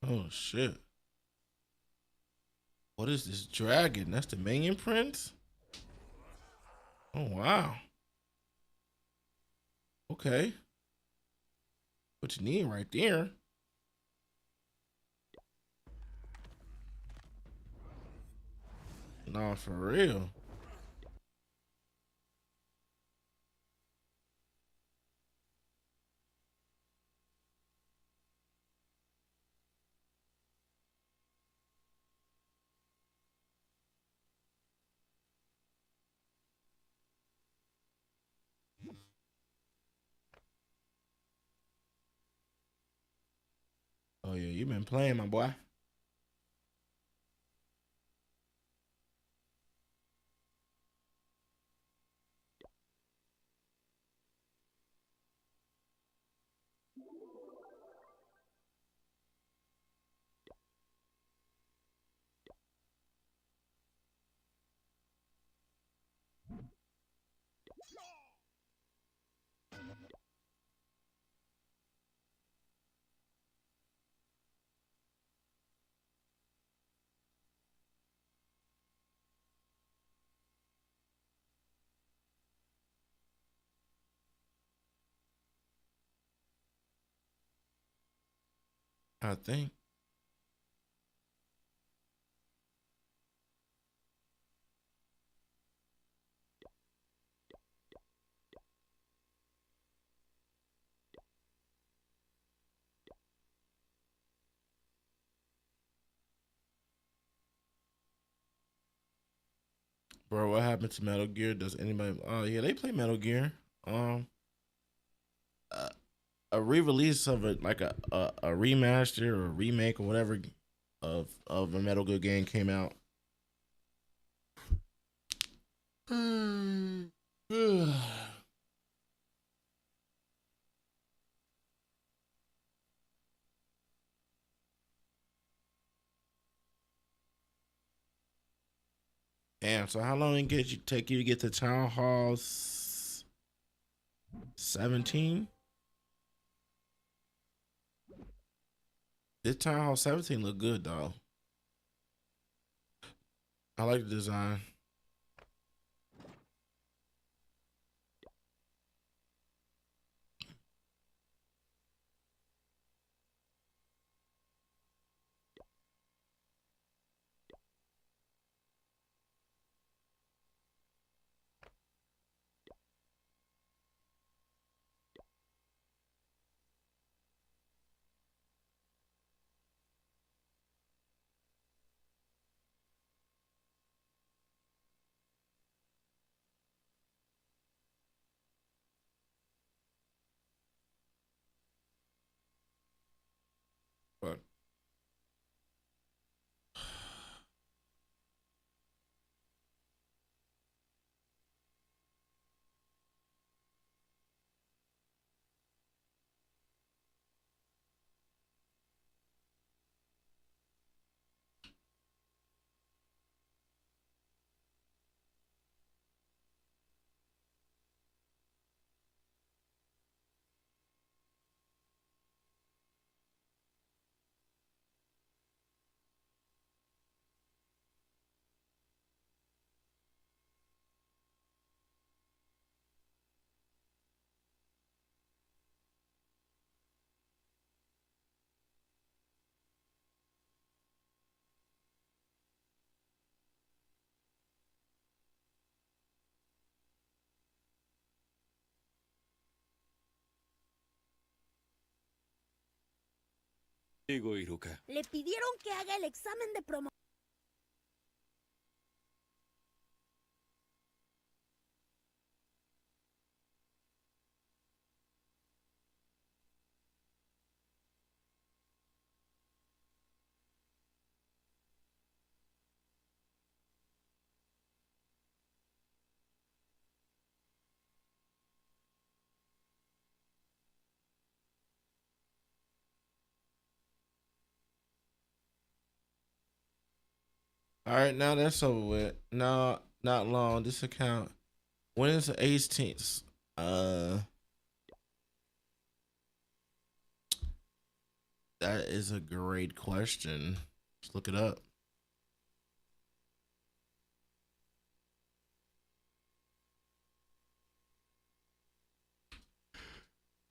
Oh shit. What is this dragon? That's the minion prince? Oh wow. Okay. What you need right there. Nah, for real. Oh yeah, you been playing, my boy. I think. Bro, what happened to Metal Gear? Does anybody? Oh yeah, they play Metal Gear. Um, a re-release of it, like a remaster or a remake or whatever of a Metal Gear game came out. Damn. So how long did it take you to get to Town Hall 17? This Town Hall 17 look good, though. I like the design. But Le pidieron que haga el examen de promoción. All right, now that's over with. No, not long. This account. When is the 18th? That is a great question. Let's look it up.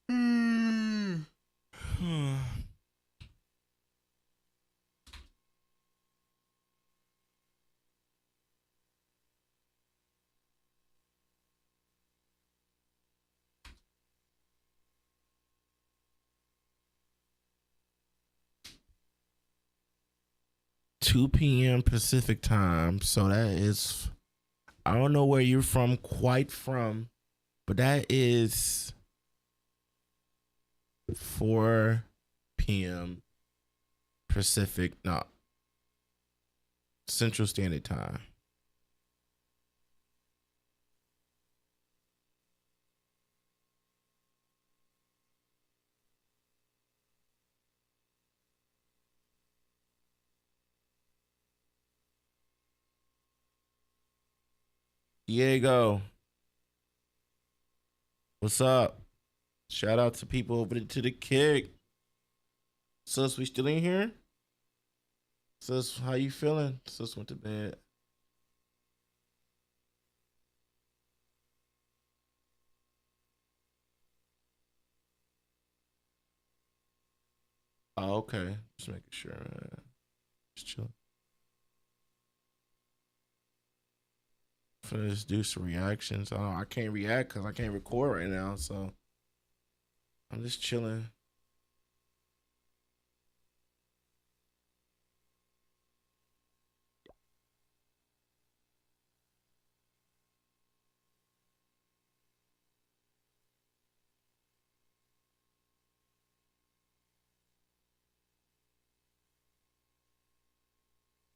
Hmm. 2 p.m. Pacific time. So that is, I don't know where you're quite from, but that is 4 p.m. Pacific, no, Central Standard Time. Diego, what's up? Shout out to people over to the kick. Sus, we still in here? Sus, how you feeling? Sus went to bed. Oh, okay. Just making sure, man. Just chilling. Finna just do some reactions. I can't react because I can't record right now, so I'm just chilling.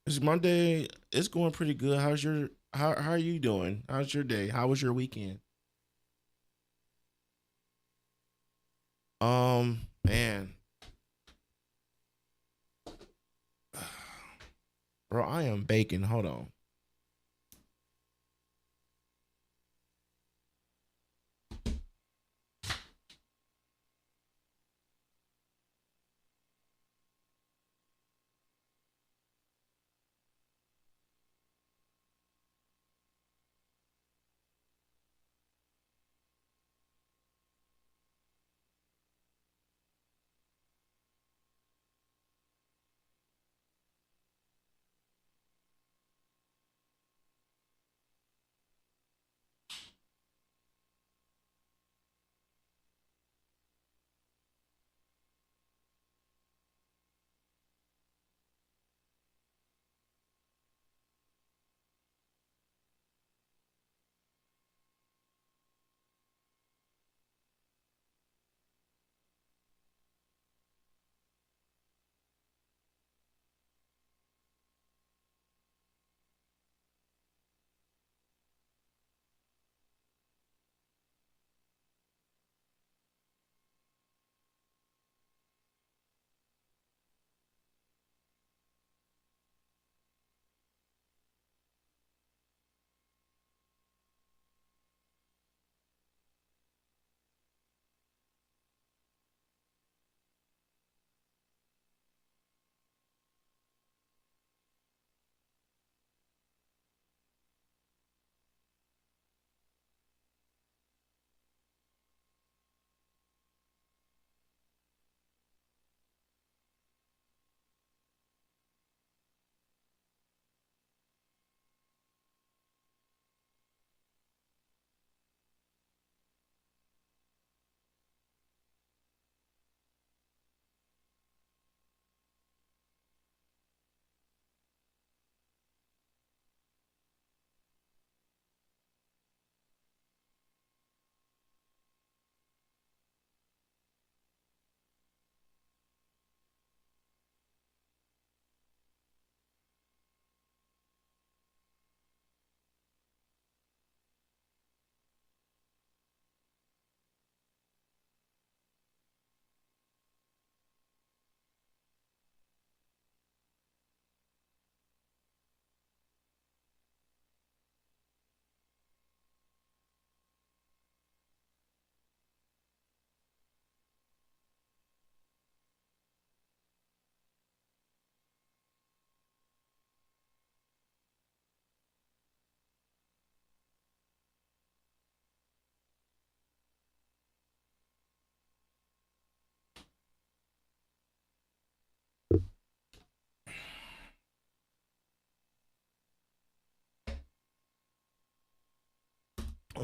It's Monday. It's going pretty good. How are you doing? How's your day? How was your weekend? Man. Bro, I am baking. Hold on.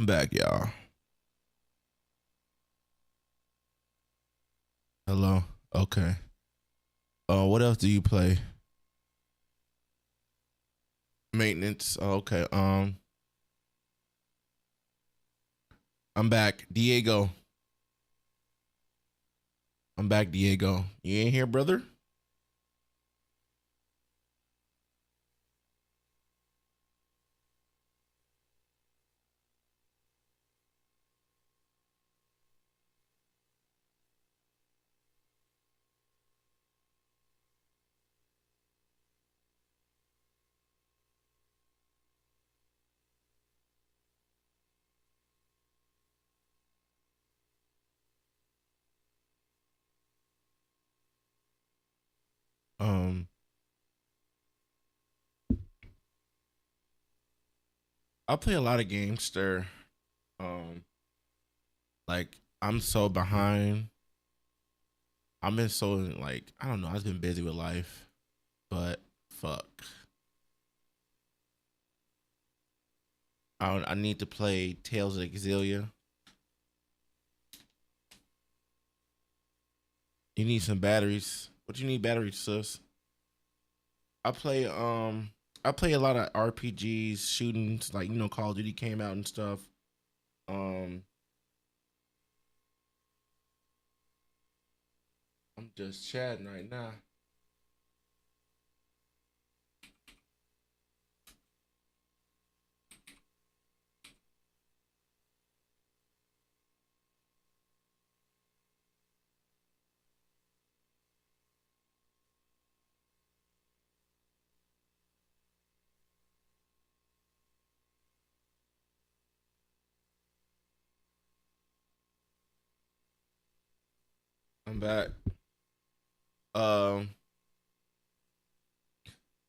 I'm back, y'all. Hello. Okay. What else do you play? Maintenance. Oh, okay. I'm back, Diego. I'm back, Diego. You ain't here, brother? I play a lot of games there. Like I'm so behind. I've been so like I don't know. I've been busy with life, but fuck. I need to play Tales of Exillia. You need some batteries. What you need batteries, sis? I play a lot of RPGs, shootings, like Call of Duty came out and stuff. I'm just chatting right now. I'm back. Um,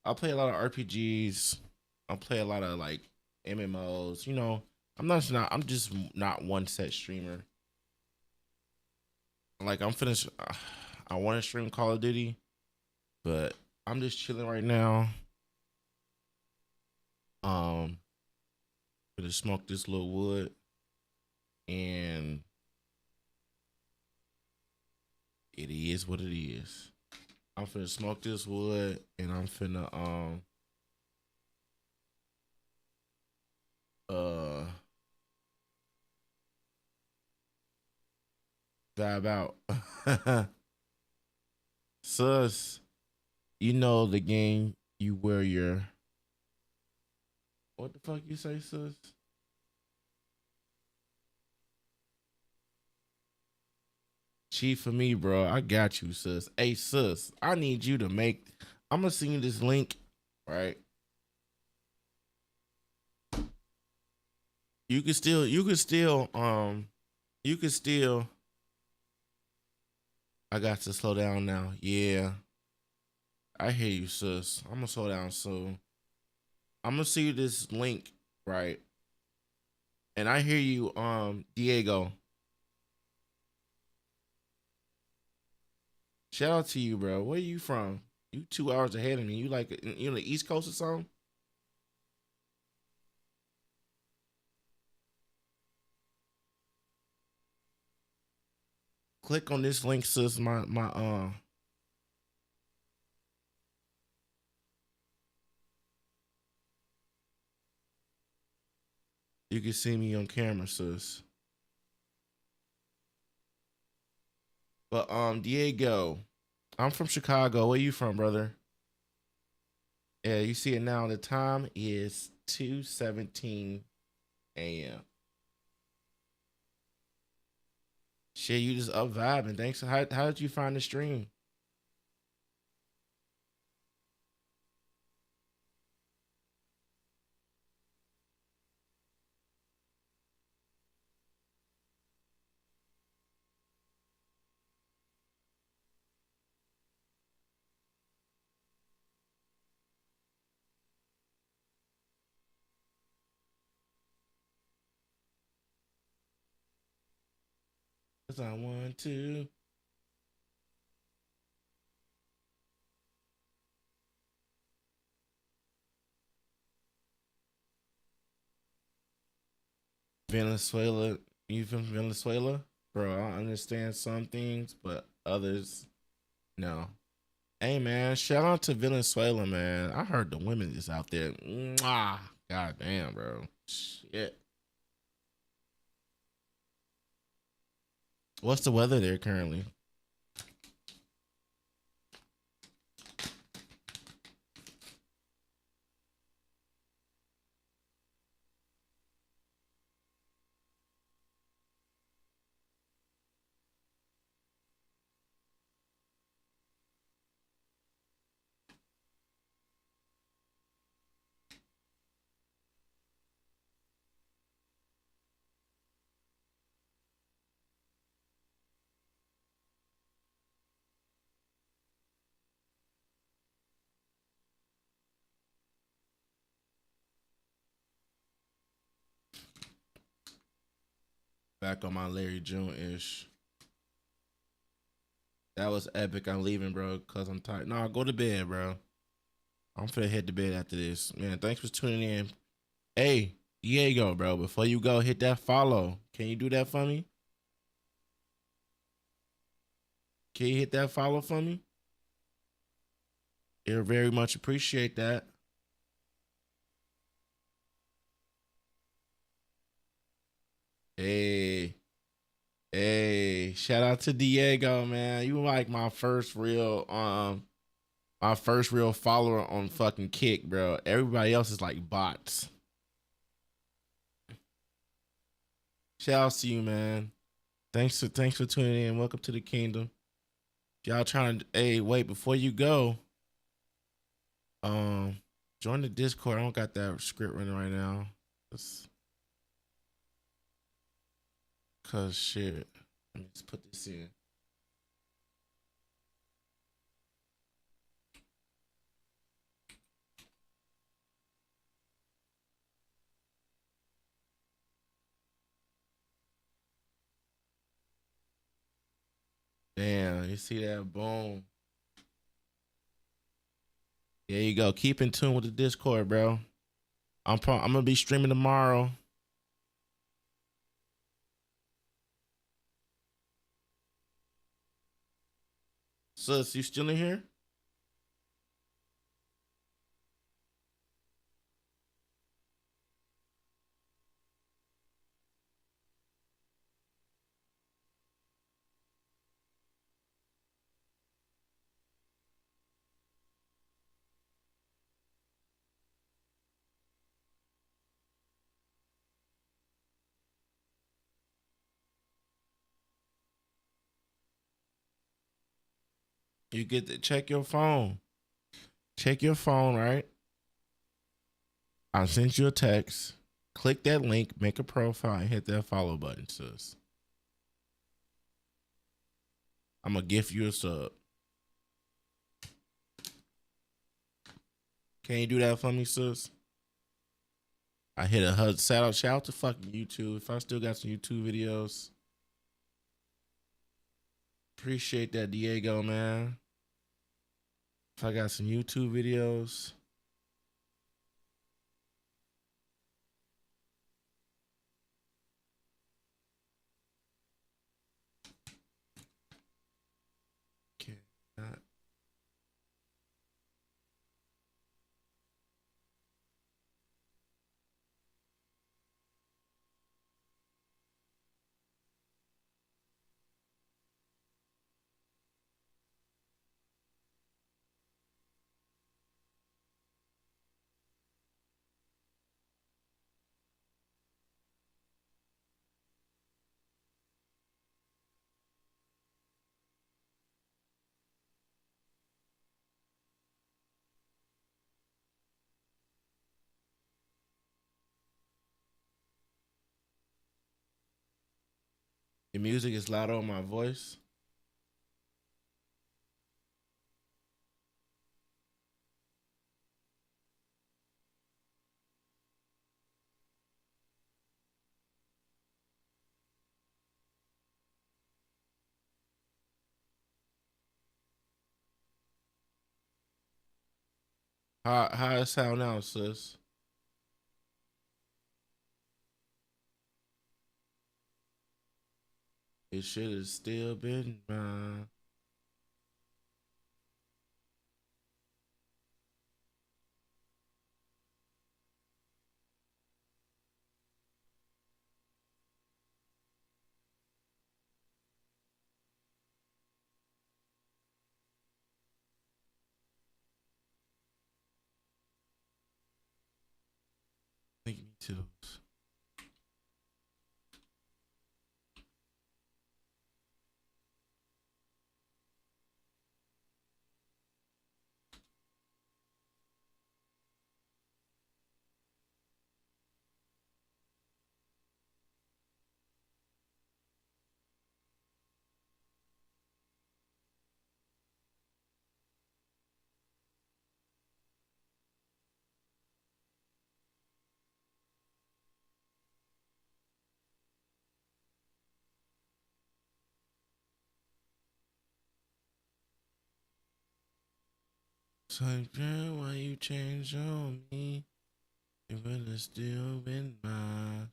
I play a lot of RPGs. I play a lot of like MMOs. I'm just not one set streamer. Like I'm finished. I want to stream Call of Duty, but I'm just chilling right now. Gonna smoke this little wood, and it is what it is. I'm finna smoke this wood, and I'm finna vibe out. Sus, you know the game. You wear your what the fuck you say, sus? Chief for me, bro. I got you, sus. Hey, sus, I need you to make. I'm gonna send you this link, right? You can still, I got to slow down now. Yeah, I hear you, sis. I'm gonna slow down soon. I'm gonna see you this link, right? And I hear you, Diego. Shout out to you, bro. Where you from? You 2 hours ahead of me. You on the East Coast or something? Click on this link, sis. You can see me on camera, sis. But Diego, I'm from Chicago. Where you from, brother? Yeah, you see it now. The time is 2:17 a.m. Shit, you just up vibing. Thanks. How did you find the stream? Cause I want to. Venezuela. You from Venezuela? Bro, I understand some things, but others, no. Hey, man, shout out to Venezuela, man. I heard the women is out there. Mwah. God damn, bro. Shit. What's the weather there currently? Back on my Larry June-ish. That was epic. I'm leaving, bro, because I'm tired. No, go to bed, bro. I'm finna head to bed after this. Man, thanks for tuning in. Hey, Diego, bro, before you go, hit that follow. Can you do that for me? Can you hit that follow for me? It'll very much appreciate that. Hey, shout out to Diego, man. You like my first real follower on fucking Kick, bro. Everybody else is like bots. Shout out to you, man. Thanks for tuning in. Welcome to the kingdom. Y'all trying to, hey, wait, before you go, join the Discord. I don't got that script running right now. Cause shit. Let me just put this in. Damn, you see that? Boom. There you go. Keep in tune with the Discord, bro. I'm gonna be streaming tomorrow. Sus, you still in here? You get to check your phone. Check your phone, right? I sent you a text. Click that link, make a profile, and hit that follow button, sis. I'm gonna gift you a sub. Can you do that for me, sis? I hit a hug. Shout out to fucking YouTube. If I still got some YouTube videos. Appreciate that, Diego, man. If I got some YouTube videos. Okay. The music is louder on my voice. How it sound now, sis? It should have still been mine. Think me too. It's like, girl, why you change on me? It would have still been mine.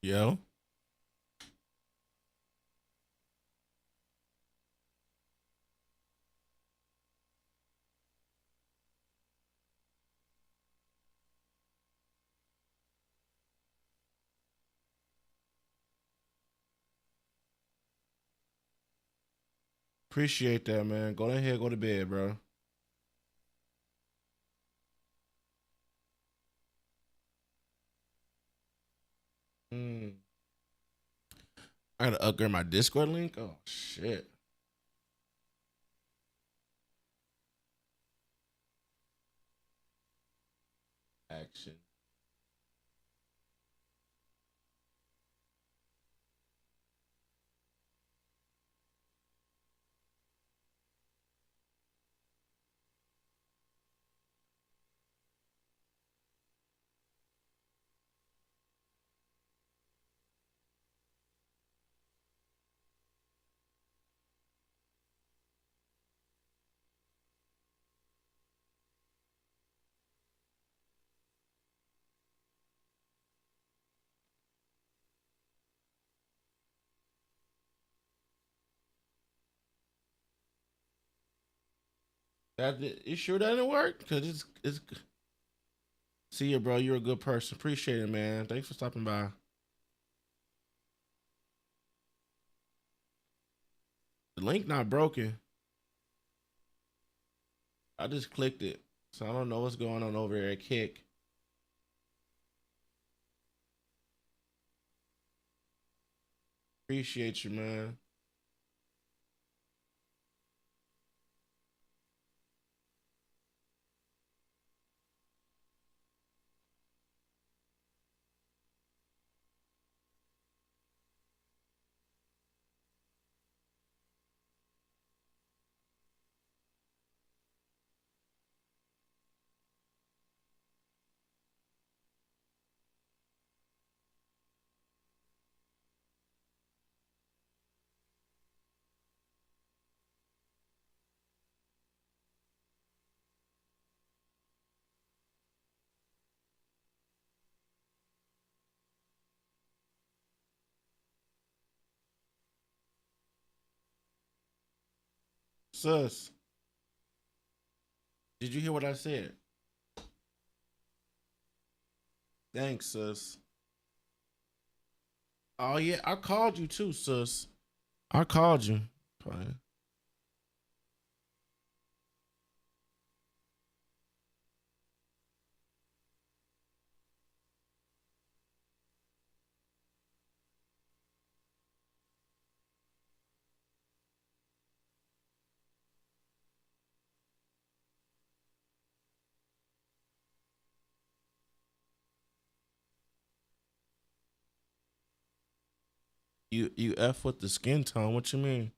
Yo. Appreciate that, man. Go ahead, go to bed, bro. I gotta upgrade my Discord link. Oh shit. Action. You sure that didn't work? Cause it's. See you, bro. You're a good person. Appreciate it, man. Thanks for stopping by. The link not broken. I just clicked it, so I don't know what's going on over there at Kick. Appreciate you, man. Sus, did you hear what I said? Thanks, sus. Oh yeah, I called you too, sus. I called you. Fine. You F with the skin tone. What you mean?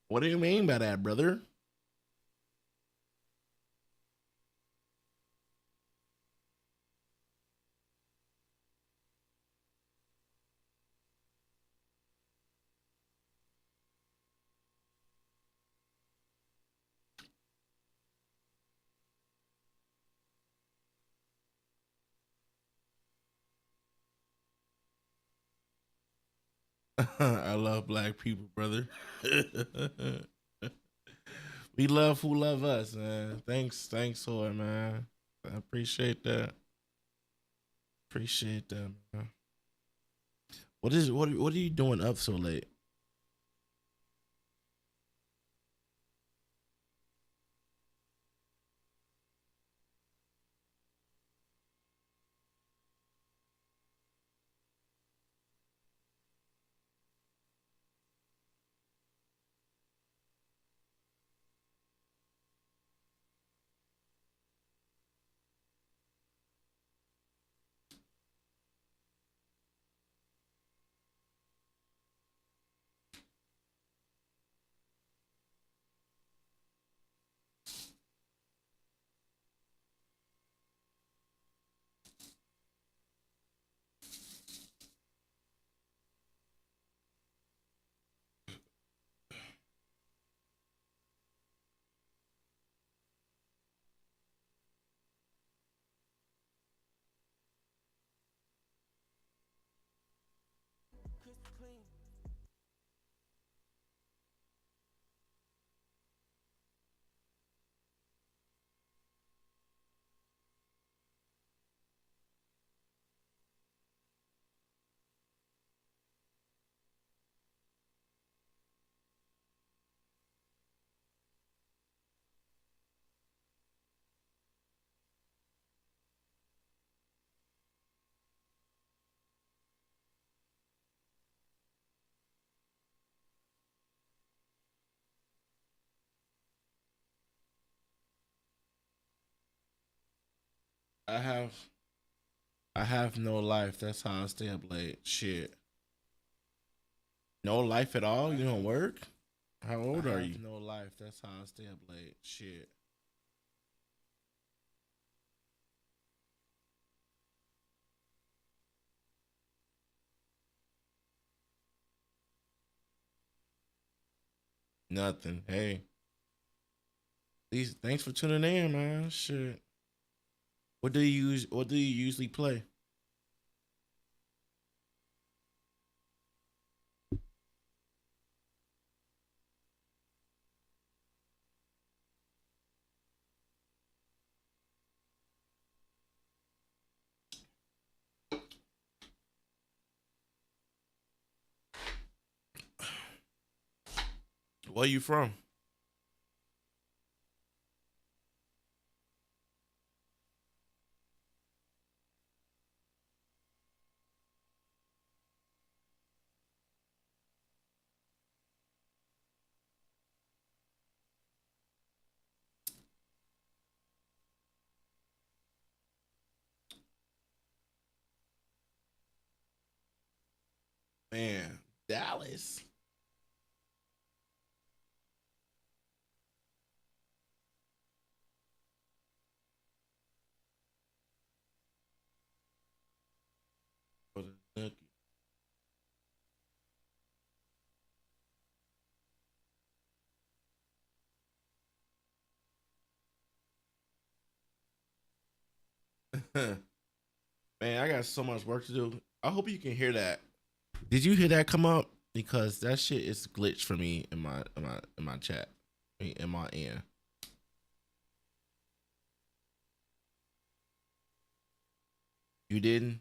What do you mean by that, brother? I love black people, brother. We love who love us, man. Thanks for it, man. I appreciate that. Appreciate that, man. What are you doing up so late? I have I have no life. That's how I stay up late. Shit. No life at all? You don't work? How old are you? No life. That's how I stay up late. Shit. Nothing. Hey. Thanks for tuning in, man. Shit. What do you usually play? Where you from? Man, Dallas. Man, I got so much work to do. I hope you can hear that. Did you hear that come up? Because that shit is glitched for me in my chat, in my end. You didn't?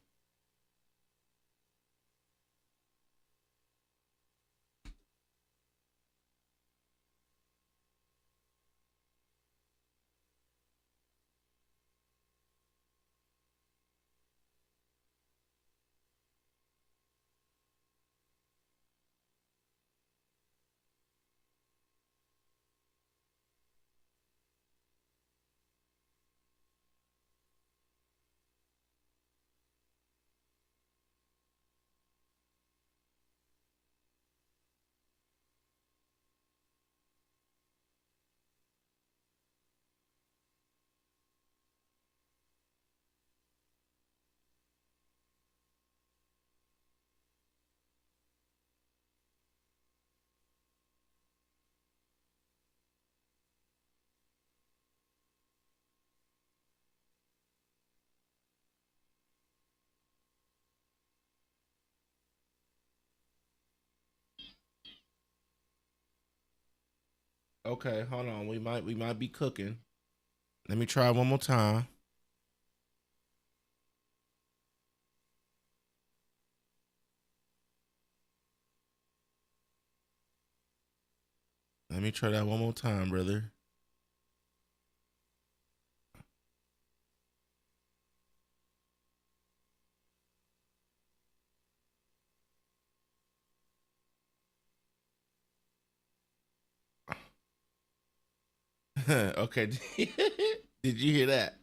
Okay, hold on. We might be cooking. Let me try one more time. Let me try that one more time, brother. Okay. Did you hear that?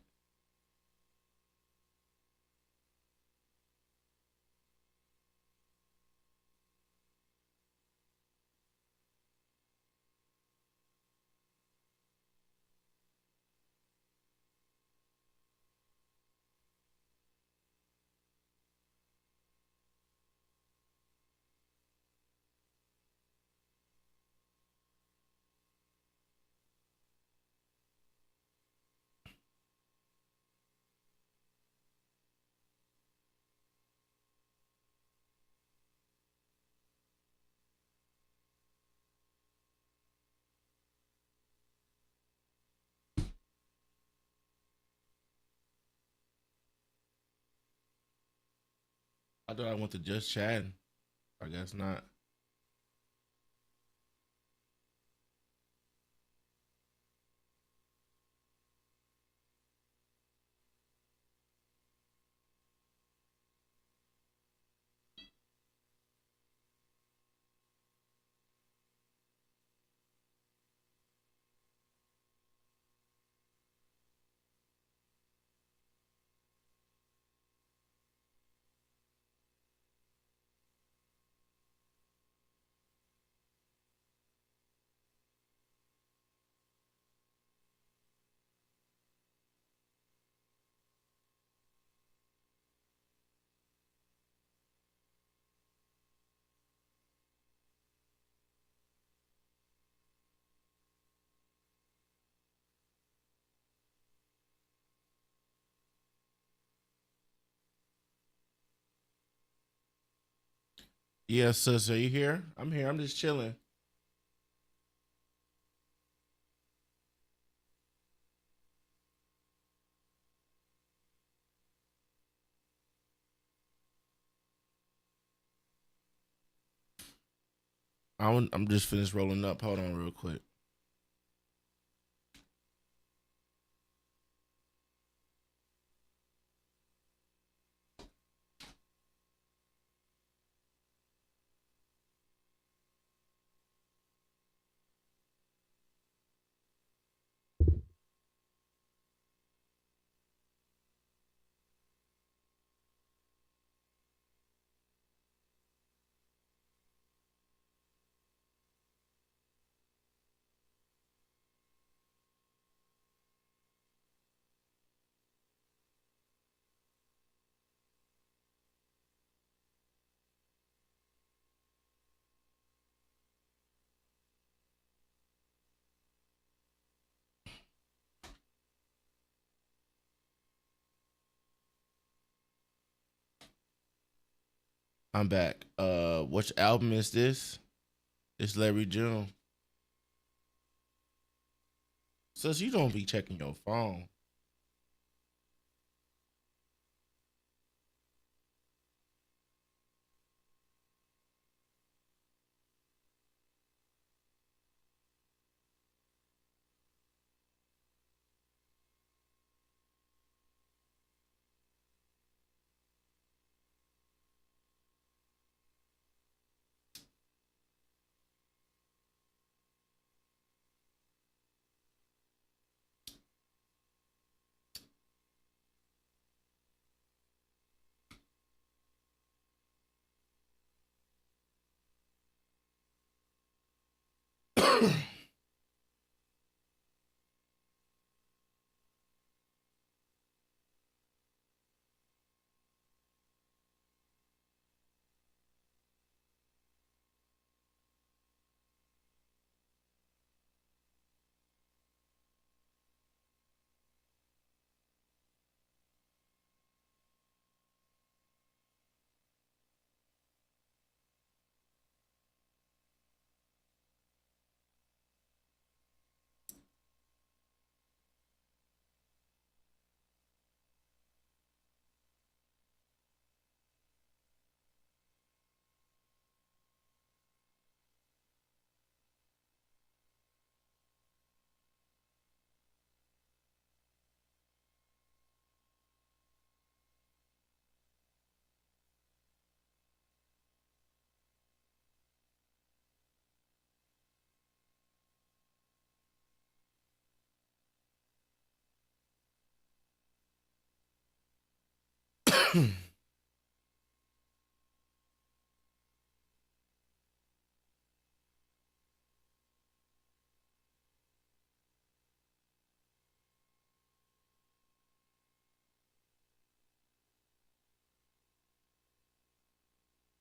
I thought I went to just chatting. I guess not. Yes, sis. Are you here? I'm here. I'm just chilling. I'm just finished rolling up. Hold on real quick. I'm back. Which album is this? It's Larry June. Sis, you don't be checking your phone.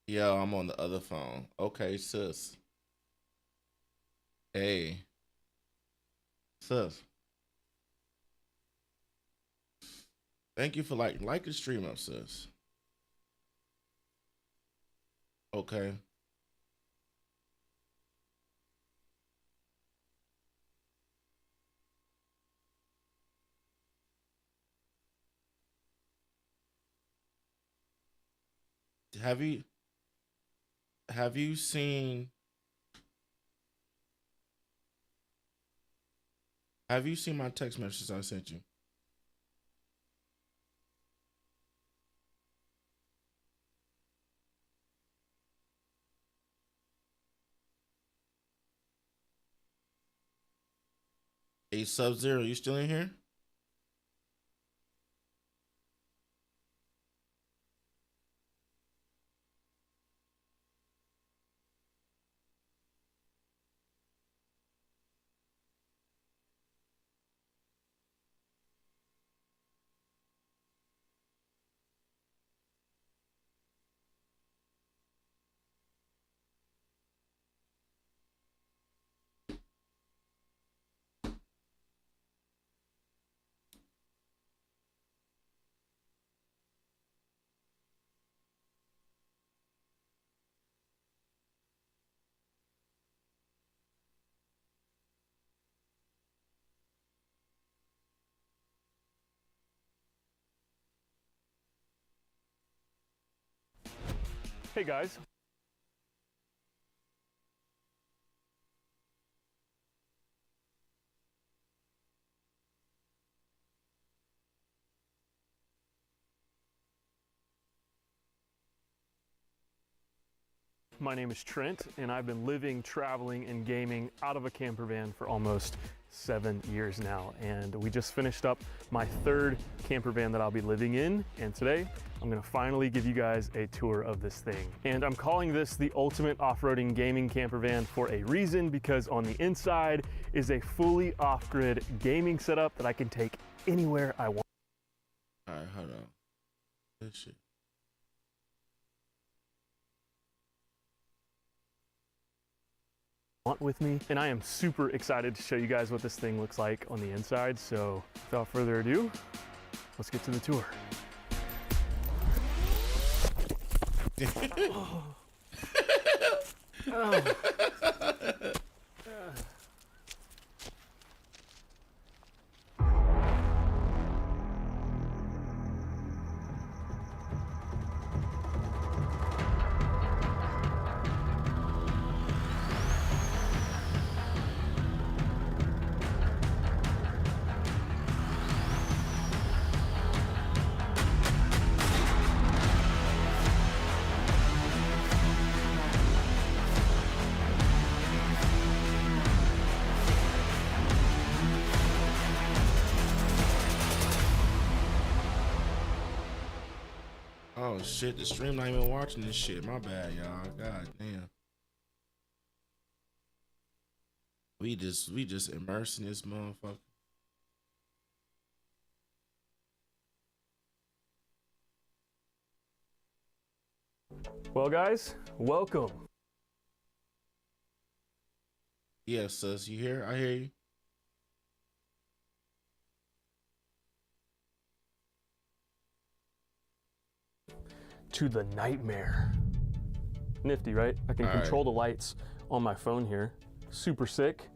Yeah, I'm on the other phone. Okay, sis. Hey, sis. Thank you for like the stream up, sis. Okay. Have you have you seen have you seen my text messages I sent you? A Sub-Zero, you still in here? Hey guys. my name is Trent, and I've been living, traveling, and gaming out of a camper van for almost 7 years now. And we just finished up my 3rd camper van that I'll be living in, and today I'm gonna finally give you guys a tour of this thing. And I'm calling this the ultimate off-roading gaming camper van for a reason, because on the inside is a fully off-grid gaming setup that I can take anywhere I want. All right, hold on. This shit. With me, and I am super excited to show you guys what this thing looks like on the inside. So without further ado, let's get to the tour. Oh shit, the stream not even watching this shit. My bad, y'all. God damn. We just immersed in this motherfucker. Well, guys, welcome. Yes, sis, you hear? I hear you. To the Nightmare. Nifty, right? I can control the lights on my phone here. Super sick.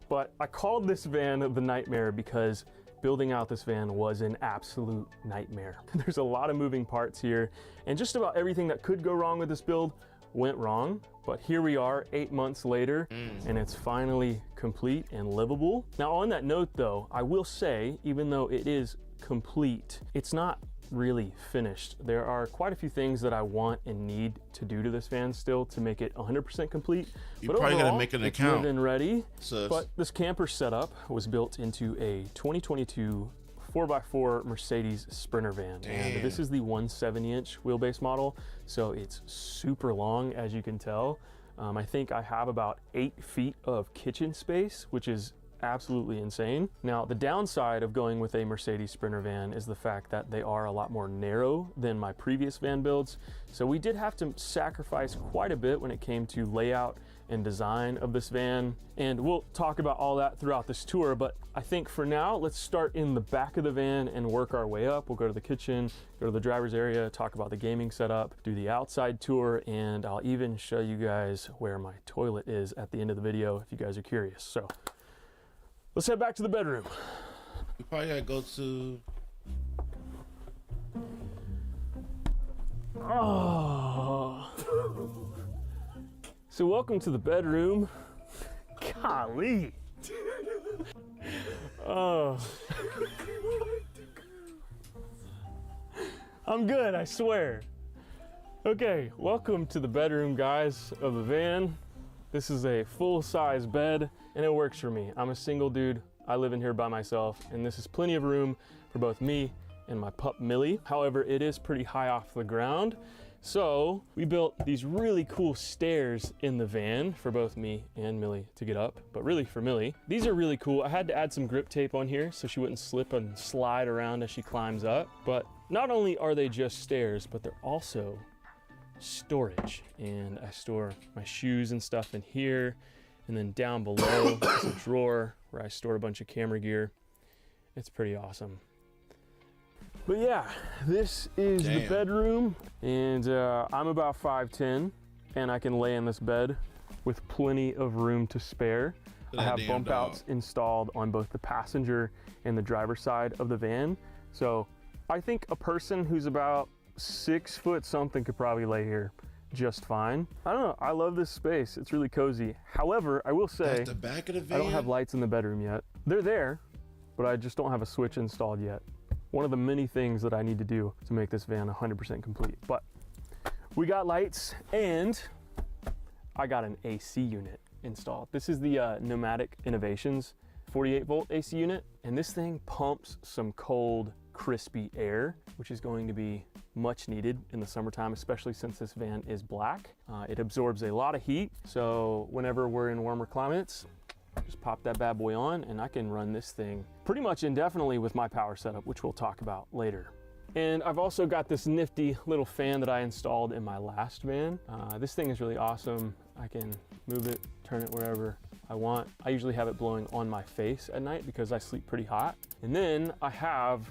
But I called this van the Nightmare because building out this van was an absolute nightmare. There's a lot of moving parts here, and just about everything that could go wrong with this build went wrong. But here we are 8 months later, and it's finally complete and livable. Now, on that note though, I will say, even though it is complete, it's not really finished. There are quite a few things that I want and need to do to this van still to make it 100% complete. You but probably overall, gotta make an it's account. live and ready. Sus. But this camper setup was built into a 2022 4x4 Mercedes Sprinter van. Damn. And this is the 170-inch wheelbase model, so it's super long, as you can tell. I think I have about 8 feet of kitchen space, which is absolutely insane. Now, the downside of going with a Mercedes Sprinter van is the fact that they are a lot more narrow than my previous van builds. So we did have to sacrifice quite a bit when it came to layout and design of this van. And we'll talk about all that throughout this tour, but I think for now, let's start in the back of the van and work our way up. We'll go to the kitchen, go to the driver's area, talk about the gaming setup, do the outside tour, and I'll even show you guys where my toilet is at the end of the video if you guys are curious. So let's head back to the bedroom. You probably gotta go to. Oh. So welcome to the bedroom. Golly. Oh. I'm good, I swear. Okay, welcome to the bedroom, guys, of the van. This is a full-size bed, and it works for me. I'm a single dude. I live in here by myself, and this is plenty of room for both me and my pup Millie. However, it is pretty high off the ground, so we built these really cool stairs in the van for both me and Millie to get up, but really for Millie. These are really cool. I had to add some grip tape on here so she wouldn't slip and slide around as she climbs up. But not only are they just stairs, but they're also storage, and I store my shoes and stuff in here, and then down below is a drawer where I store a bunch of camera gear. It's pretty awesome. But yeah, this is the bedroom, and I'm about 5'10", and I can lay in this bed with plenty of room to spare. I have bump outs installed on both the passenger and the driver's side of the van, so I think a person who's about 6 foot something could probably lay here just fine. I don't know, I love this space. It's really cozy. However, I will say, that's the back of the van? I don't have lights in the bedroom yet. They're there, but I just don't have a switch installed yet. One of the many things that I need to do to make this van 100% complete. But we got lights, and I got an AC unit installed. This is the Nomadic Innovations 48 volt AC unit, and this thing pumps some cold, crispy air, which is going to be much needed in the summertime, especially since this van is black. It absorbs a lot of heat, so whenever we're in warmer climates, just pop that bad boy on and I can run this thing pretty much indefinitely with my power setup, which we'll talk about later. And I've also got this nifty little fan that I installed in my last van. This thing is really awesome. I can move it, turn it wherever I want. I usually have it blowing on my face at night because I sleep pretty hot. And then I have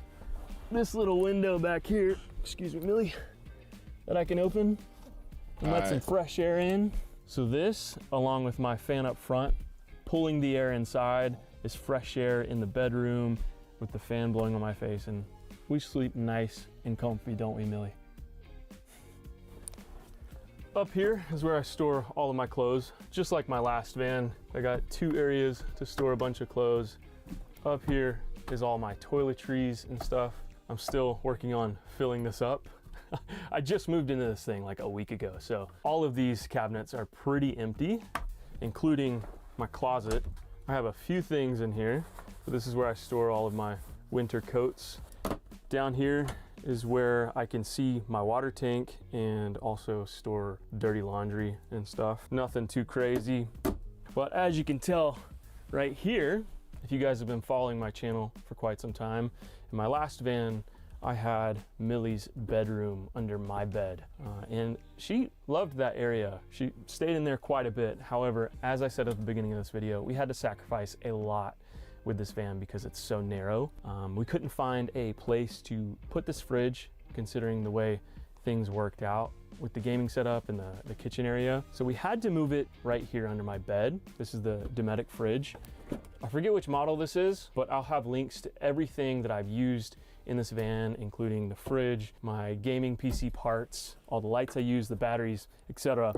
this little window back here, excuse me, Millie, that I can open and let some fresh air in. So this, along with my fan up front, pulling the air inside, is fresh air in the bedroom with the fan blowing on my face, and we sleep nice and comfy, don't we, Millie? Up here is where I store all of my clothes. Just like my last van, I got 2 areas to store a bunch of clothes. Up here is all my toiletries and stuff. I'm still working on filling this up. I just moved into this thing like a week ago, so all of these cabinets are pretty empty, including my closet. I have a few things in here, but this is where I store all of my winter coats. Down here is where I can see my water tank and also store dirty laundry and stuff. Nothing too crazy, but as you can tell right here, if you guys have been following my channel for quite some time, in my last van, I had Millie's bedroom under my bed, and she loved that area. She stayed in there quite a bit. However, as I said at the beginning of this video, we had to sacrifice a lot with this van because it's so narrow. We couldn't find a place to put this fridge, considering the way things worked out with the gaming setup and the kitchen area. So we had to move it right here under my bed. This is the Dometic fridge. I forget which model this is, but I'll have links to everything that I've used in this van, including the fridge, my gaming PC parts, all the lights I use, the batteries, etc.,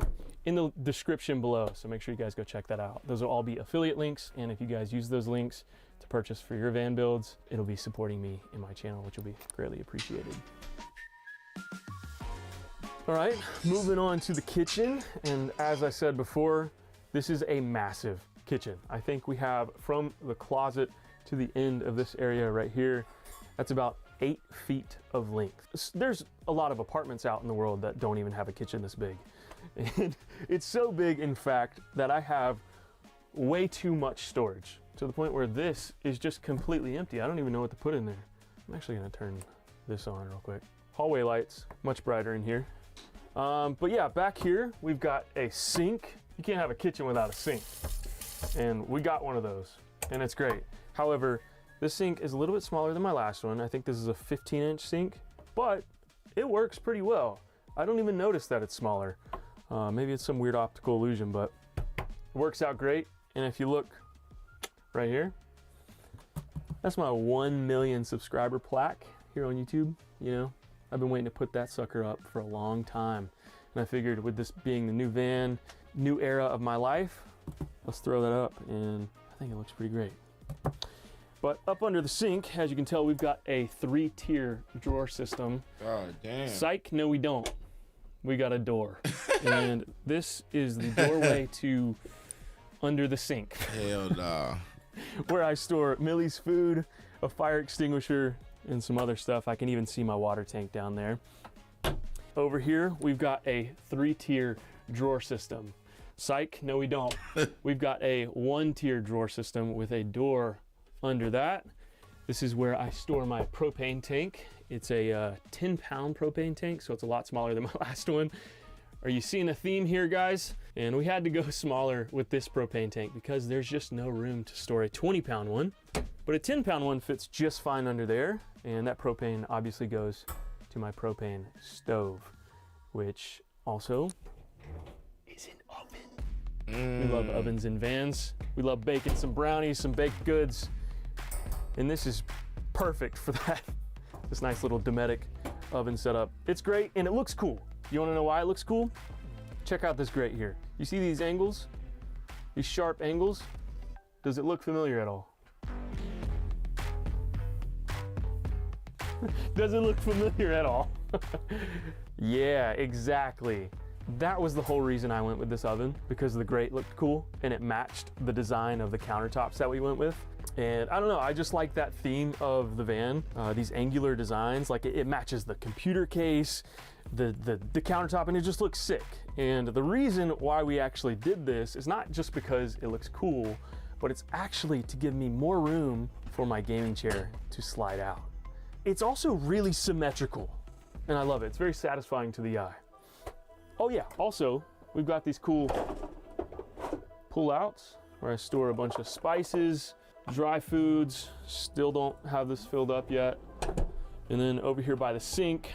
in the description below. So make sure you guys go check that out. Those will all be affiliate links, and if you guys use those links to purchase for your van builds, it'll be supporting me in my channel, which will be greatly appreciated. All right, moving on to the kitchen, and as I said before, this is a massive kitchen. I think we have, from the closet to the end of this area right here, that's about 8 feet of length. There's a lot of apartments out in the world that don't even have a kitchen this big. And it's so big, in fact, that I have way too much storage, to the point where this is just completely empty. I don't even know what to put in there. I'm actually gonna turn this on real quick. Hallway lights, much brighter in here. But yeah, back here, we've got a sink. You can't have a kitchen without a sink. And we got one of those, and it's great. However, this sink is a little bit smaller than my last one. I think this is a 15-inch sink, but it works pretty well. I don't even notice that it's smaller. Maybe it's some weird optical illusion, but it works out great. And if you look right here, that's my 1 million subscriber plaque here on YouTube. You know, I've been waiting to put that sucker up for a long time. And I figured with this being the new van, new era of my life, let's throw that up, and I think it looks pretty great. But up under the sink, as you can tell, we've got a 3-tier drawer system. God damn. Psych, no we don't. We got a door. And this is the doorway to under the sink. Hell nah. Where I store Millie's food, a fire extinguisher, and some other stuff. I can even see my water tank down there. Over here, we've got a 3-tier drawer system. Psych, no we don't. We've got a 1-tier drawer system with a door under that. This is where I store my propane tank. It's a 10-pound propane tank, so it's a lot smaller than my last one. Are you seeing a theme here, guys? And we had to go smaller with this propane tank because there's just no room to store a 20-pound one. But a 10-pound one fits just fine under there, and that propane obviously goes to my propane stove, which also is an oven. We love ovens in vans. We love baking some brownies, some baked goods. And this is perfect for that. This nice little Dometic oven setup. It's great and it looks cool. You wanna know why it looks cool? Check out this grate here. You see these angles? These sharp angles? Does it look familiar at all? Does it look familiar at all? Yeah, exactly. That was the whole reason I went with this oven, because the grate looked cool and it matched the design of the countertops that we went with. And I don't know, I just like that theme of the van, these angular designs. Like it matches the computer case, the countertop, and it just looks sick. And the reason why we actually did this is not just because it looks cool, but it's actually to give me more room for my gaming chair to slide out. It's also really symmetrical, and I love it. It's very satisfying to the eye. Oh yeah, also, we've got these cool pull-outs where I store a bunch of spices, dry foods. Still don't have this filled up yet. And then over here by the sink,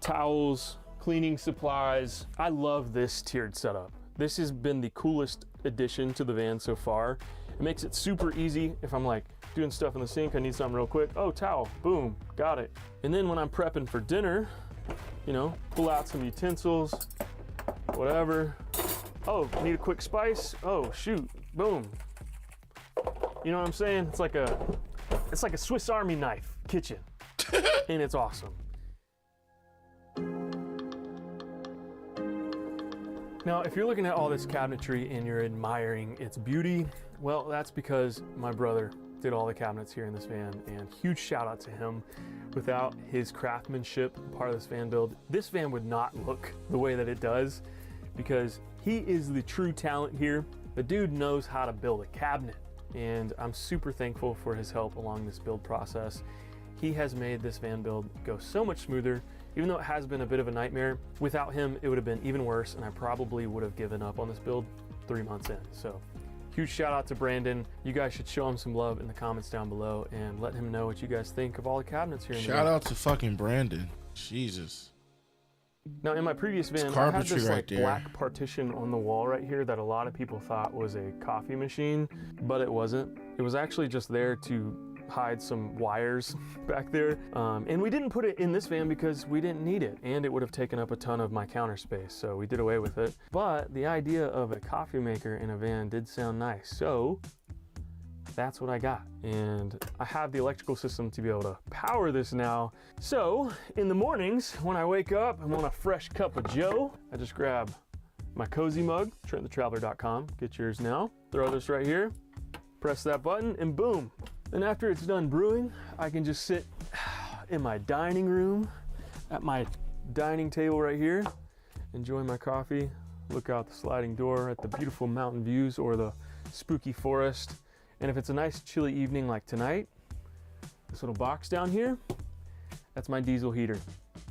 towels, cleaning supplies. I love this tiered setup. This has been the coolest addition to the van so far. It makes it super easy. If I'm like doing stuff in the sink, I need something real quick. Oh, towel, boom, got it. And then when I'm prepping for dinner, you know, pull out some utensils, whatever. Oh, need a quick spice? Oh, shoot, boom. You know what I'm saying? It's like a Swiss Army knife kitchen, and it's awesome. Now, if you're looking at all this cabinetry and you're admiring its beauty, well, that's because my brother did all the cabinets here in this van, and huge shout out to him. Without his craftsmanship, part of this van would not look the way that it does, because he is the true talent here. The dude knows how to build a cabinet, and I'm super thankful for his help along this build process. He has made this van build go so much smoother, even though it has been a bit of a nightmare. Without him, it would have been even worse, and I probably would have given up on this build 3 months in. So huge shout out to Brandon. You guys should show him some love in the comments down below and let him know what you guys think of all the cabinets here. Shout out to fucking Brandon. Jesus. Now in my previous van, I had this like black partition on the wall right here that a lot of people thought was a coffee machine, but it wasn't. It was actually just there to hide some wires back there. And we didn't put it in this van because we didn't need it, and it would have taken up a ton of my counter space, so we did away with it. But the idea of a coffee maker in a van did sound nice, so that's what I got. And I have the electrical system to be able to power this now. So in the mornings when I wake up, I'm on a fresh cup of joe. I just grab my cozy mug, TrentTheTraveler.com, get yours now. Throw this right here, press that button, and boom. And after it's done brewing, I can just sit in my dining room at my dining table right here, enjoy my coffee, look out the sliding door at the beautiful mountain views or the spooky forest. And if it's a nice chilly evening like tonight, this little box down here, that's my diesel heater.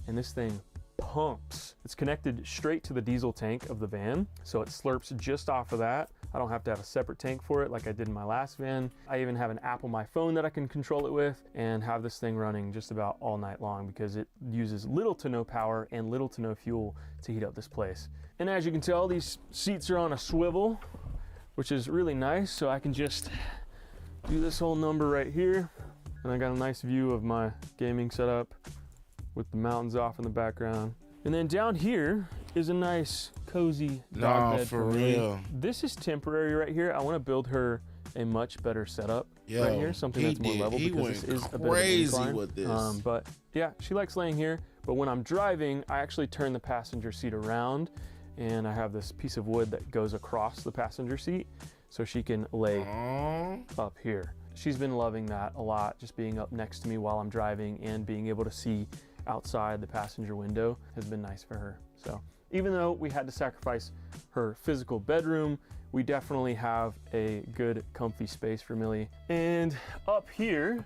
And this thing pumps. It's connected straight to the diesel tank of the van, so it slurps just off of that. I don't have to have a separate tank for it like I did in my last van. I even have an app on my phone that I can control it with and have this thing running just about all night long because it uses little to no power and little to no fuel to heat up this place. And as you can tell, these seats are on a swivel, which is really nice, so I can just do this whole number right here. And I got a nice view of my gaming setup with the mountains off in the background. And then down here is a nice cozy dog bed for real. This is temporary right here. I want to build her a much better setup right here, something that's more level, because this is a bit of an incline. With this. But yeah, she likes laying here. But when I'm driving, I actually turn the passenger seat around, and I have this piece of wood that goes across the passenger seat, so she can lay up here. She's been loving that a lot, just being up next to me while I'm driving and being able to see outside the passenger window has been nice for her. So even though we had to sacrifice her physical bedroom, we definitely have a good comfy space for Millie. And up here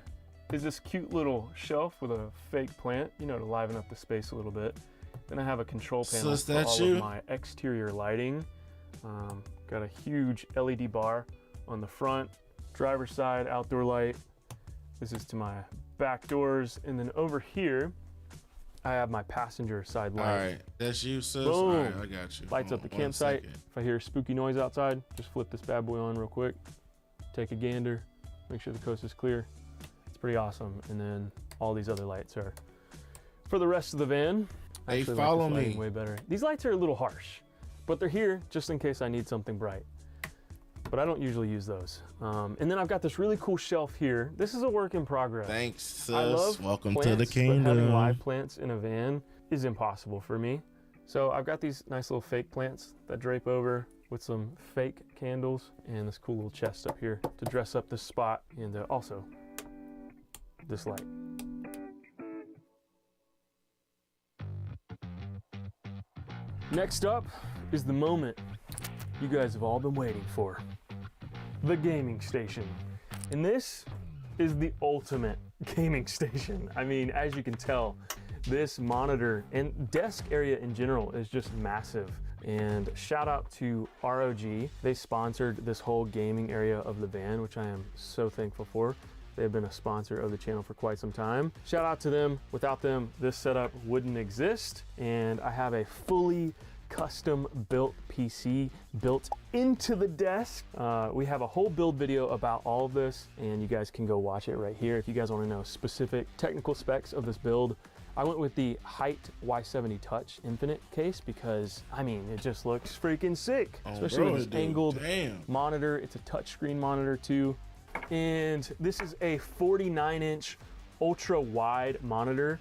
is this cute little shelf with a fake plant, you know, to liven up the space a little bit. Then I have a control panel for all of my exterior lighting. Got a huge LED bar on the front, driver's side outdoor light. This is to my back doors, and then over here I have my passenger side light. All right, that's you, sis. Boom. All right, I got you. Lights up the campsite. If I hear spooky noise outside, just flip this bad boy on real quick, take a gander, make sure the coast is clear. It's pretty awesome. And then all these other lights are for the rest of the van. Hey, follow me. Way better. These lights are a little harsh, but they're here just in case I need something bright. But I don't usually use those. And then I've got this really cool shelf here. This is a work in progress. Thanks, sis. I love Welcome plants, to the kingdom. But having live plants in a van is impossible for me. So I've got these nice little fake plants that drape over with some fake candles and this cool little chest up here to dress up this spot, and also this light. Next up is the moment you guys have all been waiting for. The gaming station. And this is the ultimate gaming station. I mean, as you can tell, this monitor and desk area in general is just massive. And shout out to ROG. They sponsored this whole gaming area of the van, which I am so thankful for. They've been a sponsor of the channel for quite some time. Shout out to them. Without them, this setup wouldn't exist. And I have a fully custom built PC built into the desk. We have a whole build video about all of this, and you guys can go watch it right here if you guys want to know specific technical specs of this build. I went with the Height Y70 Touch Infinite case because, I mean, it just looks freaking sick. Especially with this angled monitor. It's a touchscreen monitor too. And this is a 49-inch ultra wide monitor.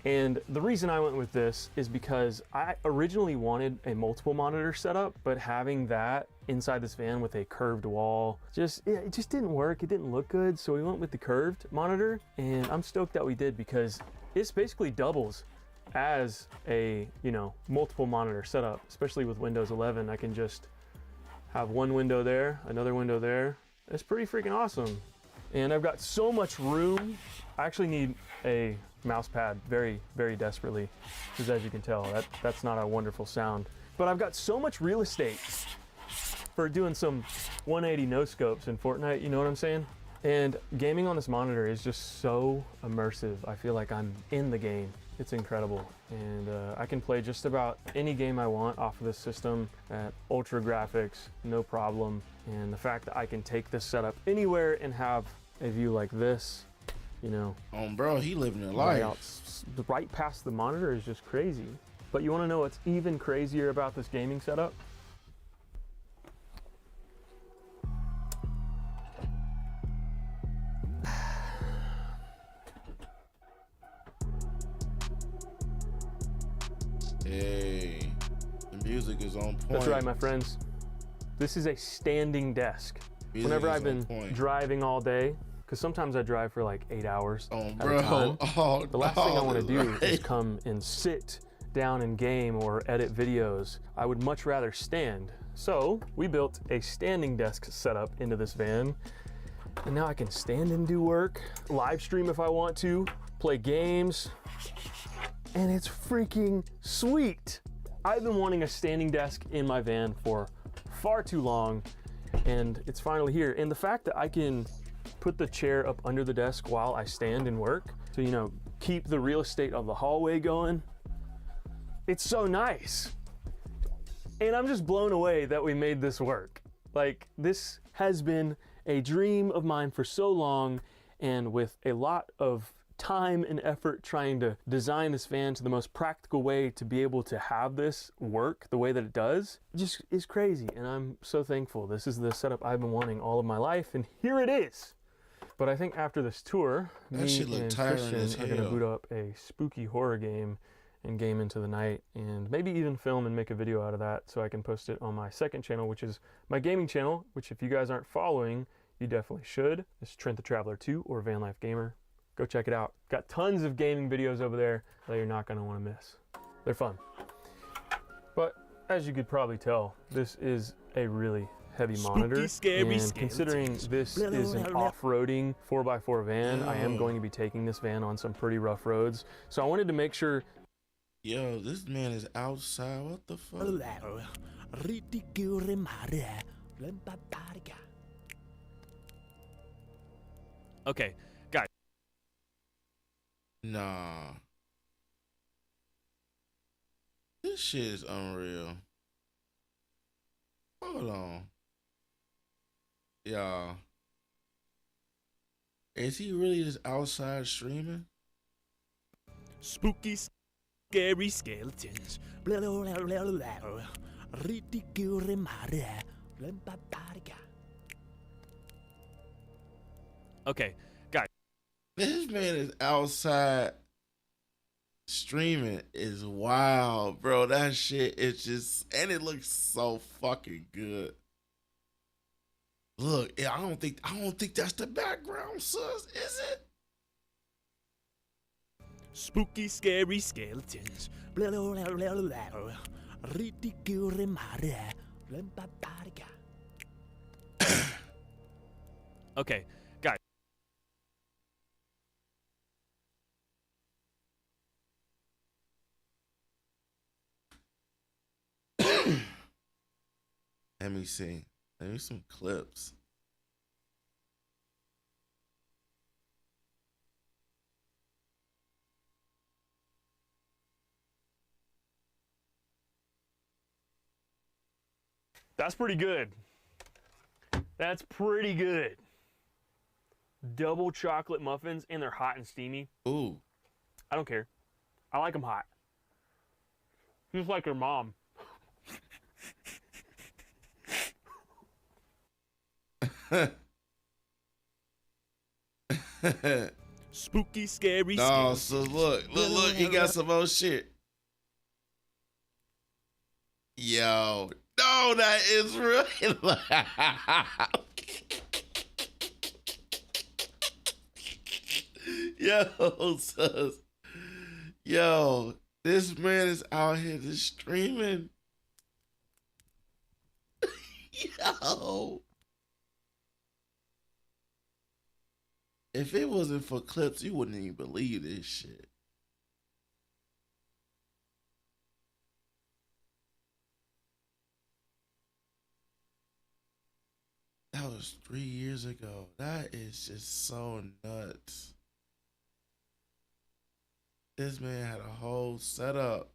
And the reason I went with this is because I originally wanted a multiple monitor setup, but having that inside this van with a curved wall, it just didn't work. It didn't look good. So we went with the curved monitor, and I'm stoked that we did because this basically doubles as a, multiple monitor setup, especially with Windows 11. I can just have one window there, another window there. It's pretty freaking awesome. And I've got so much room. I actually need a mouse pad very, very desperately, because as you can tell, that's not a wonderful sound. But I've got so much real estate for doing some 180 no scopes in Fortnite, you know what I'm saying? And gaming on this monitor is just so immersive. I feel like I'm in the game. It's incredible. And I can play just about any game I want off of this system at ultra graphics, no problem. And the fact that I can take this setup anywhere and have a view like this, bro, he living a life. Right past the monitor is just crazy. But you want to know what's even crazier about this gaming setup? Hey, the music is on point. That's right, my friends. This is a standing desk. Whenever I've been driving all day, because sometimes I drive for like 8 hours at a time. The last thing I want to do is come and sit down and game or edit videos. I would much rather stand. So we built a standing desk setup into this van. And now I can stand and do work, live stream if I want to, play games, and it's freaking sweet. I've been wanting a standing desk in my van for far too long, and it's finally here. And the fact that I can put the chair up under the desk while I stand and work to, keep the real estate of the hallway going, it's so nice. And I'm just blown away that we made this work. Like, this has been a dream of mine for so long, and with a lot of time and effort trying to design this van to the most practical way to be able to have this work the way that it does, just is crazy. And I'm so thankful. This is the setup I've been wanting all of my life, and here it is. But I think after this tour, me and Christian are gonna boot up a spooky horror game and game into the night, and maybe even film and make a video out of that so I can post it on my second channel, which is my gaming channel, which if you guys aren't following, you definitely should. It's Trent the Traveler 2 or Van Life Gamer. Go check it out. Got tons of gaming videos over there that you're not gonna wanna miss. They're fun. But as you could probably tell, this is a really heavy monitor, and considering this is an off-roading 4x4 van, I am going to be taking this van on some pretty rough roads. So I wanted to make sure. Yo, this man is outside. What the fuck? Okay, guys. Nah. This shit is unreal. Hold on. Y'all. Is he really just outside streaming? Spooky, scary skeletons. Okay, guys. This man is outside streaming is wild, bro. That shit is just, and it looks so fucking good. Look, I don't think that's the background, sus, is it? Spooky, scary skeletons. Okay, guys. Let me see. Let me some clips. That's pretty good. That's pretty good. Double chocolate muffins, and they're hot and steamy. Ooh. I don't care. I like them hot. Just like your mom. Spooky, scary No, skeletons. so look, he got some old shit. Yo, no, that is real. Yo, sus. Yo, this man is out here just streaming. Yo. If it wasn't for clips, you wouldn't even believe this shit. That was 3 years ago. That is just so nuts. This man had a whole setup.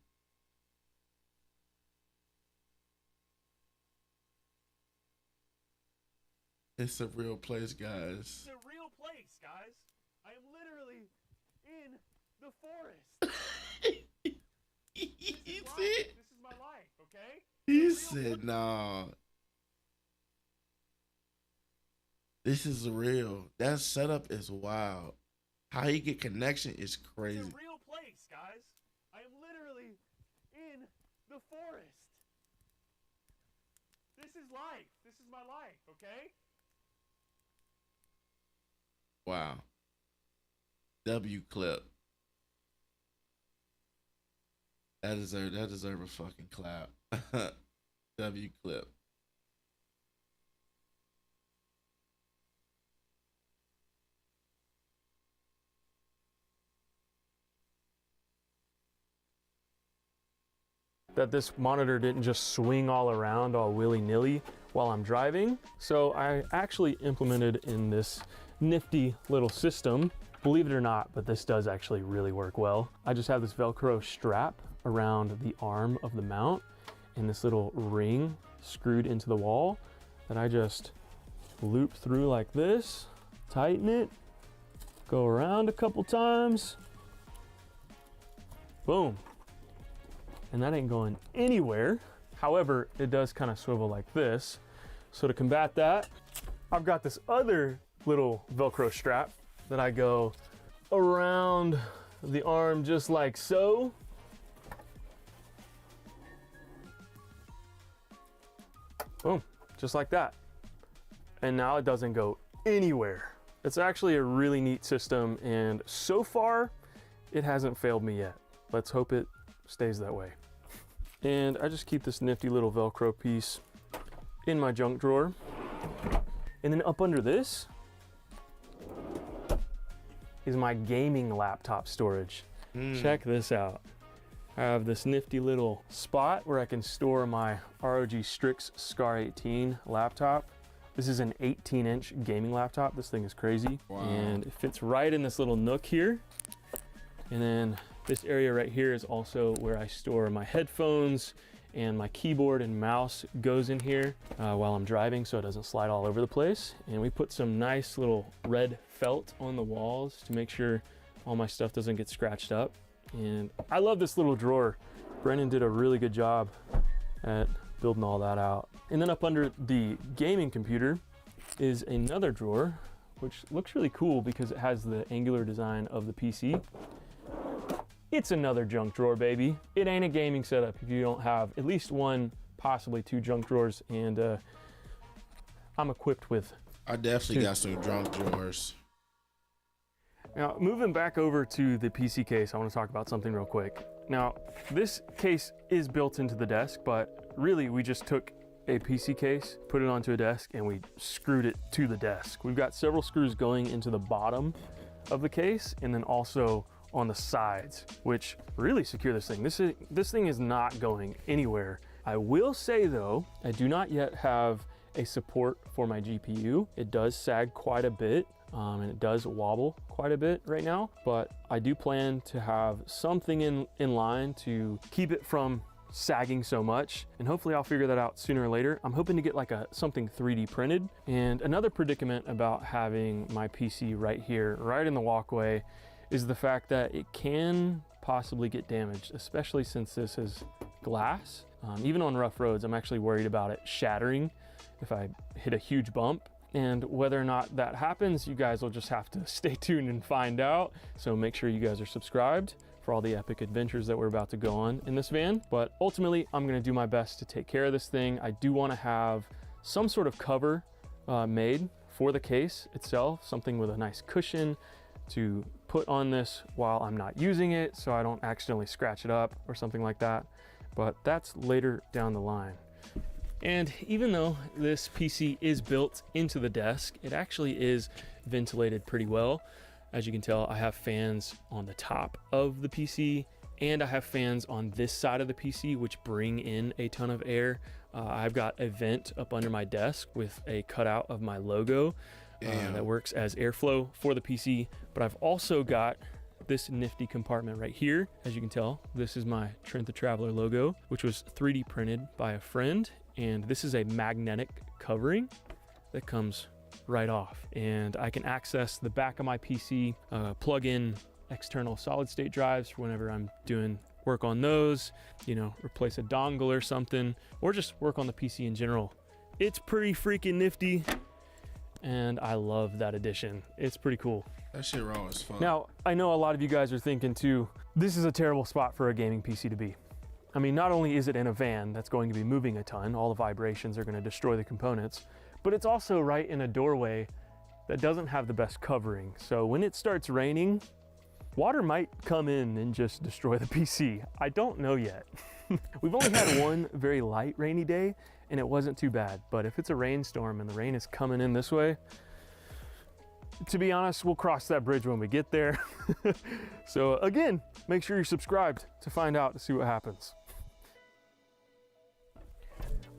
It's a real place, guys. It's a real place, guys. I am literally in the forest. You see? This is my life, okay? He said, "Nah, this is real." That setup is wild. How he get connection is crazy. It's a real place, guys. I am literally in the forest. This is life. This is my life, okay? Wow. W clip. That deserve a fucking clap. W clip. That this monitor didn't just swing all around all willy-nilly while I'm driving. So I actually implemented in this nifty little system, believe it or not, but this does actually really work well. I just have this Velcro strap around the arm of the mount and this little ring screwed into the wall that I just loop through like this, tighten it, go around a couple times, boom. And that ain't going anywhere. However, it does kind of swivel like this. So to combat that, I've got this other little Velcro strap that I go around the arm just like so. Boom, just like that. And now it doesn't go anywhere. It's actually a really neat system, and so far, it hasn't failed me yet. Let's hope it stays that way. And I just keep this nifty little Velcro piece in my junk drawer. And then up under this is my gaming laptop storage. Check this out. I have this nifty little spot where I can store my ROG Strix Scar 18 laptop. This is an 18-inch gaming laptop. This thing is crazy. Wow. And it fits right in this little nook here. And then this area right here is also where I store my headphones, and my keyboard and mouse goes in here while I'm driving so it doesn't slide all over the place. And we put some nice little red felt on the walls to make sure all my stuff doesn't get scratched up. And I love this little drawer. Brennan did a really good job at building all that out. And then up under the gaming computer is another drawer, which looks really cool because it has the angular design of the PC. it's another junk drawer, baby. It ain't a gaming setup if you don't have at least one, possibly two junk drawers, and I'm equipped with I definitely got some junk drawers. Now, moving back over to the PC case, I want to talk about something real quick. Now, this case is built into the desk, but really we just took a PC case, put it onto a desk, and we screwed it to the desk. We've got several screws going into the bottom of the case and then also on the sides, which really secure this thing. This thing is not going anywhere. I will say though, I do not yet have a support for my GPU. It does sag quite a bit. And it does wobble quite a bit right now, but I do plan to have something in line to keep it from sagging so much, and hopefully I'll figure that out sooner or later. I'm hoping to get like something 3D printed. And another predicament about having my PC right here, right in the walkway, is the fact that it can possibly get damaged, especially since this is glass. Even on rough roads, I'm actually worried about it shattering if I hit a huge bump. And whether or not that happens, you guys will just have to stay tuned and find out. So make sure you guys are subscribed for all the epic adventures that we're about to go on in this van. But ultimately, I'm gonna do my best to take care of this thing. I do wanna have some sort of cover made for the case itself, something with a nice cushion to put on this while I'm not using it so I don't accidentally scratch it up or something like that. But that's later down the line. And even though this PC is built into the desk, it actually is ventilated pretty well. As you can tell, I have fans on the top of the PC, and I have fans on this side of the PC, which bring in a ton of air. I've got a vent up under my desk with a cutout of my logo that works as airflow for the PC. But I've also got this nifty compartment right here. As you can tell, this is my Trent the Traveler logo, which was 3D printed by a friend. And this is a magnetic covering that comes right off. And I can access the back of my PC, plug in external solid state drives for whenever I'm doing work on those, you know, replace a dongle or something, or just work on the PC in general. It's pretty freaking nifty, and I love that addition. It's pretty cool. That shit raw as fuck. Now, I know a lot of you guys are thinking too, this is a terrible spot for a gaming PC to be. I mean, not only is it in a van that's going to be moving a ton, all the vibrations are going to destroy the components, but it's also right in a doorway that doesn't have the best covering. So when it starts raining, water might come in and just destroy the PC. I don't know yet. We've only had one very light rainy day and it wasn't too bad, but if it's a rainstorm and the rain is coming in this way, to be honest, we'll cross that bridge when we get there. So again, make sure you're subscribed to find out, to see what happens.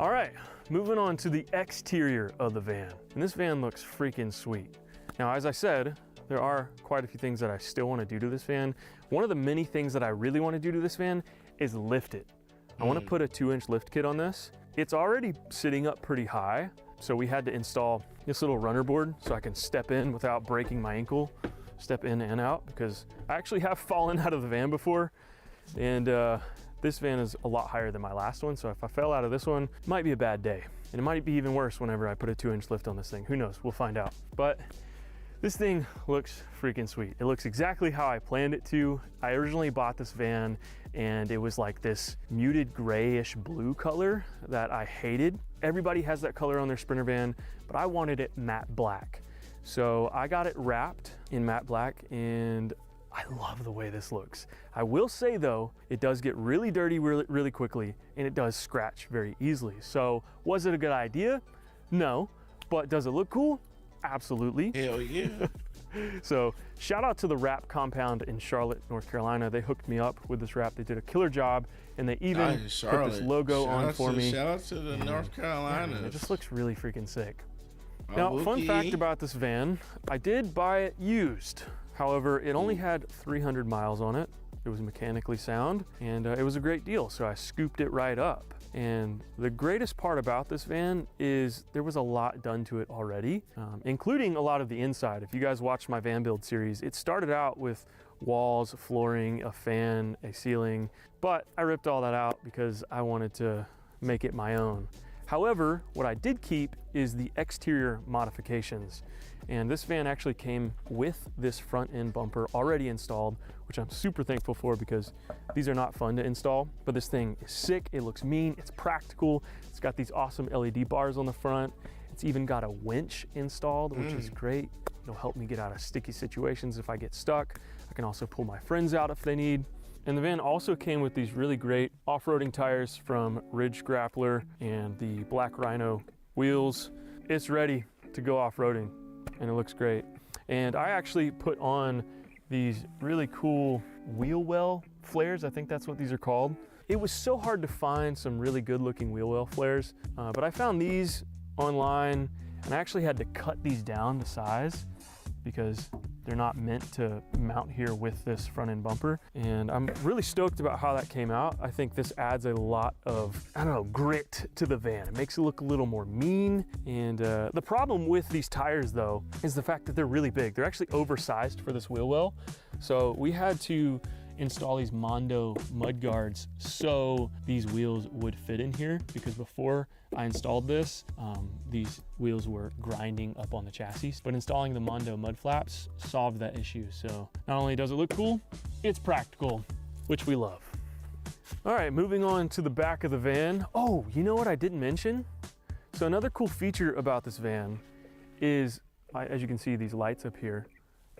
All right, moving on to the exterior of the van. And this van looks freaking sweet. Now, as I said, there are quite a few things that I still want to do to this van. One of the many things that I really want to do to this van is lift it. I want to put a 2-inch lift kit on this. It's already sitting up pretty high, so we had to install this little runner board so I can step in without breaking my ankle, step in and out, because I actually have fallen out of the van before. And this van is a lot higher than my last one, so if I fell out of this one, it might be a bad day. And it might be even worse whenever I put a 2-inch lift on this thing. Who knows? We'll find out. But this thing looks freaking sweet. It looks exactly how I planned it to. I originally bought this van and it was like this muted grayish blue color that I hated. Everybody has that color on their Sprinter van, but I wanted it matte black. So I got it wrapped in matte black and I love the way this looks. I will say though, it does get really dirty really quickly and it does scratch very easily. So was it a good idea? No, but does it look cool? Absolutely. Hell yeah. So shout out to the wrap compound in Charlotte, North Carolina. They hooked me up with this wrap. They did a killer job and they even put this logo on for me. Shout out to the North Carolina. It just looks really freaking sick. Now, fun fact about this van, I did buy it used. However, it only had 300 miles on it. It was mechanically sound and it was a great deal. So I scooped it right up. And the greatest part about this van is there was a lot done to it already, including a lot of the inside. If you guys watched my van build series, it started out with walls, flooring, a fan, a ceiling, but I ripped all that out because I wanted to make it my own. However, what I did keep is the exterior modifications. And this van actually came with this front end bumper already installed, which I'm super thankful for because these are not fun to install, but this thing is sick. It looks mean, it's practical. It's got these awesome LED bars on the front. It's even got a winch installed, which is great. It'll help me get out of sticky situations if I get stuck. I can also pull my friends out if they need. And the van also came with these really great off-roading tires from Ridge Grappler and the Black Rhino wheels. It's ready to go off-roading and it looks great. And I actually put on these really cool wheel well flares. I think that's what these are called. It was so hard to find some really good looking wheel well flares, but I found these online and I actually had to cut these down to size because they're not meant to mount here with this front end bumper. And I'm really stoked about how that came out. I think this adds a lot of, I don't know, grit to the van. It makes it look a little more mean. And the problem with these tires though, is the fact that they're really big. They're actually oversized for this wheel well. So we had to install these MAONO mud guards so these wheels would fit in here, because before I installed this, these wheels were grinding up on the chassis, but installing the MAONO mud flaps solved that issue. So not only does it look cool, it's practical, which we love. All right, moving on to the back of the van. Oh, you know what I didn't mention? So another cool feature about this van is, as you can see, these lights up here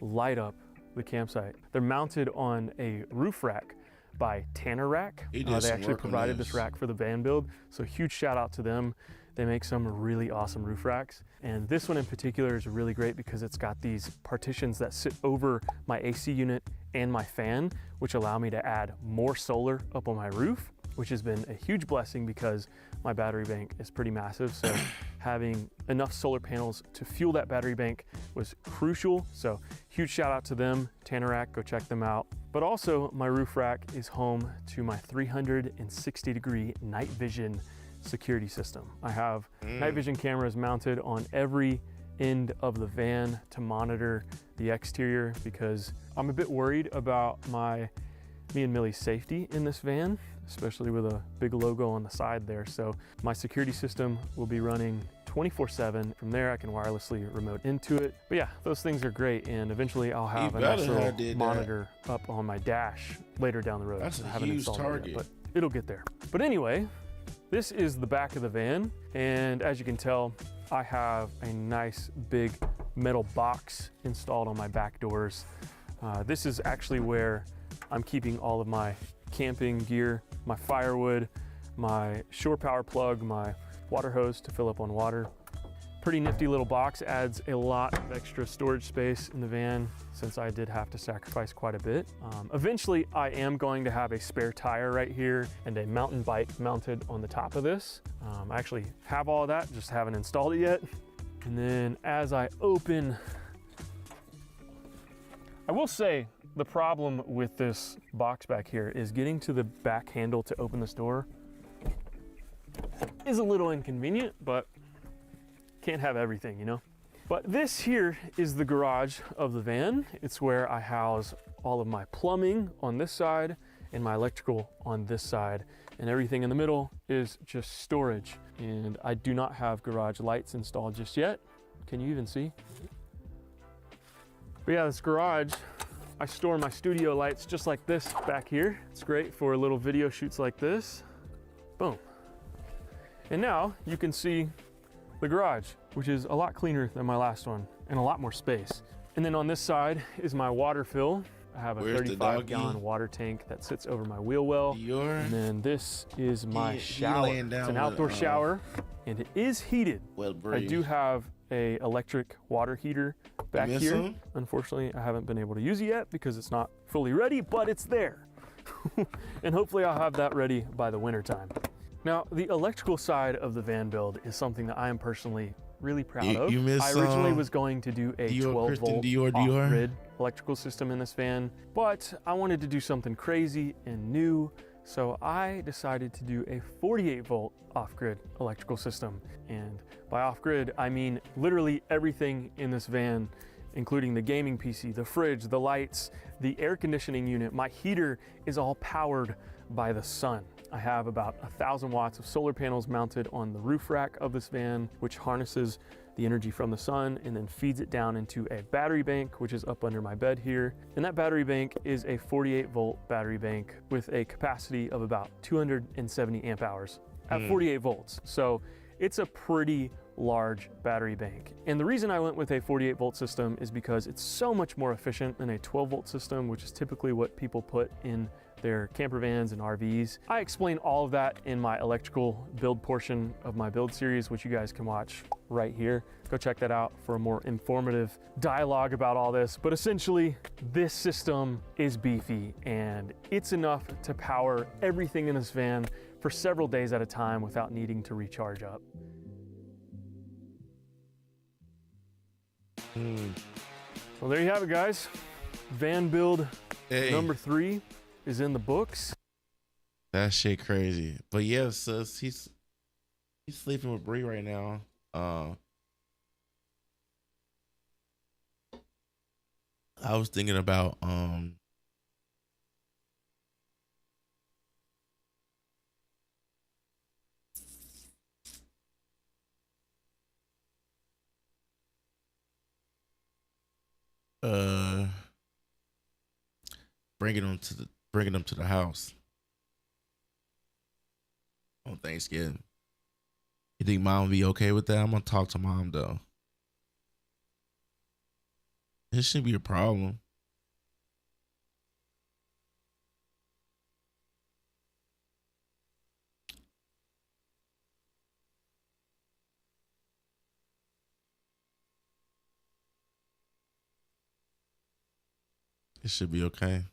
light up the campsite. They're mounted on a roof rack by Tanner Rack. They actually provided this rack for the van build, so huge shout out to them. They make some really awesome roof racks, and this one in particular is really great because it's got these partitions that sit over my AC unit and my fan, which allow me to add more solar up on my roof, which has been a huge blessing because my battery bank is pretty massive. So having enough solar panels to fuel that battery bank was crucial. So huge shout out to them, Tanner Rack, go check them out. But also my roof rack is home to my 360-degree night vision security system. I have night vision cameras mounted on every end of the van to monitor the exterior because I'm a bit worried about me and Millie's safety in this van, especially with a big logo on the side there. So my security system will be running 24/7. From there, I can wirelessly remote into it. But yeah, those things are great. And eventually I'll have a nice little monitor up on my dash later down the road. That's I a haven't huge installed target. it yet, but it'll get there. But anyway, this is the back of the van. And as you can tell, I have a nice big metal box installed on my back doors. This is actually where I'm keeping all of my camping gear, my firewood, my shore power plug, my water hose to fill up on water. Pretty nifty little box, adds a lot of extra storage space in the van since I did have to sacrifice quite a bit. Eventually I am going to have a spare tire right here and a mountain bike mounted on the top of this. I actually have all of that, just haven't installed it yet. And then as I open, I will say, the problem with this box back here is getting to the back handle to open this door is a little inconvenient, but can't have everything, you know? But this here is the garage of the van. It's where I house all of my plumbing on this side and my electrical on this side, and everything in the middle is just storage. And I do not have garage lights installed just yet. Can you even see? But yeah, this garage, I store my studio lights just like this back here. It's great for little video shoots like this. Boom. And now you can see the garage, which is a lot cleaner than my last one and a lot more space. And then on this side is my water fill. I have a 35-gallon water tank that sits over my wheel well. And then this is my shower. It's an outdoor shower and it is heated. I do have a electric water heater back here. Unfortunately, I haven't been able to use it yet because it's not fully ready, but it's there. And hopefully I'll have that ready by the winter time. Now, the electrical side of the van build is something that I am personally really proud of. I originally was going to do a 12-volt off-grid electrical system in this van, but I wanted to do something crazy and new, so I decided to do a 48-volt off-grid electrical system. And by off-grid, I mean literally everything in this van, including the gaming PC, the fridge, the lights, the air conditioning unit. My heater is all powered by the sun. I have about 1,000 watts of solar panels mounted on the roof rack of this van, which harnesses the energy from the sun and then feeds it down into a battery bank, which is up under my bed here. And that battery bank is a 48 volt battery bank with a capacity of about 270 amp hours at 48 volts. So it's a pretty large battery bank. And the reason I went with a 48 volt system is because it's so much more efficient than a 12 volt system, which is typically what people put in their camper vans and RVs. I explain all of that in my electrical build portion of my build series, which you guys can watch right here. Go check that out for a more informative dialogue about all this. But essentially, this system is beefy and it's enough to power everything in this van for several days at a time without needing to recharge up. Well, there you have it, guys. Van build number 3 is in the books. That shit crazy. But yeah, sis, he's sleeping with Bree right now. I was thinking about bringing them to the house on Thanksgiving. You think mom will be okay with that? I'm gonna talk to mom though. It shouldn't be a problem. It should be okay.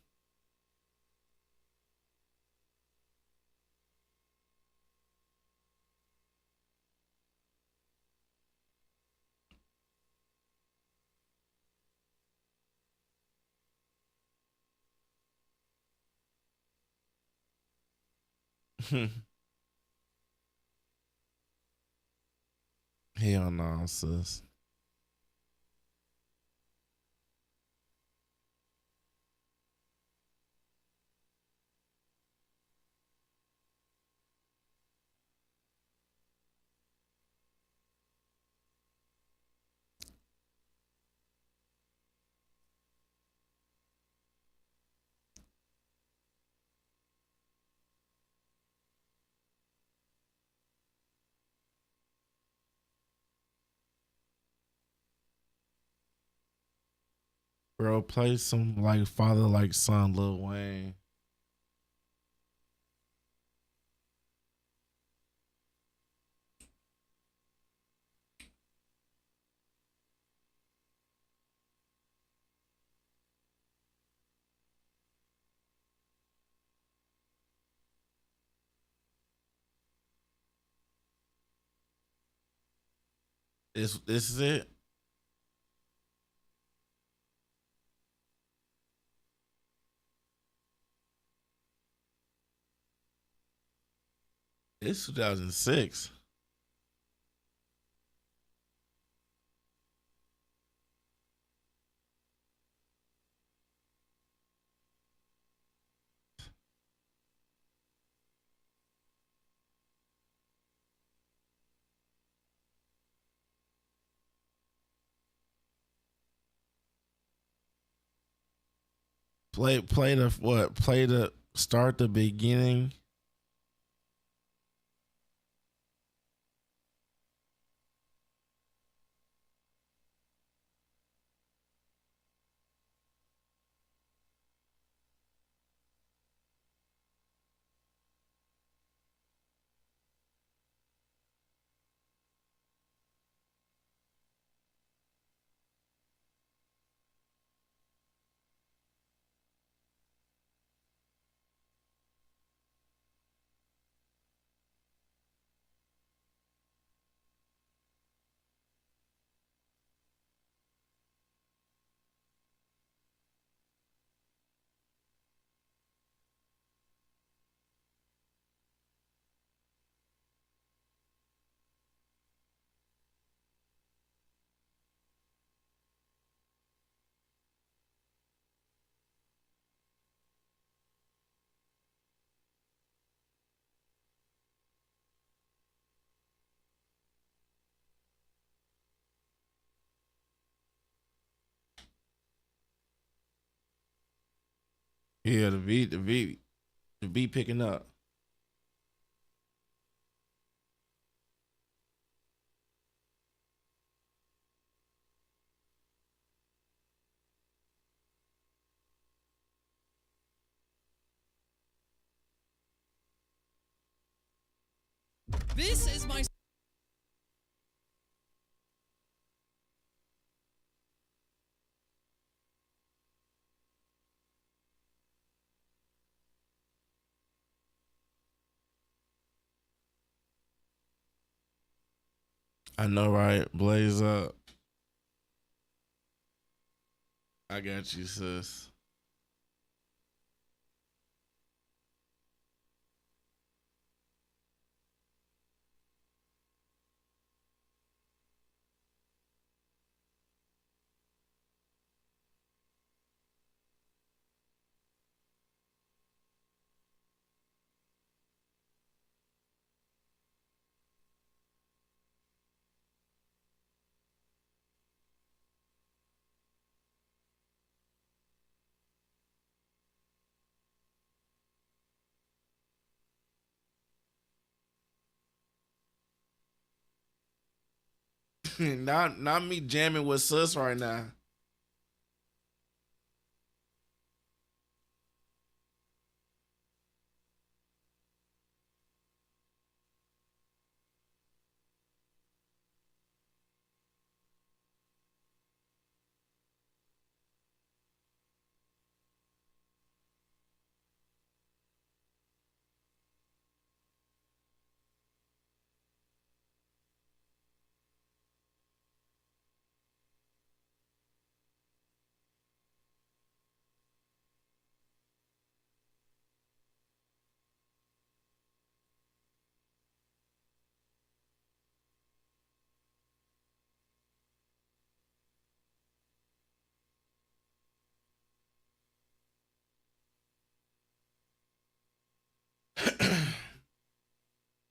Hell no, sis. Bro, play some like father like son Lil Wayne. This is it. It's 2006. Play the what? Play the start the beginning. Yeah, the beat picking up. This is my... I know, right? Blaze up. I got you, sis. not me jamming with sis right now.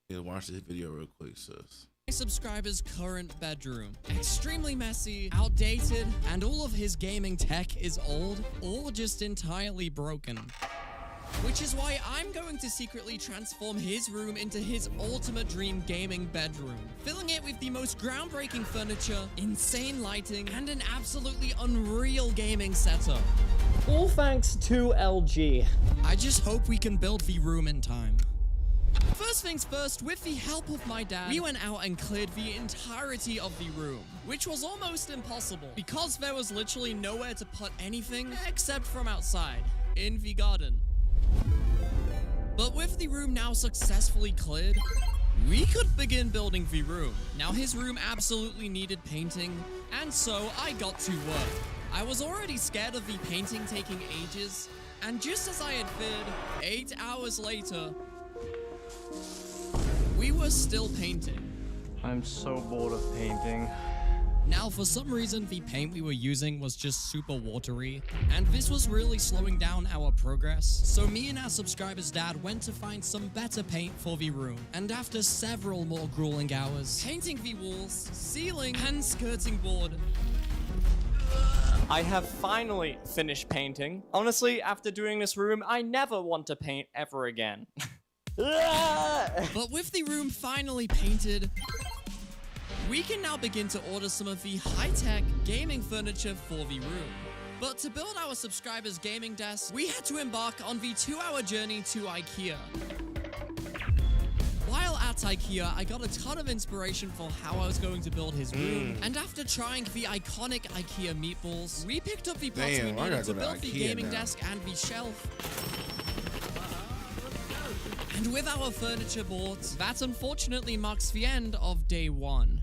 Yeah, watch this video real quick, sis. My subscriber's current bedroom. Extremely messy, outdated, and all of his gaming tech is old or just entirely broken. Which is why I'm going to secretly transform his room into his ultimate dream gaming bedroom, filling it with the most groundbreaking furniture, insane lighting, and an absolutely unreal gaming setup. All thanks to LG. I just hope we can build the room in time. First things first, with the help of my dad, we went out and cleared the entirety of the room, which was almost impossible because there was literally nowhere to put anything except from outside, in the garden. But with the room now successfully cleared, we could begin building the room. Now his room absolutely needed painting, and so I got to work. I was already scared of the painting taking ages, and just as I had feared, 8 hours later, we were still painting. I'm so bored of painting. Now, for some reason, the paint we were using was just super watery, and this was really slowing down our progress. So me and our subscriber's dad went to find some better paint for the room, and after several more grueling hours, painting the walls, ceiling, and skirting board, I have finally finished painting. Honestly, after doing this room, I never want to paint ever again. But with the room finally painted, we can now begin to order some of the high-tech gaming furniture for the room. But to build our subscribers' gaming desk, we had to embark on the 2-hour journey to IKEA. While at IKEA, I got a ton of inspiration for how I was going to build his room, and after trying the iconic IKEA meatballs, we picked up the parts we needed to build the gaming desk and the shelf. And with our furniture bought, that unfortunately marks the end of day 1.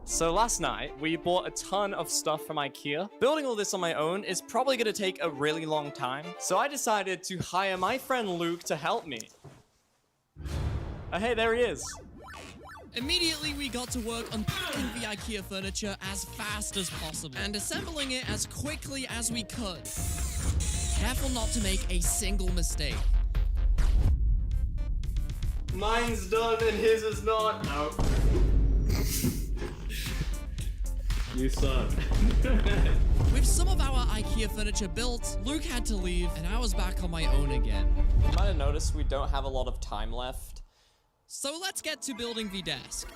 So last night, we bought a ton of stuff from IKEA. Building all this on my own is probably going to take a really long time, so I decided to hire my friend Luke to help me. Hey, there he is. Immediately, we got to work unpacking the IKEA furniture as fast as possible and assembling it as quickly as we could. Careful not to make a single mistake. Mine's done and his is not. No. You suck. With some of our IKEA furniture built, Luke had to leave, and I was back on my own again. You might have noticed we don't have a lot of time left. So let's get to building the desk,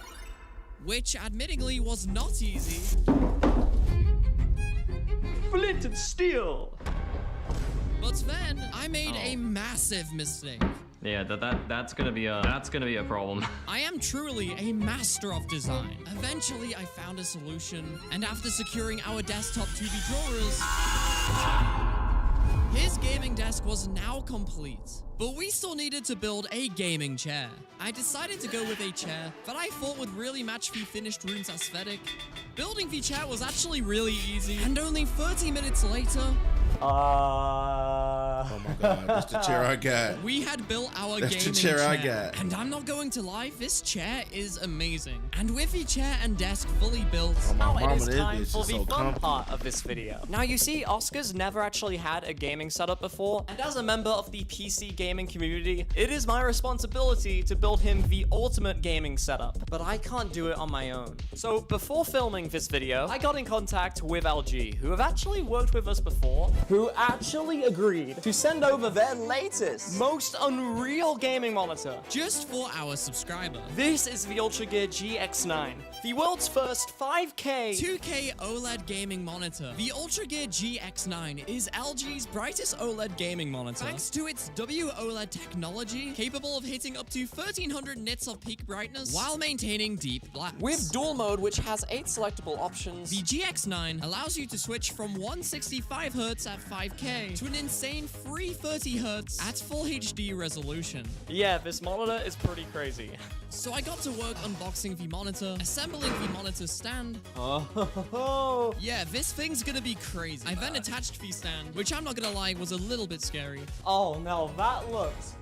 which admittingly was not easy. Flint and steel! But then I made a massive mistake. Yeah, that's gonna be a problem. I am truly a master of design. Eventually, I found a solution, and after securing our desktop to the drawers, his gaming desk was now complete. But we still needed to build a gaming chair. I decided to go with a chair that I thought would really match the finished room's aesthetic. Building the chair was actually really easy, and only 30 minutes later, oh my god, that's the chair I got. we had built our That's gaming the chair I chair. got. And I'm not going to lie, this chair is amazing. And with the chair and desk fully built, Now it is time for the fun part of this video. Now you see, Oscar's never actually had a gaming setup before, and as a member of the PC gaming community, it is my responsibility to build him the ultimate gaming setup, but I can't do it on my own. So before filming this video, I got in contact with LG, who have actually worked with us before, who actually agreed to send over their latest, most unreal gaming monitor. just for our subscriber. This is the UltraGear GX9, the world's first 5K 2K OLED gaming monitor. The UltraGear GX9 is LG's brightest OLED gaming monitor. Thanks to its WOLED technology, capable of hitting up to 1300 nits of peak brightness while maintaining deep blacks. with dual mode, which has 8 selectable options. The GX9 allows you to switch from 165Hz at 5K to an insane 330Hz at full HD resolution. Yeah, this monitor is pretty crazy. So I got to work unboxing the monitor, assembling the monitor stand. Oh, Yeah, this thing's gonna be crazy. I then attached the stand, which I'm not gonna lie was a little bit scary. oh no, that looks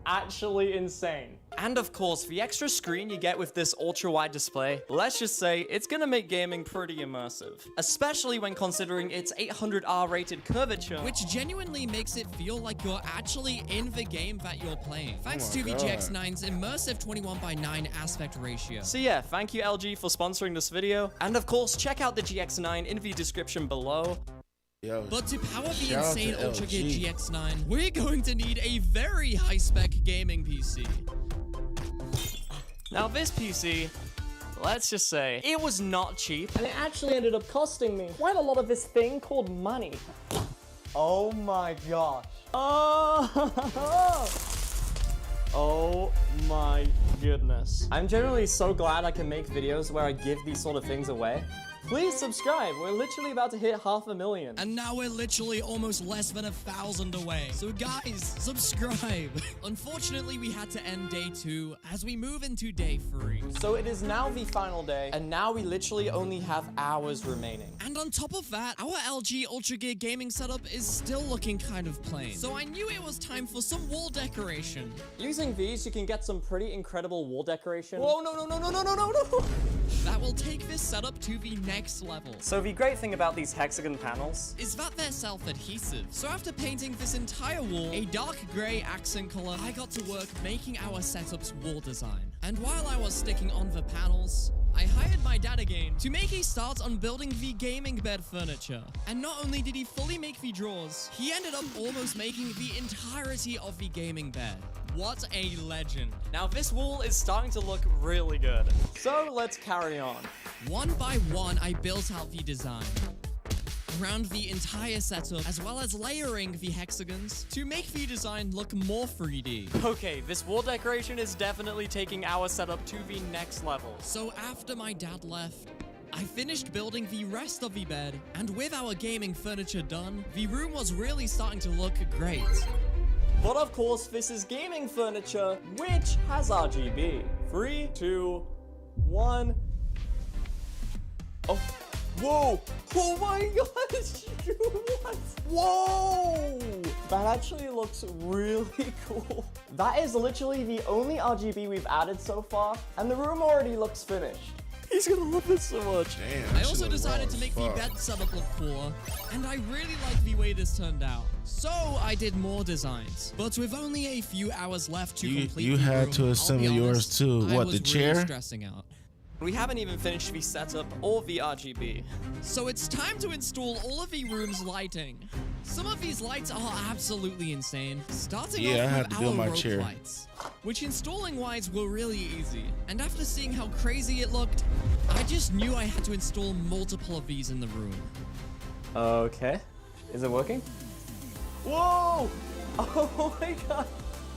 actually insane. And of course, the extra screen you get with this ultra-wide display, let's just say it's gonna make gaming pretty immersive, especially when considering its 800R rated curvature, Which genuinely makes it feel like you're actually in the game that you're playing. Thanks to the God. GX9's immersive 21:9 aspect ratio. So yeah, thank you LG for sponsoring this video, and of course check out the GX9 in the description below. Yo, But to power the shout out insane to UltraGear LG. GX9, we're going to need a very high-spec gaming PC. Now this PC, let's just say, it was not cheap, and it actually ended up costing me quite a lot of this thing called money. Oh my gosh. Oh my goodness. I'm generally so glad I can make videos where I give these sort of things away. Please subscribe, we're literally about to hit 500,000. And now we're literally almost less than 1,000 away. So guys, subscribe. Unfortunately, we had to end day 2 as we move into day 3. So it is now the final day, and now we literally only have hours remaining. And on top of that, our LG UltraGear gaming setup is still looking kind of plain. So I knew it was time for some wall decoration. Using these, you can get some pretty incredible wall decoration. Whoa, no. That will take this setup to the next level. So the great thing about these hexagon panels Is that they're self-adhesive. So after painting this entire wall a dark grey accent color, I got to work making our setup's wall design. And while I was sticking on the panels, I hired my dad again to make a start on building the gaming bed furniture. And not only did he fully make the drawers, he ended up almost making the entirety of the gaming bed. What a legend. Now this wall is starting to look really good. So let's carry on. One by one, I built out the design around the entire setup, as well as layering the hexagons to make the design look more 3D. Okay, this wall decoration is definitely taking our setup to the next level. So after my dad left, I finished building the rest of the bed, and with our gaming furniture done, the room was really starting to look great. But of course, this is gaming furniture, which has RGB. 3, 2, 1. Oh, whoa! Oh my gosh! What? Whoa! That actually looks really cool. That is literally the only RGB we've added so far, and the room already looks finished. He's gonna love this so much. Damn, I also decided to make the bed setup look cooler, and I really like the way this turned out. So I did more designs, but with only a few hours left to complete You the had room, to I'll assemble be yours honest, too. I What, was the really chair? stressing out. We haven't even finished the setup or the RGB. So it's time to install all of the room's lighting. Some of these lights are absolutely insane. Starting off with our rope lights, which installing wise were really easy. And after seeing how crazy it looked, I just knew I had to install multiple of these in the room. Okay. Is it working? Whoa! Oh my god.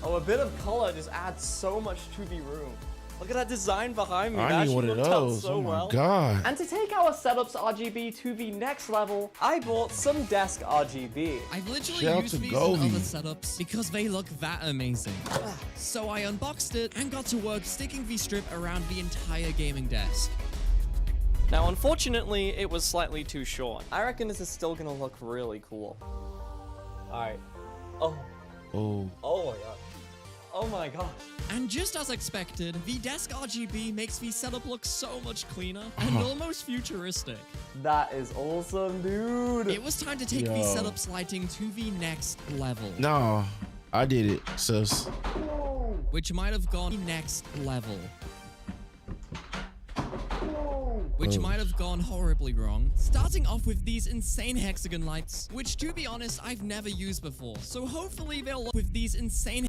Oh, a bit of color just adds so much to the room. Look at that design behind me. I need one of those. Oh my god. And to take our setup's RGB to the next level, I bought some desk RGB. I've literally used these in other setups because they look that amazing. So I unboxed it and got to work sticking the strip around the entire gaming desk. Now, unfortunately, it was slightly too short. I reckon this is still gonna look really cool. Alright. Oh. Oh. Oh my god. Oh my gosh. And just as expected, the desk RGB makes the setup look so much cleaner and almost futuristic. That is awesome, dude. It was time to take the setup's lighting to the next level. No, I did it, sis. Which might have gone next level. Which might have gone horribly wrong. Starting off with these insane hexagon lights, which to be honest, I've never used before. So hopefully they'll look with these insane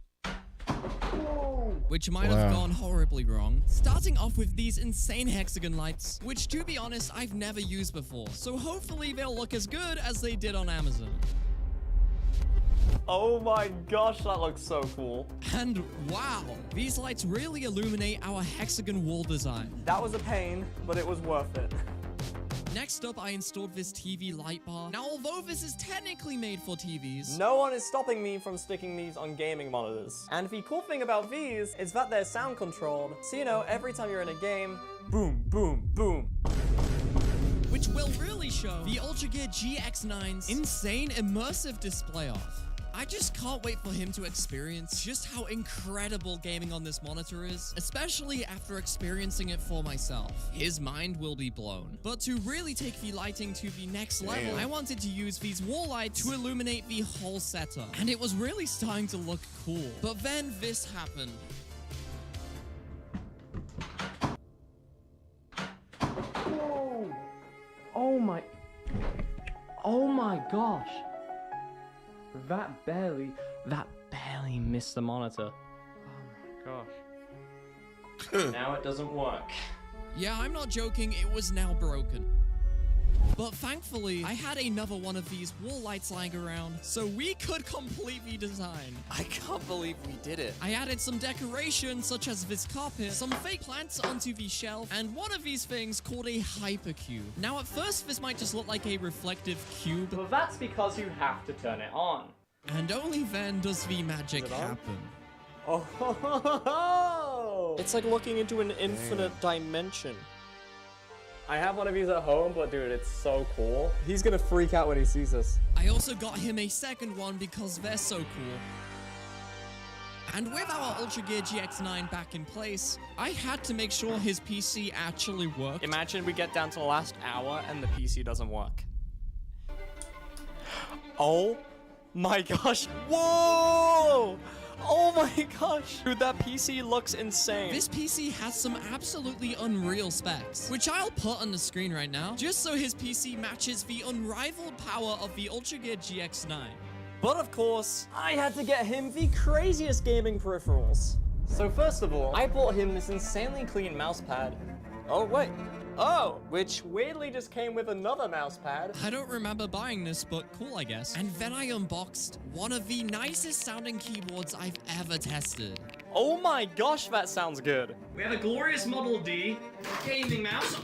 which might have gone horribly wrong. Starting off with these insane hexagon lights, which to be honest, I've never used before. So hopefully they'll look as good as they did on Amazon. Oh my gosh, that looks so cool. And wow, these lights really illuminate our hexagon wall design. That was a pain, but it was worth it. Next up, I installed this TV light bar. Now, although this is technically made for TVs, no one is stopping me from sticking these on gaming monitors. And the cool thing about these is that they're sound controlled. So, you know, every time you're in a game, boom, boom, boom. Which will really show the Ultra Gear GX9's insane immersive display off. I just can't wait for him to experience just how incredible gaming on this monitor is, especially after experiencing it for myself. His mind will be blown. But to really take the lighting to the next level, I wanted to use these wall lights to illuminate the whole setup. And it was really starting to look cool. But then this happened. Whoa. Oh my gosh. That barely missed the monitor. Oh my gosh. Now it doesn't work. Yeah, I'm not joking, it was now broken. But thankfully, I had another one of these wall lights lying around, so we could complete the design. I can't believe we did it. I added some decoration, such as this carpet, some fake plants onto the shelf, and one of these things called a hypercube. Now at first, this might just look like a reflective cube. Well, that's because you have to turn it on. And only then does the magic happen. Oh, it's like looking into an infinite dimension. I have one of these at home, but dude, it's so cool. He's gonna freak out when he sees this. I also got him a second one because they're so cool. And with our Ultra Gear GX9 back in place, I had to make sure his PC actually worked. Imagine we get down to the last hour and the PC doesn't work. Oh my gosh. Whoa! Oh my gosh. Dude, that PC looks insane. This PC has some absolutely unreal specs, which I'll put on the screen right now, just so his PC matches the unrivaled power of the Ultra Gear GX9. But of course, I had to get him the craziest gaming peripherals. So first of all, I bought him this insanely clean mouse pad. Oh wait. Oh, which weirdly just came with another mouse pad. I don't remember buying this, but cool, I guess. And then I unboxed one of the nicest sounding keyboards I've ever tested. Oh my gosh, that sounds good. We have a glorious Model D gaming mouse.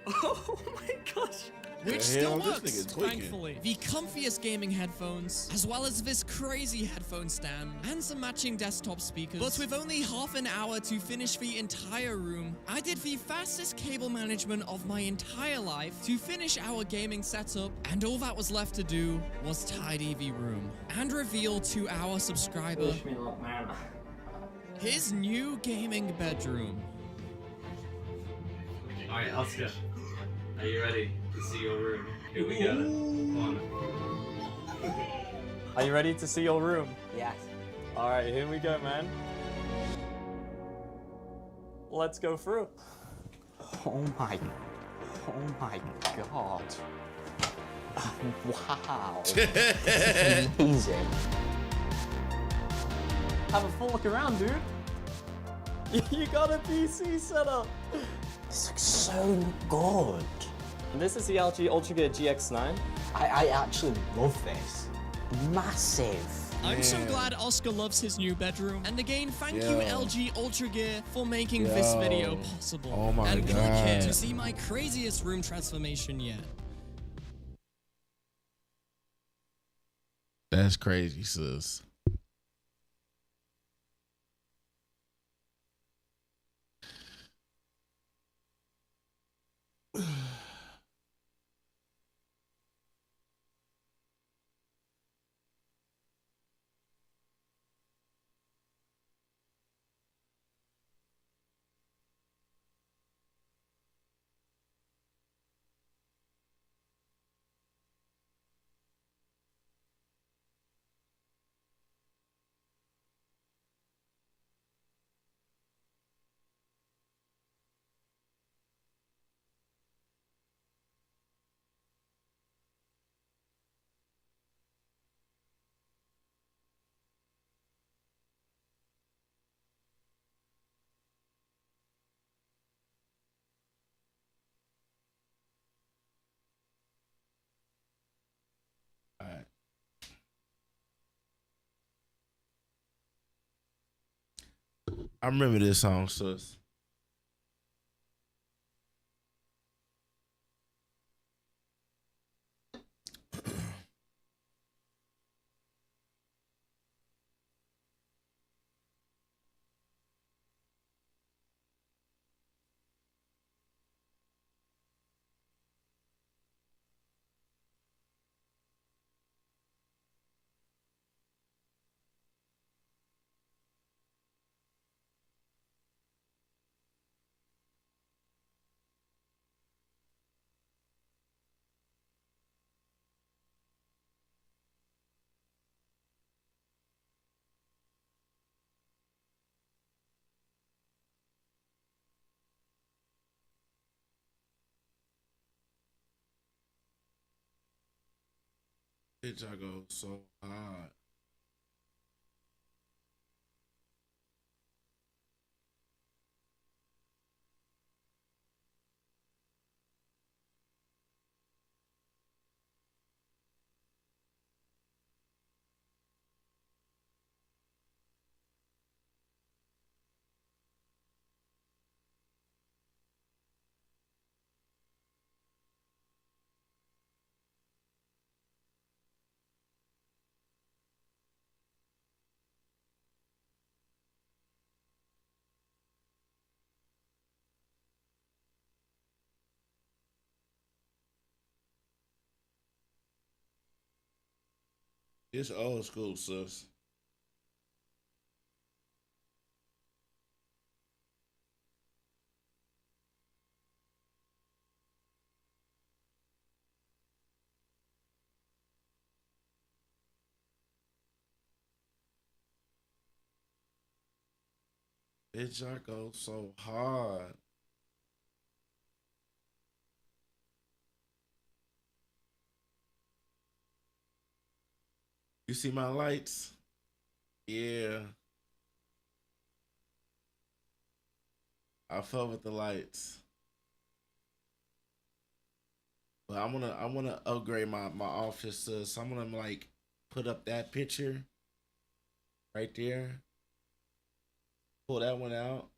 Oh my gosh. Which still works, thankfully. The comfiest gaming headphones, as well as this crazy headphone stand, and some matching desktop speakers. But with only half an hour to finish the entire room, I did the fastest cable management of my entire life to finish our gaming setup, and all that was left to do was tidy the room, and reveal to our subscriber Wish me luck, man. his new gaming bedroom. Alright, let's go. Are you ready to see your room? Here we go. Come on. Are you ready to see your room? Yes. Alright, here we go, man. Let's go through. Oh my god. Wow. This is amazing. Have a full look around, dude. You got a PC setup. This looks so good. This is the LG Ultra Gear GX9. I actually love this. Massive. I'm so glad Oscar loves his new bedroom. And again, thank you LG Ultra Gear for making this video possible. Oh my and god. click here to see my craziest room transformation yet. That's crazy, sis. All right. I remember this song, sis. Bitch, I go so hard. It's old school, sis. Bitch, I go so hard. You see my lights? Yeah. I fuck with the lights. But I wanna upgrade my office, sis. So I'm gonna like put up that picture right there. Pull that one out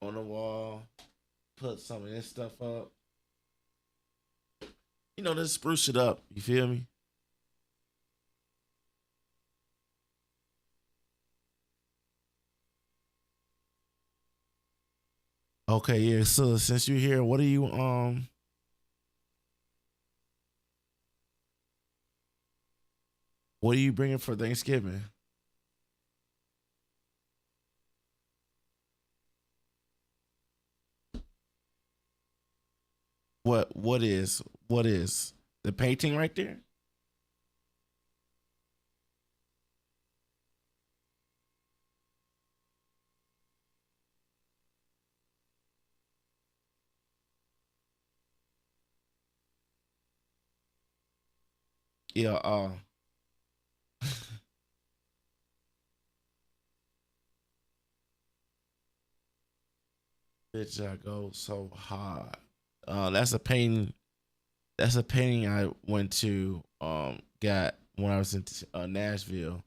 on the wall. Put some of this stuff up. You know, just spruce it up. You feel me? Okay, yeah. So since you're here, what are you what are you bringing for Thanksgiving? What is the painting right there? Yeah, bitch, I go so hard. That's a painting. That's a painting I went to got when I was in Nashville.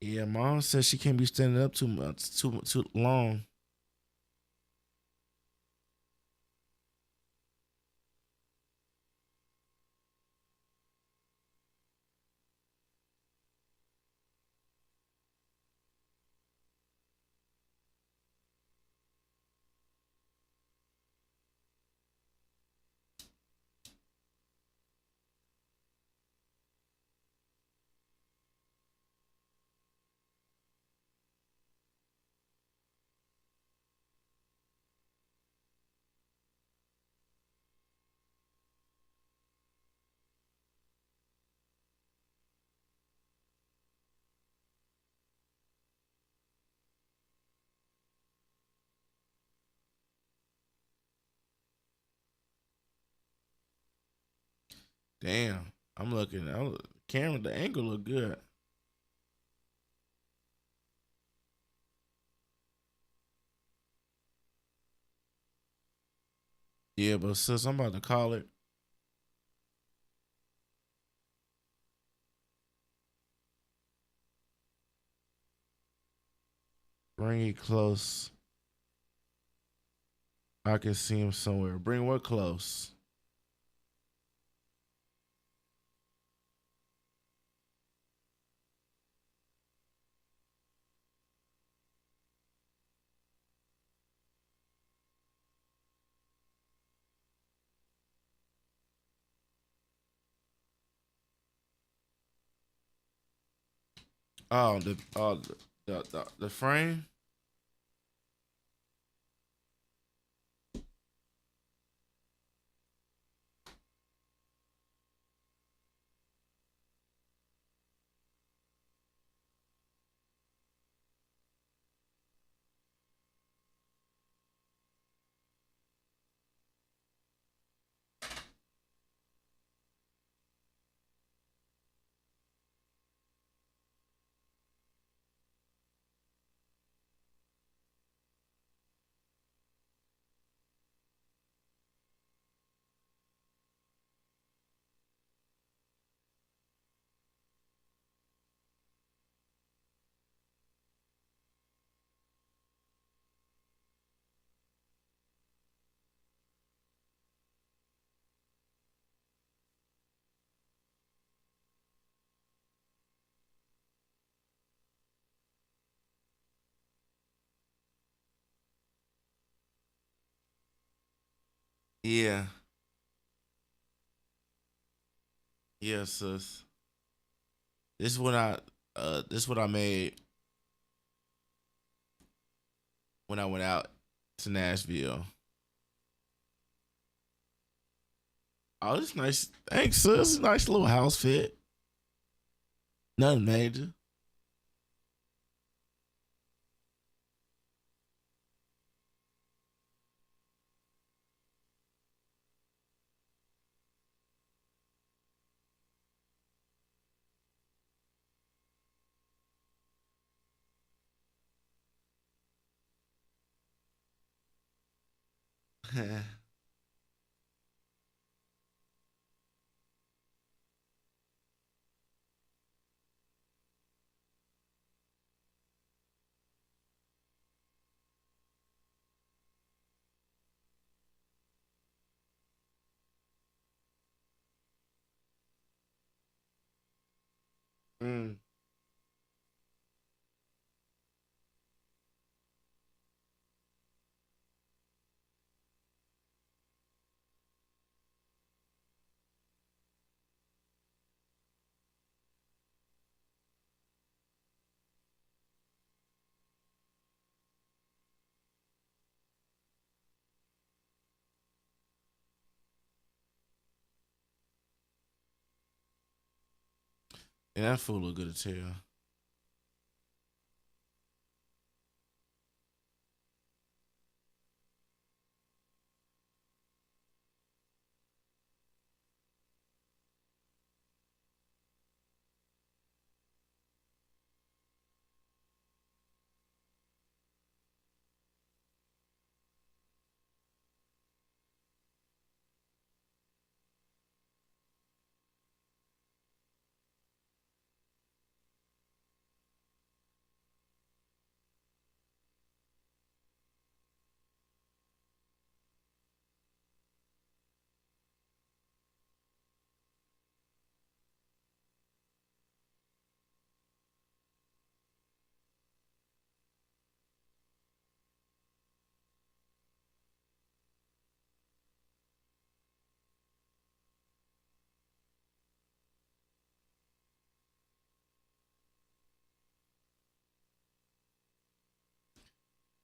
Yeah, mom says she can't be standing up too much, too long. Damn, I'm looking. Camera, the angle look good. Yeah, but sis, I'm about to call it. Bring it close. I can see him somewhere. Bring what close? Oh, the frame. Yeah, yeah, sis. This is what I made when I went out to Nashville. Oh, this nice. Thanks, sis. Nice little house fit. Nothing major. mm. And that food look good as hell.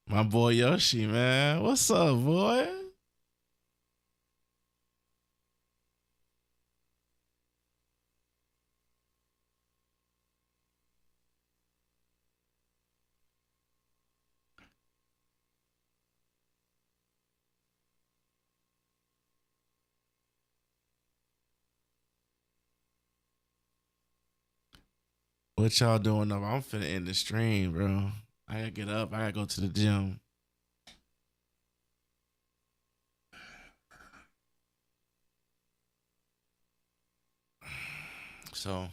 My boy Yoshi, man. What's up, boy? What y'all doing up? I'm finna end the stream, bro. I gotta get up. I gotta go to the gym. So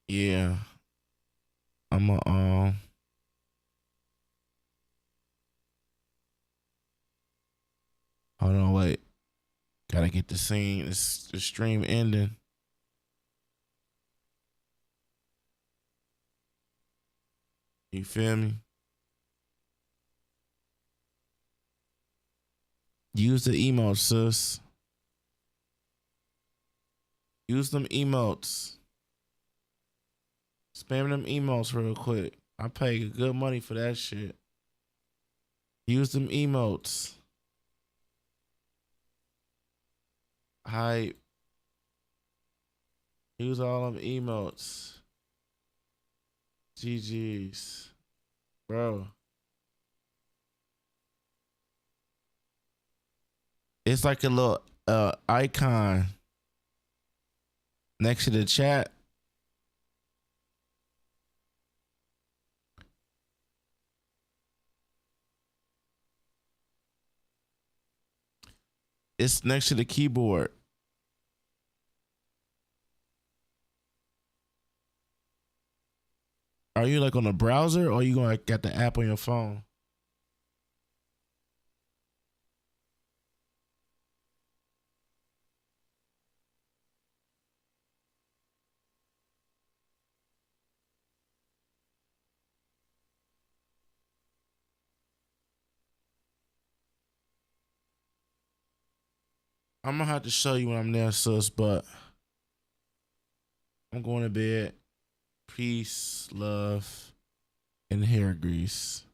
yeah. I'm a hold on, wait. Gotta get the scene. It's the stream ending. You feel me? Use the emotes, sis. Use them emotes. Spam them emotes real quick. I pay good money for that shit. Use them emotes. Hype. Use all them emotes. GG's. Bro. It's like a little icon next to the chat. It's next to the keyboard. Are you like on a browser or are you gonna get the app on your phone? I'm gonna have to show you when I'm there, sis, but I'm going to bed. Peace, love, and hair grease.